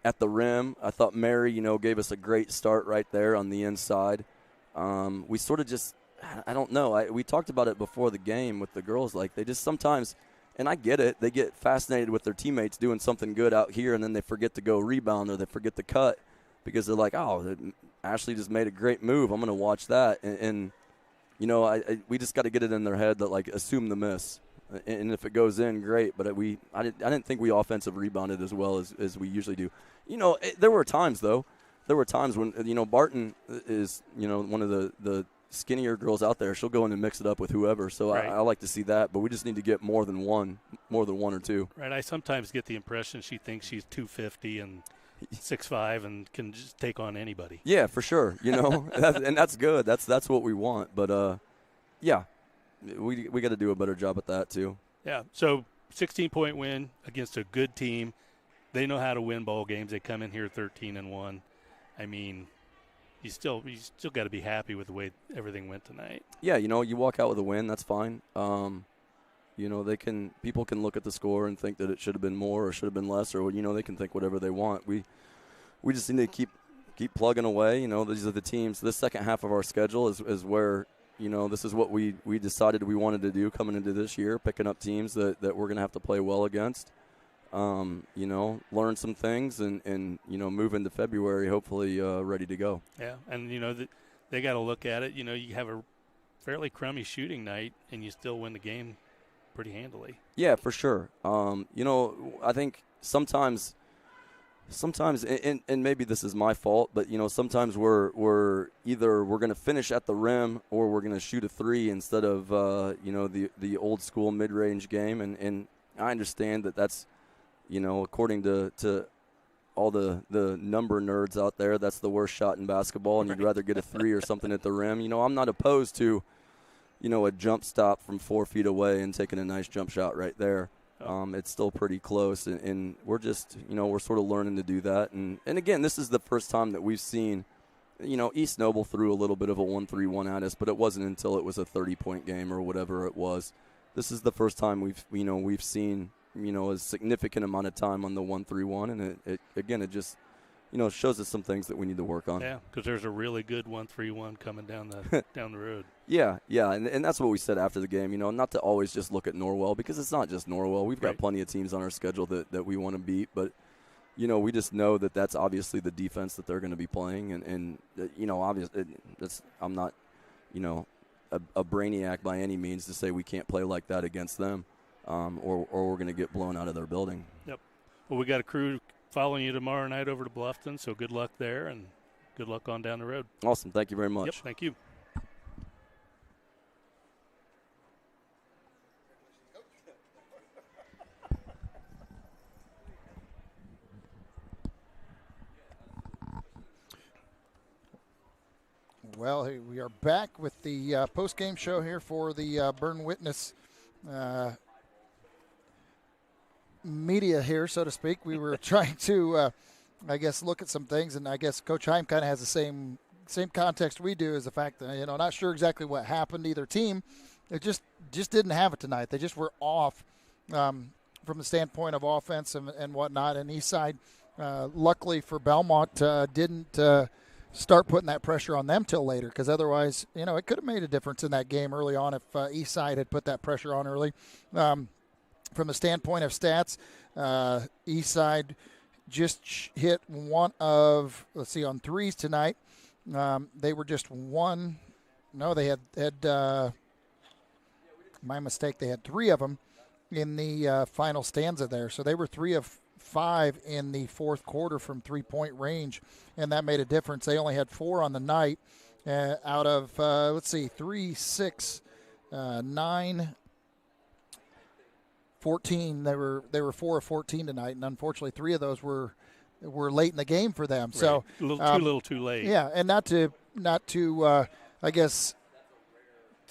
at the rim. I thought Mary gave us a great start right there on the inside. We sort of just, I don't know. We talked about it before the game with the girls. Like they just sometimes, and I get it, they get fascinated with their teammates doing something good out here, and then they forget to go rebound or they forget to cut because they're like, oh, Ashley just made a great move. I'm going to watch that. And we just got to get it in their head that, like, assume the miss. And if it goes in, great. But I didn't think we offensive rebounded as well as we usually do. There were times, though. There were times when, Barton is, one of the skinnier girls out there. She'll go in and mix it up with whoever. So right. I like to see that. But we just need to get more than one or two. Right. I sometimes get the impression she thinks she's 250 and 6'5" and can just take on anybody. Yeah, for sure. And that's good. That's what we want. But, yeah. We got to do a better job at that too. Yeah. So 16-point win against a good team. They know how to win ball games. They come in here 13-1. I mean, you still got to be happy with the way everything went tonight. Yeah, you walk out with a win. That's fine. People can look at the score and think that it should have been more or should have been less, or they can think whatever they want. We just need to keep plugging away. These are the teams. This second half of our schedule is where. This is what we decided we wanted to do coming into this year, picking up teams that we're going to have to play well against, learn some things and move into February hopefully ready to go. Yeah, and, they got to look at it. You have a fairly crummy shooting night and you still win the game pretty handily. Yeah, for sure. I think sometimes and maybe this is my fault, but sometimes we're either we're going to finish at the rim or we're going to shoot a three instead of the old school mid-range game, and I understand that's according to all the number nerds out there, that's the worst shot in basketball, and you'd rather get a three or something at the rim. I'm not opposed to a jump stop from 4 feet away and taking a nice jump shot right there. It's still pretty close, and we're just, we're sort of learning to do that. And again, this is the first time that we've seen East Noble threw a little bit of a 1-3-1 at us, but it wasn't until it was a 30-point game or whatever it was. This is the first time we've seen a significant amount of time on the 1-3-1, and it just shows us some things that we need to work on. Yeah, because there's a really good 1-3-1 coming down the road. Yeah, and that's what we said after the game. Not to always just look at Norwell, because it's not just Norwell. We've got plenty of teams on our schedule that we want to beat, but we just know that that's obviously the defense that they're going to be playing, and obviously I'm not a brainiac by any means to say we can't play like that against them, or we're going to get blown out of their building. Yep. Well, we got a crew following you tomorrow night over to Bluffton, so good luck there and good luck on down the road. Awesome. Thank you very much. Yep, thank you. Well, hey, we are back with the post-game show here for the Berne Witness media here, so to speak. We were trying to, look at some things, and I guess Coach Heim kind of has the same context we do, is the fact that, not sure exactly what happened to either team. It just didn't have it tonight. They just were off from the standpoint of offense and whatnot. And Eastside, luckily for Bellmont, didn't start putting that pressure on them till later, because otherwise, it could have made a difference in that game early on if Eastside had put that pressure on early. From the standpoint of stats, Eastside just hit one of, on threes tonight. They were just one. No, they had my mistake. They had three of them in the final stanza there. So they were 3 of 5 in the fourth quarter from 3-point range, and that made a difference. They only had 4 on the night out of, 3, 6, 9, 14. They were 4 of 14 tonight, and unfortunately 3 of those were late in the game for them. Right. So a little too late. Yeah, and not to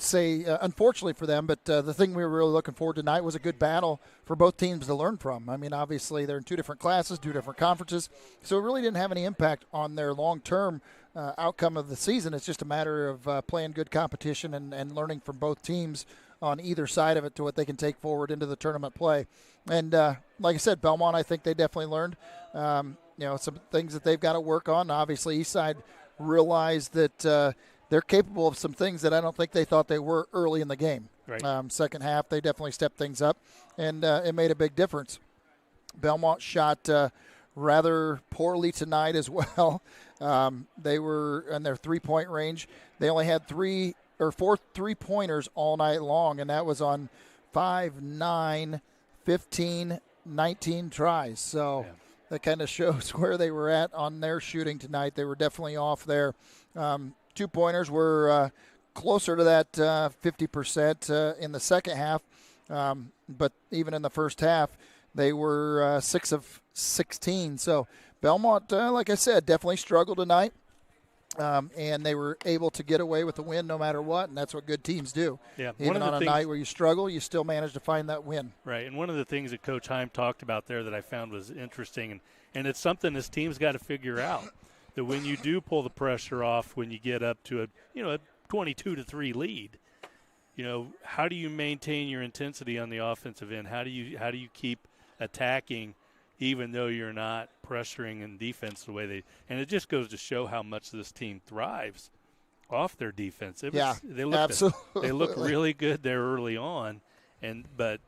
say unfortunately for them, but the thing we were really looking forward to tonight was a good battle for both teams to learn from. I mean, obviously they're in 2 different classes, 2 different conferences, so it really didn't have any impact on their long-term outcome of the season. It's just a matter of playing good competition and learning from both teams on either side of it to what they can take forward into the tournament play. And like I said, Bellmont, I think they definitely learned some things that they've got to work on. Obviously, Eastside realized that they're capable of some things that I don't think they thought they were early in the game. Right. Second half, they definitely stepped things up, and it made a big difference. Belmont shot rather poorly tonight as well. They were in their 3-point range. They only had 4 3-pointers all night long, and that was on 5, 9, 15, 19 tries. So that kind of shows where they were at on their shooting tonight. They were definitely off there. 2-pointers were closer to that 50% in the second half, but even in the first half, they were 6 of 16. So Bellmont, like I said, definitely struggled tonight, and they were able to get away with the win no matter what, and that's what good teams do. Yeah, even on a night where you struggle, you still manage to find that win. Right, and one of the things that Coach Heim talked about there that I found was interesting, and it's something this team's got to figure out. That when you do pull the pressure off, when you get up to a 22-3 lead, how do you maintain your intensity on the offensive end? How do you keep attacking, even though you're not pressuring in defense the way they? And it just goes to show how much this team thrives off their defense. Absolutely. They looked really good there early on, but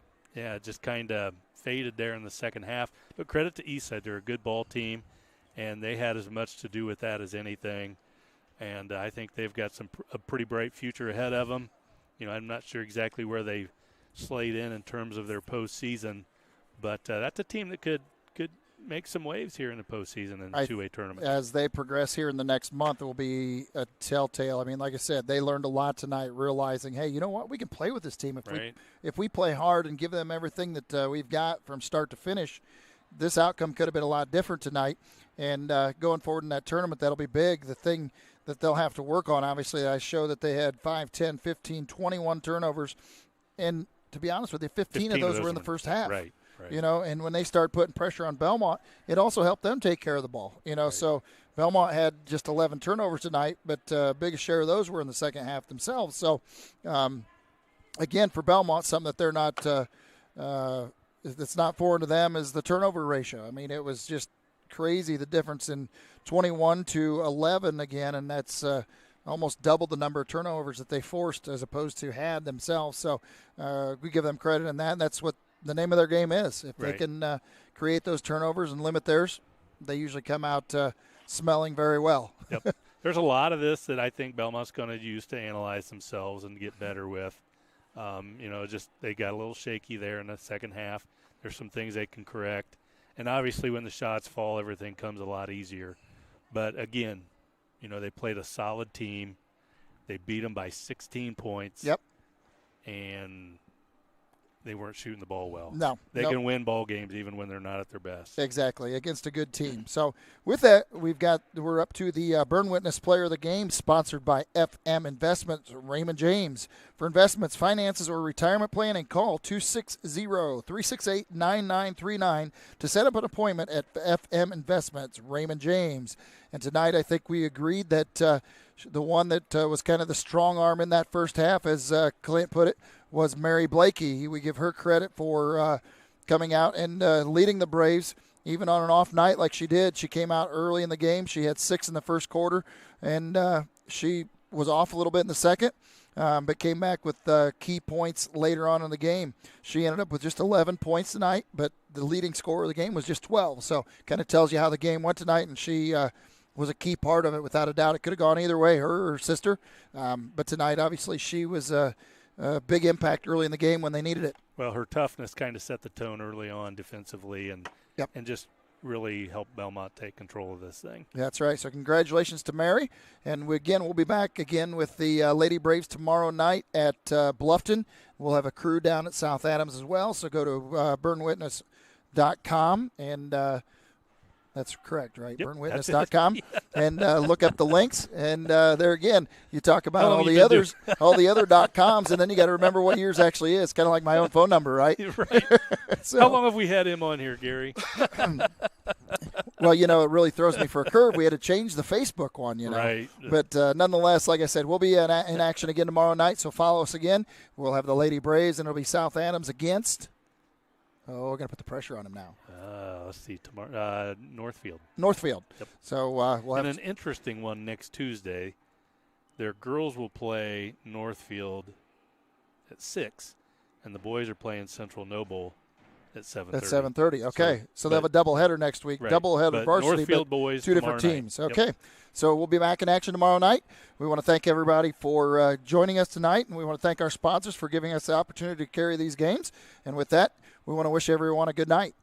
just kind of faded there in the second half. But credit to Eastside, they're a good ball team. And they had as much to do with that as anything. And I think they've got a pretty bright future ahead of them. I'm not sure exactly where they slayed in terms of their postseason, but that's a team that could make some waves here in the postseason in the 2A tournament. As they progress here in the next month, it will be a telltale. I mean, like I said, they learned a lot tonight, realizing, hey, you know what? We can play with this team if we play hard and give them everything that we've got from start to finish. This outcome could have been a lot different tonight. And going forward in that tournament, that'll be big. The thing that they'll have to work on, obviously, I show that they had 5, 10, 15, 21 turnovers. And to be honest with you, 15 of those were in the first half. Right. And when they start putting pressure on Bellmont, it also helped them take care of the ball. So Bellmont had just 11 turnovers tonight, but biggest share of those were in the second half themselves. So, again, for Bellmont, something that they're not that's not foreign to them is the turnover ratio. I mean, it was just crazy, the difference in 21 to 11 again, and that's almost double the number of turnovers that they forced as opposed to had themselves. So we give them credit in that, and that's what the name of their game is. If they can create those turnovers and limit theirs, they usually come out smelling very well. Yep. There's a lot of this that I think Belmont's going to use to analyze themselves and get better with. Just they got a little shaky there in the second half. There's some things they can correct. And obviously when the shots fall, everything comes a lot easier. But, again, they played a solid team. They beat them by 16 points. Yep. And they weren't shooting the ball well. No. They can win ball games even when they're not at their best. Exactly, against a good team. So with that, we're up to the Berne Witness Player of the Game, sponsored by FM Investments, Raymond James. For investments, finances, or retirement planning, call 260-368-9939 to set up an appointment at FM Investments, Raymond James. And tonight I think we agreed that the one that was kind of the strong arm in that first half, as Clint put it, was Mary Blakey. We give her credit for coming out and leading the Braves, even on an off night like she did. She came out early in the game. She had 6 in the first quarter, and she was off a little bit in the second, but came back with key points later on in the game. She ended up with just 11 points tonight, but the leading scorer of the game was just 12. So kind of tells you how the game went tonight, and she was a key part of it without a doubt. It could have gone either way, her or her sister. But tonight, obviously, she was a big impact early in the game when they needed it. Well, her toughness kind of set the tone early on defensively and just really helped Bellmont take control of this thing. That's right. So congratulations to Mary. And we'll be back again with the Lady Braves tomorrow night at Bluffton. We'll have a crew down at South Adams as well. So go to burnewitness.com and that's correct, right? Yep, burnewitness.com and look up the links. And there again, you talk about all the others, all the other .coms, and then you got to remember what yours actually is. Kind of like my own phone number, right? Right. So, how long have we had him on here, Gary? Well, it really throws me for a curve. We had to change the Facebook one, Right. But nonetheless, like I said, we'll be in action again tomorrow night, so follow us again. We'll have the Lady Braves, and it'll be South Adams against – we're going to put the pressure on him now. Let's see, tomorrow, Northfield. Northfield. Yep. So we'll have an interesting one next Tuesday. Their girls will play Northfield at 6, and the boys are playing Central Noble at 7:30. At 7:30. Okay, so they have a doubleheader next week. Right. Doubleheader varsity, Northfield but boys 2 different night. teams. Yep. Okay, so we'll be back in action tomorrow night. We want to thank everybody for joining us tonight, and we want to thank our sponsors for giving us the opportunity to carry these games. And with that, we want to wish everyone a good night.